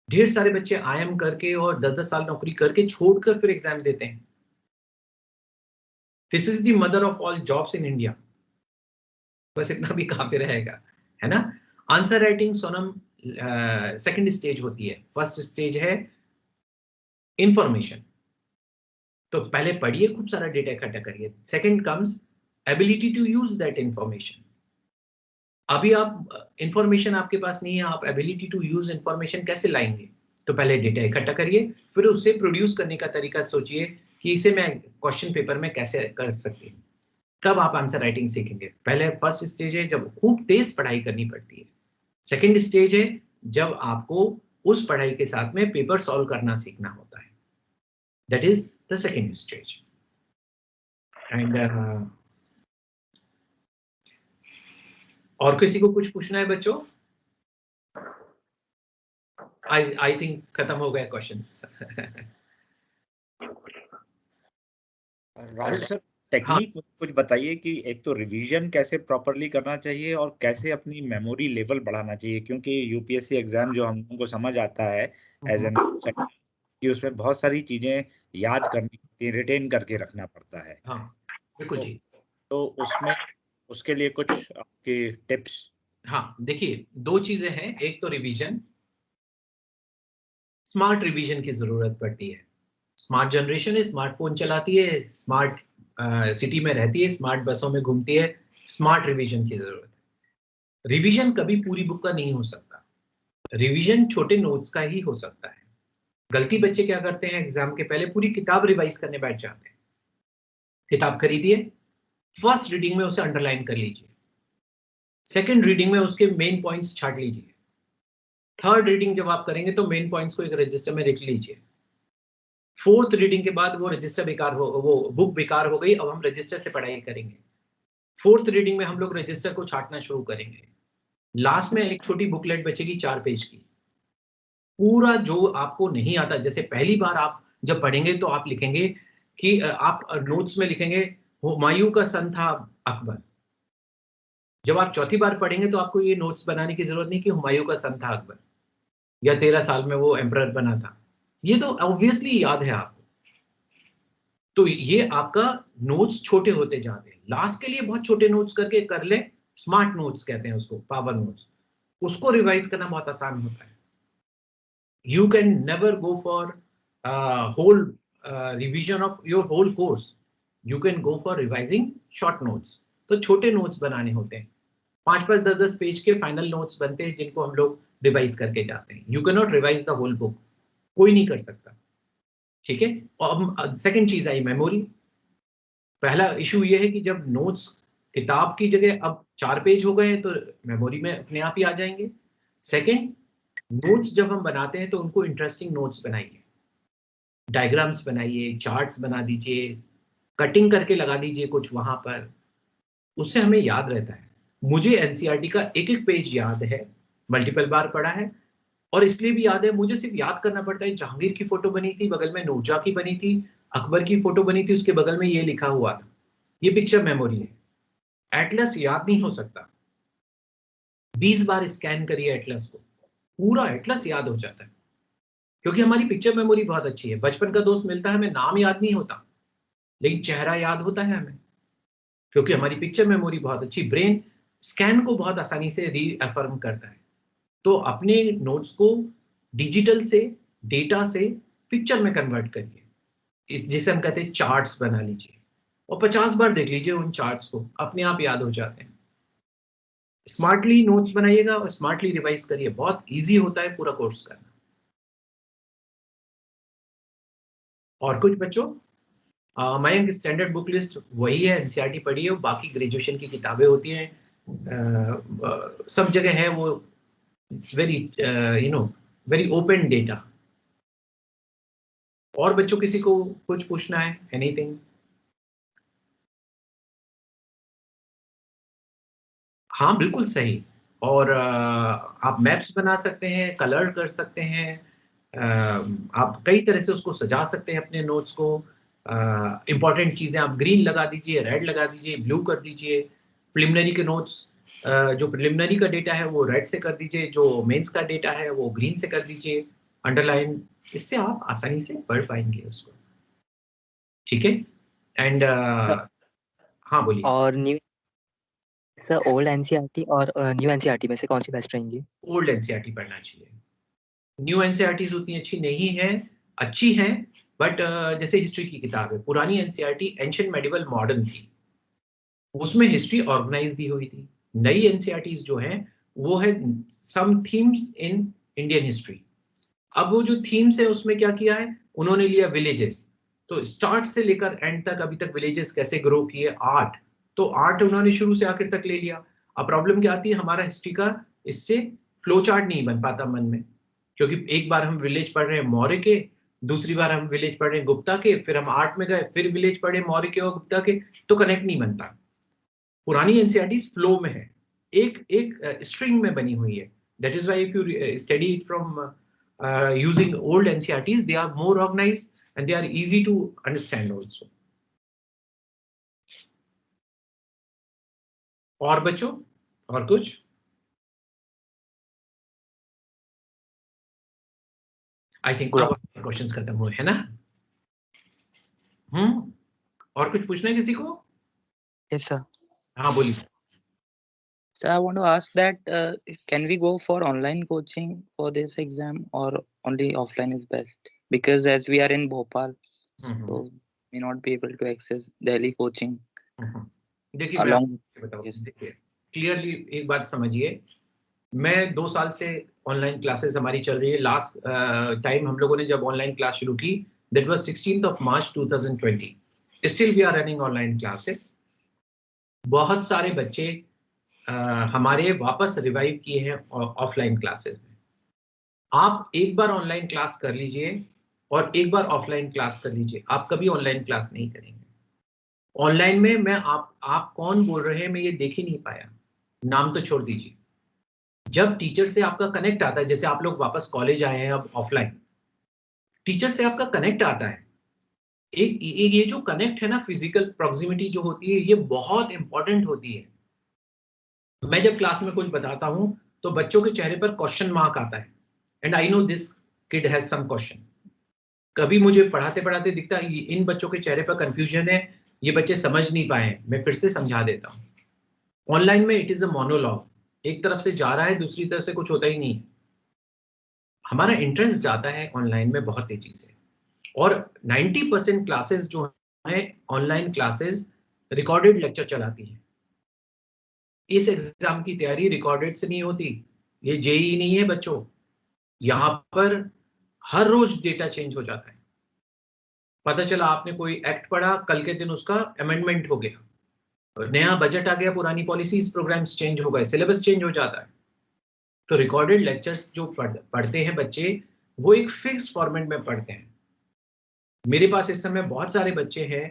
ढेर सारे बच्चे आईएम करके और 10-10 साल नौकरी करके छोड़कर फिर एग्जाम देते हैं। This is the mother of all jobs in India. बस इतना भी काफी रहेगा, है ना। Answer writing Sonam second stage होती है, फर्स्ट स्टेज है इंफॉर्मेशन। तो पहले पढ़िए, खूब सारा डेटा इकट्ठा करिए। Second comes ability to use that information. अभी आप इंफॉर्मेशन आपके पास नहीं है, आप एबिलिटी टू यूज इंफॉर्मेशन कैसे लाएंगे? तो पहले डेटा इकट्ठा करिए, फिर उससे प्रोड्यूस करने का तरीका सोचिए कि इसे मैं क्वेश्चन पेपर में कैसे कर सकती हूँ। तब आप आंसर राइटिंग सीखेंगे। पहले फर्स्ट स्टेज है जब खूब तेज पढ़ाई करनी पड़ती है। सेकंड स्टेज है जब आपको उस पढ़ाई के साथ में पेपर सॉल्व करना सीखना होता है। That is the second stage. And और किसी को कुछ पूछना है बच्चों? आई थिंक खत्म हो गए क्वेश्चंस। राहुल सर, टेक्निक कुछ बताइए कि एक तो रिवीजन कैसे प्रॉपरली करना चाहिए और कैसे अपनी मेमोरी लेवल बढ़ाना चाहिए, क्योंकि यूपीएससी एग्जाम जो हम लोगों को समझ आता है एज एन कि उसमें बहुत सारी चीजें याद करनी पड़ती है, रिटेन करके रखना पड़ता है। हाँ बिल्कुल जी। तो उसमें उसके लिए कुछ आपके टिप्स? हाँ देखिए, दो चीजें हैं। एक तो रिवीजन, स्मार्ट रिवीजन की जरूरत पड़ती है। स्मार्ट जनरेशन है, स्मार्टफोन चलाती है, स्मार्ट सिटी में रहती है, स्मार्ट बसों में घूमती है, स्मार्ट रिवीजन की जरूरत है। रिवीजन कभी पूरी बुक का नहीं हो सकता, रिवीजन छोटे नोट्स का ही हो सकता है। गलती बच्चे क्या करते हैं, एग्जाम के पहले पूरी किताब रिवाइज करने बैठ जाते हैं। किताब खरीदिए, फर्स्ट रीडिंग में उसे अंडरलाइन कर लीजिए, सेकंड रीडिंग में उसके मेन पॉइंट्स छाट लीजिए, थर्ड रीडिंग जब आप करेंगे तो मेन पॉइंट्स को एक रजिस्टर में लिख लीजिए। फोर्थ रीडिंग के बाद वो रजिस्टर बेकार हो, वो बुक बेकार हो गई, अब हम रजिस्टर से पढ़ाई करेंगे। फोर्थ रीडिंग में हम लोग रजिस्टर को छाटना शुरू करेंगे। लास्ट में एक छोटी बुकलेट बचेगी 4 पेज की, पूरा जो आपको नहीं आता, जैसे पहली बार आप जब पढ़ेंगे तो आप लिखेंगे कि आप नोट्स में लिखेंगे हुमायूं का सन था अकबर। जब आप चौथी बार पढ़ेंगे तो आपको ये नोट्स बनाने की जरूरत नहीं कि हुमायूं का सन था अकबर या 13 साल में वो एम्परर बना था, ये तो ऑब्वियसली याद है आपको। तो ये आपका नोट्स छोटे होते जाते हैं। लास्ट के लिए बहुत छोटे नोट्स करके कर ले, स्मार्ट नोट्स कहते हैं उसको, पावर नोट्स। उसको रिवाइज करना बहुत आसान होता है। You can never go for whole revision of your whole course. You can go for revising short notes. तो छोटे नोट्स बनाने होते हैं, 5-5, 10-10 पेज के फाइनल नोट्स बनते हैं जिनको हम लोग रिवाइज करके जाते हैं। You cannot revise the whole book. कोई नहीं कर सकता, ठीक है। और सेकंड चीज आई मेमोरी। पहला इशू ये है कि जब नोट्स किताब की जगह अब 4 पेज हो गए तो मेमोरी में अपने आप ही आ जाएंगे। सेकंड, नोट्स जब हम बनाते हैं तो उनको इंटरेस्टिंग नोट्स बनाइए, डायग्राम्स बनाइए, चार्ट्स बना दीजिए, कटिंग करके लगा दीजिए कुछ वहां पर। उससे हमें याद रहता है। मुझे एनसीईआरटी का एक एक पेज याद है, मल्टीपल बार पढ़ा है, और इसलिए भी याद है, मुझे सिर्फ याद करना पड़ता है जहांगीर की फोटो बनी थी, बगल में नूरजहां की बनी थी, अकबर की फोटो बनी थी, उसके बगल में ये लिखा हुआ था। ये पिक्चर मेमोरी है। एटलस याद नहीं हो सकता। 20 बार स्कैन करिए एटलस को, पूरा एटलस याद हो जाता है, क्योंकि हमारी पिक्चर मेमोरी बहुत अच्छी है। बचपन का दोस्त मिलता है, हमें नाम याद नहीं होता, लेकिन चेहरा याद होता है हमें, क्योंकि हमारी पिक्चर मेमोरी बहुत अच्छी। ब्रेन स्कैन को बहुत आसानी से रीअफर्म करता है। तो अपने नोट्स को डिजिटल से, डेटा से पिक्चर में कन्वर्ट करिए, इस जिसे हम कहते हैं चार्ट्स बना लीजिए, और 50 बार देख लीजिए उन चार्ट्स को, अपने आप याद हो जाते हैं। स्मार्टली नोट्स बनाइएगा और स्मार्टली रिवाइज करिए, बहुत इजी होता है पूरा कोर्स करना। और कुछ बच्चों, मयंक स्टैंडर्ड बुक लिस्ट वही है, एनसीईआरटी पढ़ी है, बाकी ग्रेजुएशन की किताबें होती हैं, सब जगह है वो। It's very very open data. और बच्चों किसी को कुछ पूछना है? एनीथिंग? हाँ बिल्कुल सही। और आप मैप्स बना सकते हैं, कलर कर सकते हैं, आप कई तरह से उसको सजा सकते हैं अपने नोट्स को। इंपॉर्टेंट चीजें आप ग्रीन लगा दीजिए, रेड लगा दीजिए, ब्लू कर दीजिए। प्रिलिमिनरी के नोट्स, जो प्रिलिमिनरी का डेटा है वो रेड से कर दीजिए, जो मेंस का डेटा है वो ग्रीन से कर दीजिए, अंडरलाइन। इससे आप आसानी से पढ़ पाएंगे उसको। ठीक है? एंड हाँ बोलिए। और न्यू सर, ओल्ड एनसीईआरटी और न्यू एनसीईआरटी में से कौन सी बेस्ट रहेंगी? ओल्ड एनसीईआरटी पढ़ना चाहिए। न्यू एनसीईआरटीज उतनी अच्छी नहीं है, अच्छी है, बट जैसे हिस्ट्री की किताब है, पुरानी एनसीईआरटी एंशिएंट मेडिवल मॉडर्न थी, उसमें हिस्ट्री ऑर्गेनाइज भी हुई थी। नई एनसीईआरटीज जो है वो है सम थीम्स इन इंडियन हिस्ट्री। अब वो जो थीम्स है उसमें क्या किया है उन्होंने, लिया विलेजेस, तो स्टार्ट से लेकर एंड तक अभी तक विलेजेस कैसे ग्रो किए, आर्ट, तो आर्ट उन्होंने शुरू से आखिर तक ले लिया। अब प्रॉब्लम क्या आती है, हमारा हिस्ट्री का इससे फ्लो चार्ट नहीं बन पाता मन में, क्योंकि एक बार हम विलेज पढ़ रहे हैं मौर्य के, दूसरी बार हम विलेज पढ़ रहे हैं गुप्ता के, फिर हम आर्ट में गए, फिर विलेज पढ़े मौर्य के और गुप्ता के, तो कनेक्ट नहीं बनता। पुरानी एनसीईआरटी फ्लो में है, एक एक स्ट्रिंग में बनी हुई है। That is why if you study it from using old NCERTs, they are more organized and they are easy to understand also. और बच्चों, और कुछ? आई थिंक अब क्वेश्चंस खत्म हुए है ना? और कुछ पूछना है किसी को? Yes sir. हाँ बोलिए। Sir, I want to ask that can we go for online coaching for this exam or only offline is best? Because as we are in Bhopal, so may not be able to access Delhi coaching. देखिए मैं आपको बताऊं, देखिए clearly एक बात समझिए, मैं 2 साल से ऑनलाइन क्लासेस हमारी चल रही है। लास्ट टाइम हम लोगों ने जब ऑनलाइन क्लास शुरू की, that was 16th of March 2020. Still we are running online classes. बहुत सारे बच्चे हमारे वापस रिवाइव किए हैं ऑफलाइन क्लासेस में। आप एक बार ऑनलाइन क्लास कर लीजिए और एक बार ऑफलाइन क्लास कर लीजिए, आप कभी ऑनलाइन क्लास नहीं करेंगे। ऑनलाइन में मैं आप कौन बोल रहे हैं मैं ये देख ही नहीं पाया, नाम तो छोड़ दीजिए। जब टीचर से आपका कनेक्ट आता है, जैसे आप लोग वापस कॉलेज आए हैं अब ऑफलाइन, टीचर से आपका कनेक्ट आता है, एक ये जो कनेक्ट है ना, फिजिकल प्रॉक्सिमिटी जो होती है, ये बहुत इंपॉर्टेंट होती है। मैं जब क्लास में कुछ बताता हूं तो बच्चों के चेहरे पर क्वेश्चन मार्क आता है, and I know this kid has some question. कभी मुझे पढ़ाते पढ़ाते दिखता है इन बच्चों के चेहरे पर कंफ्यूजन है, ये बच्चे समझ नहीं पाए, मैं फिर से समझा देता हूँ। ऑनलाइन में इट इज अ मोनोलॉग, एक तरफ से जा रहा है, दूसरी तरफ से कुछ होता ही नहीं। हमारा इंटरेस्ट जाता है ऑनलाइन में बहुत तेजी से, और 90% क्लासेस जो है ऑनलाइन क्लासेस रिकॉर्डेड लेक्चर चलाती है। इस एग्जाम की तैयारी रिकॉर्डेड से नहीं होती, ये जेईई नहीं है बच्चों। यहाँ पर हर रोज डेटा चेंज हो जाता है। पता चला आपने कोई एक्ट पढ़ा, कल के दिन उसका अमेंडमेंट हो गया, नया बजट आ गया, पुरानी पॉलिसीज प्रोग्राम्स चेंज हो गए, सिलेबस चेंज हो जाता है। तो रिकॉर्डेड लेक्चर्स जो पढ़ते हैं बच्चे, वो एक फिक्स्ड फॉर्मेट में पढ़ते हैं। मेरे पास इस समय बहुत सारे बच्चे हैं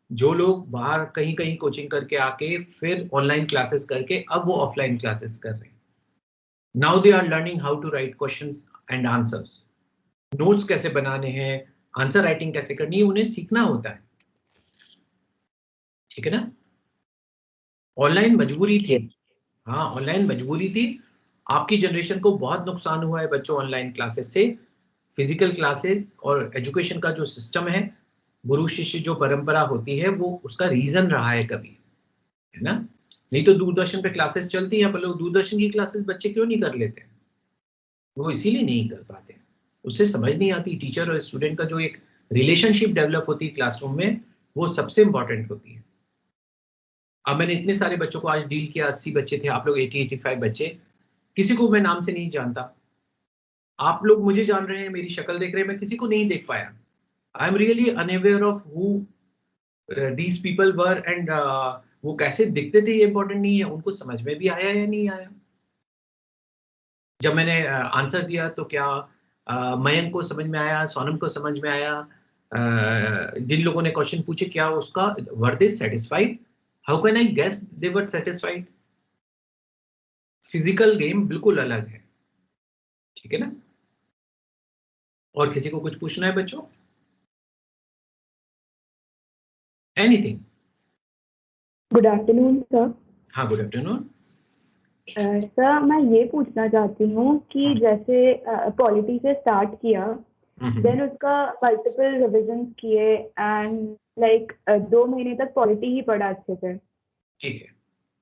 जो लोग बाहर कहीं कहीं कोचिंग करके आके फिर ऑनलाइन क्लासेस करके अब वो ऑफलाइन क्लासेस कर रहे हैं. Now they are learning how to write questions and answers. Notes कैसे बनाने हैं, आंसर राइटिंग कैसे करनी है, उन्हें सीखना होता है. ठीक है ना. ऑनलाइन मजबूरी थी. हाँ, ऑनलाइन मजबूरी थी. आपकी जनरेशन को बहुत नुकसान हुआ है बच्चों ऑनलाइन क्लासेस से. फिजिकल क्लासेस और एजुकेशन का जो सिस्टम है, गुरु शिष्य जो परंपरा होती है, वो उसका रीजन रहा है कभी, है ना. नहीं तो दूरदर्शन पे क्लासेस चलती है, पर लोग दूरदर्शन की क्लासेस बच्चे क्यों नहीं कर लेते? वो इसीलिए नहीं कर पाते. उससे समझ नहीं आती. टीचर और स्टूडेंट का जो एक रिलेशनशिप डेवलप होती है क्लासरूम में, वो सबसे इंपॉर्टेंट होती है. अब मैंने इतने सारे बच्चों को आज डील किया, 80 बच्चे थे, आप लोग 80-85 बच्चे, किसी को मैं नाम से नहीं जानता. आप लोग मुझे जान रहे हैं, मेरी शक्ल देख रहे हैं, मैं किसी को नहीं देख पाया. I am really unaware of who these people were and वो कैसे दिखते थे, ये इंपॉर्टेंट नहीं है. उनको समझ में भी आया या नहीं आया. जब मैंने आंसर दिया तो क्या मयंक को समझ में आया, सोनम को समझ में आया, जिन लोगों ने क्वेश्चन पूछे क्या उसका were they satisfied? How can I guess they were satisfied? Physical game बिल्कुल अलग है. ठीक है ना. और किसी को कुछ पूछना है बच्चों? एनीथिंग? Good afternoon sir. हाँ, गुड आफ्टरनून. सर मैं ये पूछना चाहती हूँ कि जैसे पॉलिटी से स्टार्ट किया, देन उसका मल्टीपल रिविजन्स किए एंड लाइक 2 महीने तक पॉलिटी ही पढ़ा अच्छे से. ठीक है.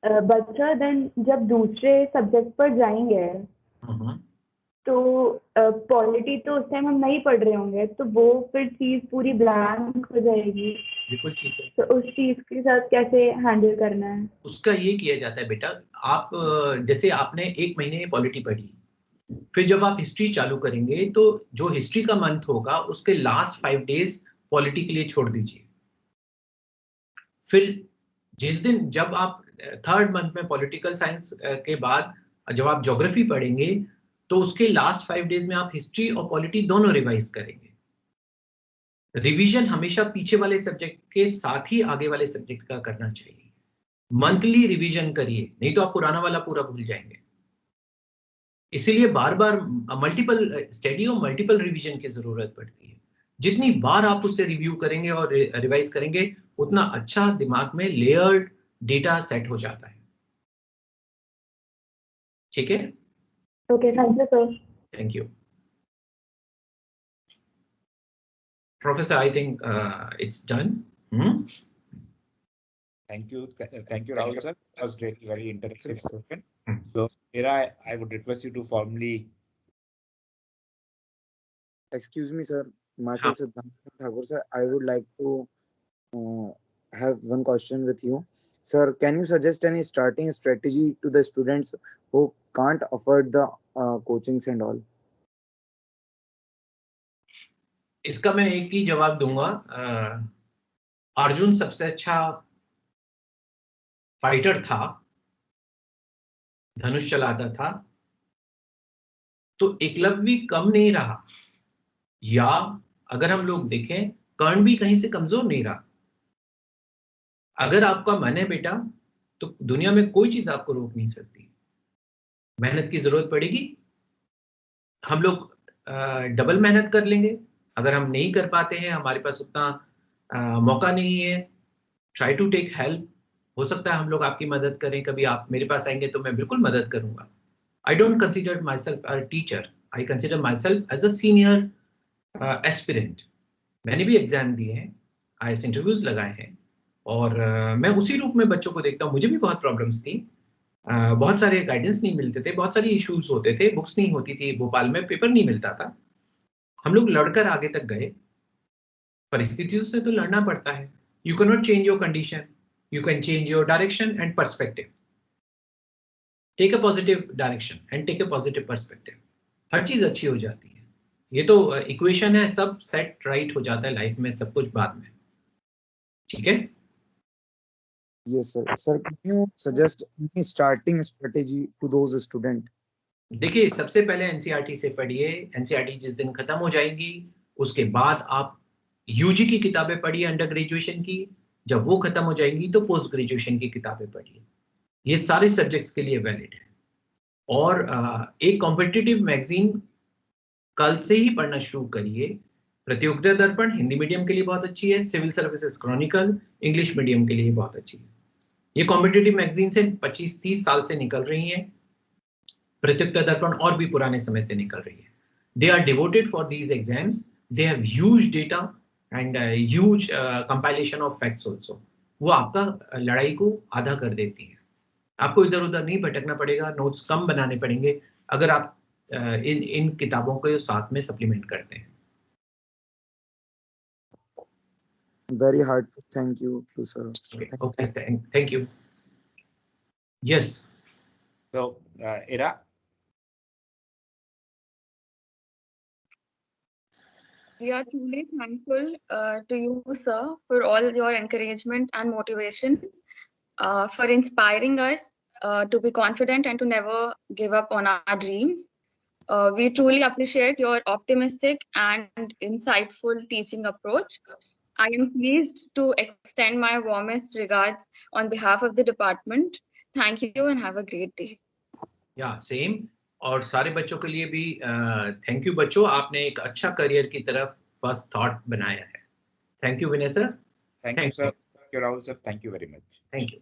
बच्चा देन जब दूसरे सब्जेक्ट पर जाएंगे तो पॉलिटी तो उस टाइम हम नहीं पढ़ रहे होंगे, तो वो फिर चीज पूरी ब्लैंक हो जाएगी. बिल्कुल ठीक है. तो उस चीज के साथ कैसे हैंडल करना है? उसका ये किया जाता है बेटा, आप जैसे आपने 1 महीने पॉलिटी पढ़ी, फिर जब आप हिस्ट्री चालू करेंगे तो जो हिस्ट्री का मंथ होगा उसके लास्ट 5 डेज पॉलिटी के लिए छोड़ दीजिए. फिर जिस दिन जब आप 3rd मंथ में पॉलिटिकल साइंस के बाद जब आप ज्योग्राफी पढ़ेंगे तो उसके लास्ट 5 डेज में आप हिस्ट्री और पॉलिटी दोनों रिवाइज करेंगे. रिवीजन हमेशा पीछे वाले सब्जेक्ट के साथ ही आगे वाले सब्जेक्ट का करना चाहिए. मंथली रिवीजन करिए, नहीं तो आप पुराना वाला पूरा भूल जाएंगे. इसीलिए बार बार मल्टीपल स्टडी और मल्टीपल रिवीजन की जरूरत पड़ती है. जितनी बार आप उससे रिव्यू करेंगे और रिवाइज करेंगे, उतना अच्छा दिमाग में लेयर्ड डेटा सेट हो जाता है. ठीक है. Okay, thank you sir. Thank you. Professor, I think it's done. Thank you, Rahul sir. It was very interactive session. So, Mira, I would request you to formally. Excuse me, sir. Myself, Siddhant Thakur, sir. I would like to have one question with you, sir. Can you suggest any starting strategy to the students who can't afford the coachings and all? इसका मैं एक ही जवाब दूंगा. अर्जुन सबसे अच्छा fighter था, धनुष चलाता था, तो एकलव्य भी कम नहीं रहा. या अगर हम लोग देखें, कर्ण भी कहीं से कमजोर नहीं रहा. अगर आपका मन है बेटा, तो दुनिया में कोई चीज आपको रोक नहीं सकती. मेहनत की जरूरत पड़ेगी, हम लोग डबल मेहनत कर लेंगे. अगर हम नहीं कर पाते हैं, हमारे पास उतना मौका नहीं है, ट्राई टू टेक हेल्प. हो सकता है हम लोग आपकी मदद करें. कभी आप मेरे पास आएंगे तो मैं बिल्कुल मदद करूंगा. I don't consider myself a teacher, I consider myself as a senior aspirant. मैंने भी एग्जाम दिए हैं, IAS इंटरव्यूज लगाए हैं, और मैं उसी रूप में बच्चों को देखता हूँ. मुझे भी बहुत प्रॉब्लम्स थी, बहुत सारे गाइडेंस नहीं मिलते थे, बहुत सारी इश्यूज होते थे, बुक्स नहीं होती थी, भोपाल में पेपर नहीं मिलता था. हम लोग लड़कर आगे तक गए. परिस्थितियों से तो लड़ना पड़ता है. You can not change your condition, you can change your direction and perspective. Take a positive direction and take a positive perspective. हर चीज अच्छी हो जाती है. ये तो इक्वेशन है, सब सेट राइट हो जाता है लाइफ में, सब कुछ बाद में. ठीक है. Yes, sir. Sir, can you suggest any starting strategy to those students? देखिए, सबसे पहले एनसीईआरटी से पढ़िए. एनसीईआरटी जिस दिन खत्म हो जाएगी, उसके बाद आप यूजी की किताबें पढ़िए, अंडर ग्रेजुएशन की. जब वो खत्म हो जाएंगी तो पोस्ट ग्रेजुएशन की किताबें पढ़िए। ये सारे सब्जेक्ट्स के लिए वैलिड है। और एक कॉम्पिटिटिव मैगजीन कल से ही पढ़ना शुरू करिए। प्रतियोगिता दर्पण हिंदी मीडियम के लिए बहुत अच्छी है, civil services chronicle English medium के लिए बहुत अच्छी है। ये कॉम्पिटिटिव मैगजीन से 25-30 साल से निकल रही है। प्रतियोगिता दर्पण और भी पुराने समय से निकल रही है। They are devoted for these exams, they have huge data and huge compilation of facts also. वो आपका लड़ाई को आधा कर देती है। आपको इधर उधर नहीं भटकना पड़ेगा, नोट्स कम बनाने पड़ेंगे अगर आप इन किताबों को साथ में सप्लीमेंट करते हैं। Very heartful thank you sir. Okay, thank you. Yes. So Ira. We are truly thankful to you, sir, for all your encouragement and motivation, for inspiring us to be confident and to never give up on our dreams. We truly appreciate your optimistic and insightful teaching approach. I am pleased to extend my warmest regards on behalf of the department. Thank you and have a great day. Yeah, same. और सारे बच्चों के लिए भी thank you बच्चों, आपने एक अच्छा करियर की तरफ फर्स्ट थॉट बनाया है। Thank you Vinay sir. Thank you sir. Thank you Rahul sir. Thank you very much. Thank you.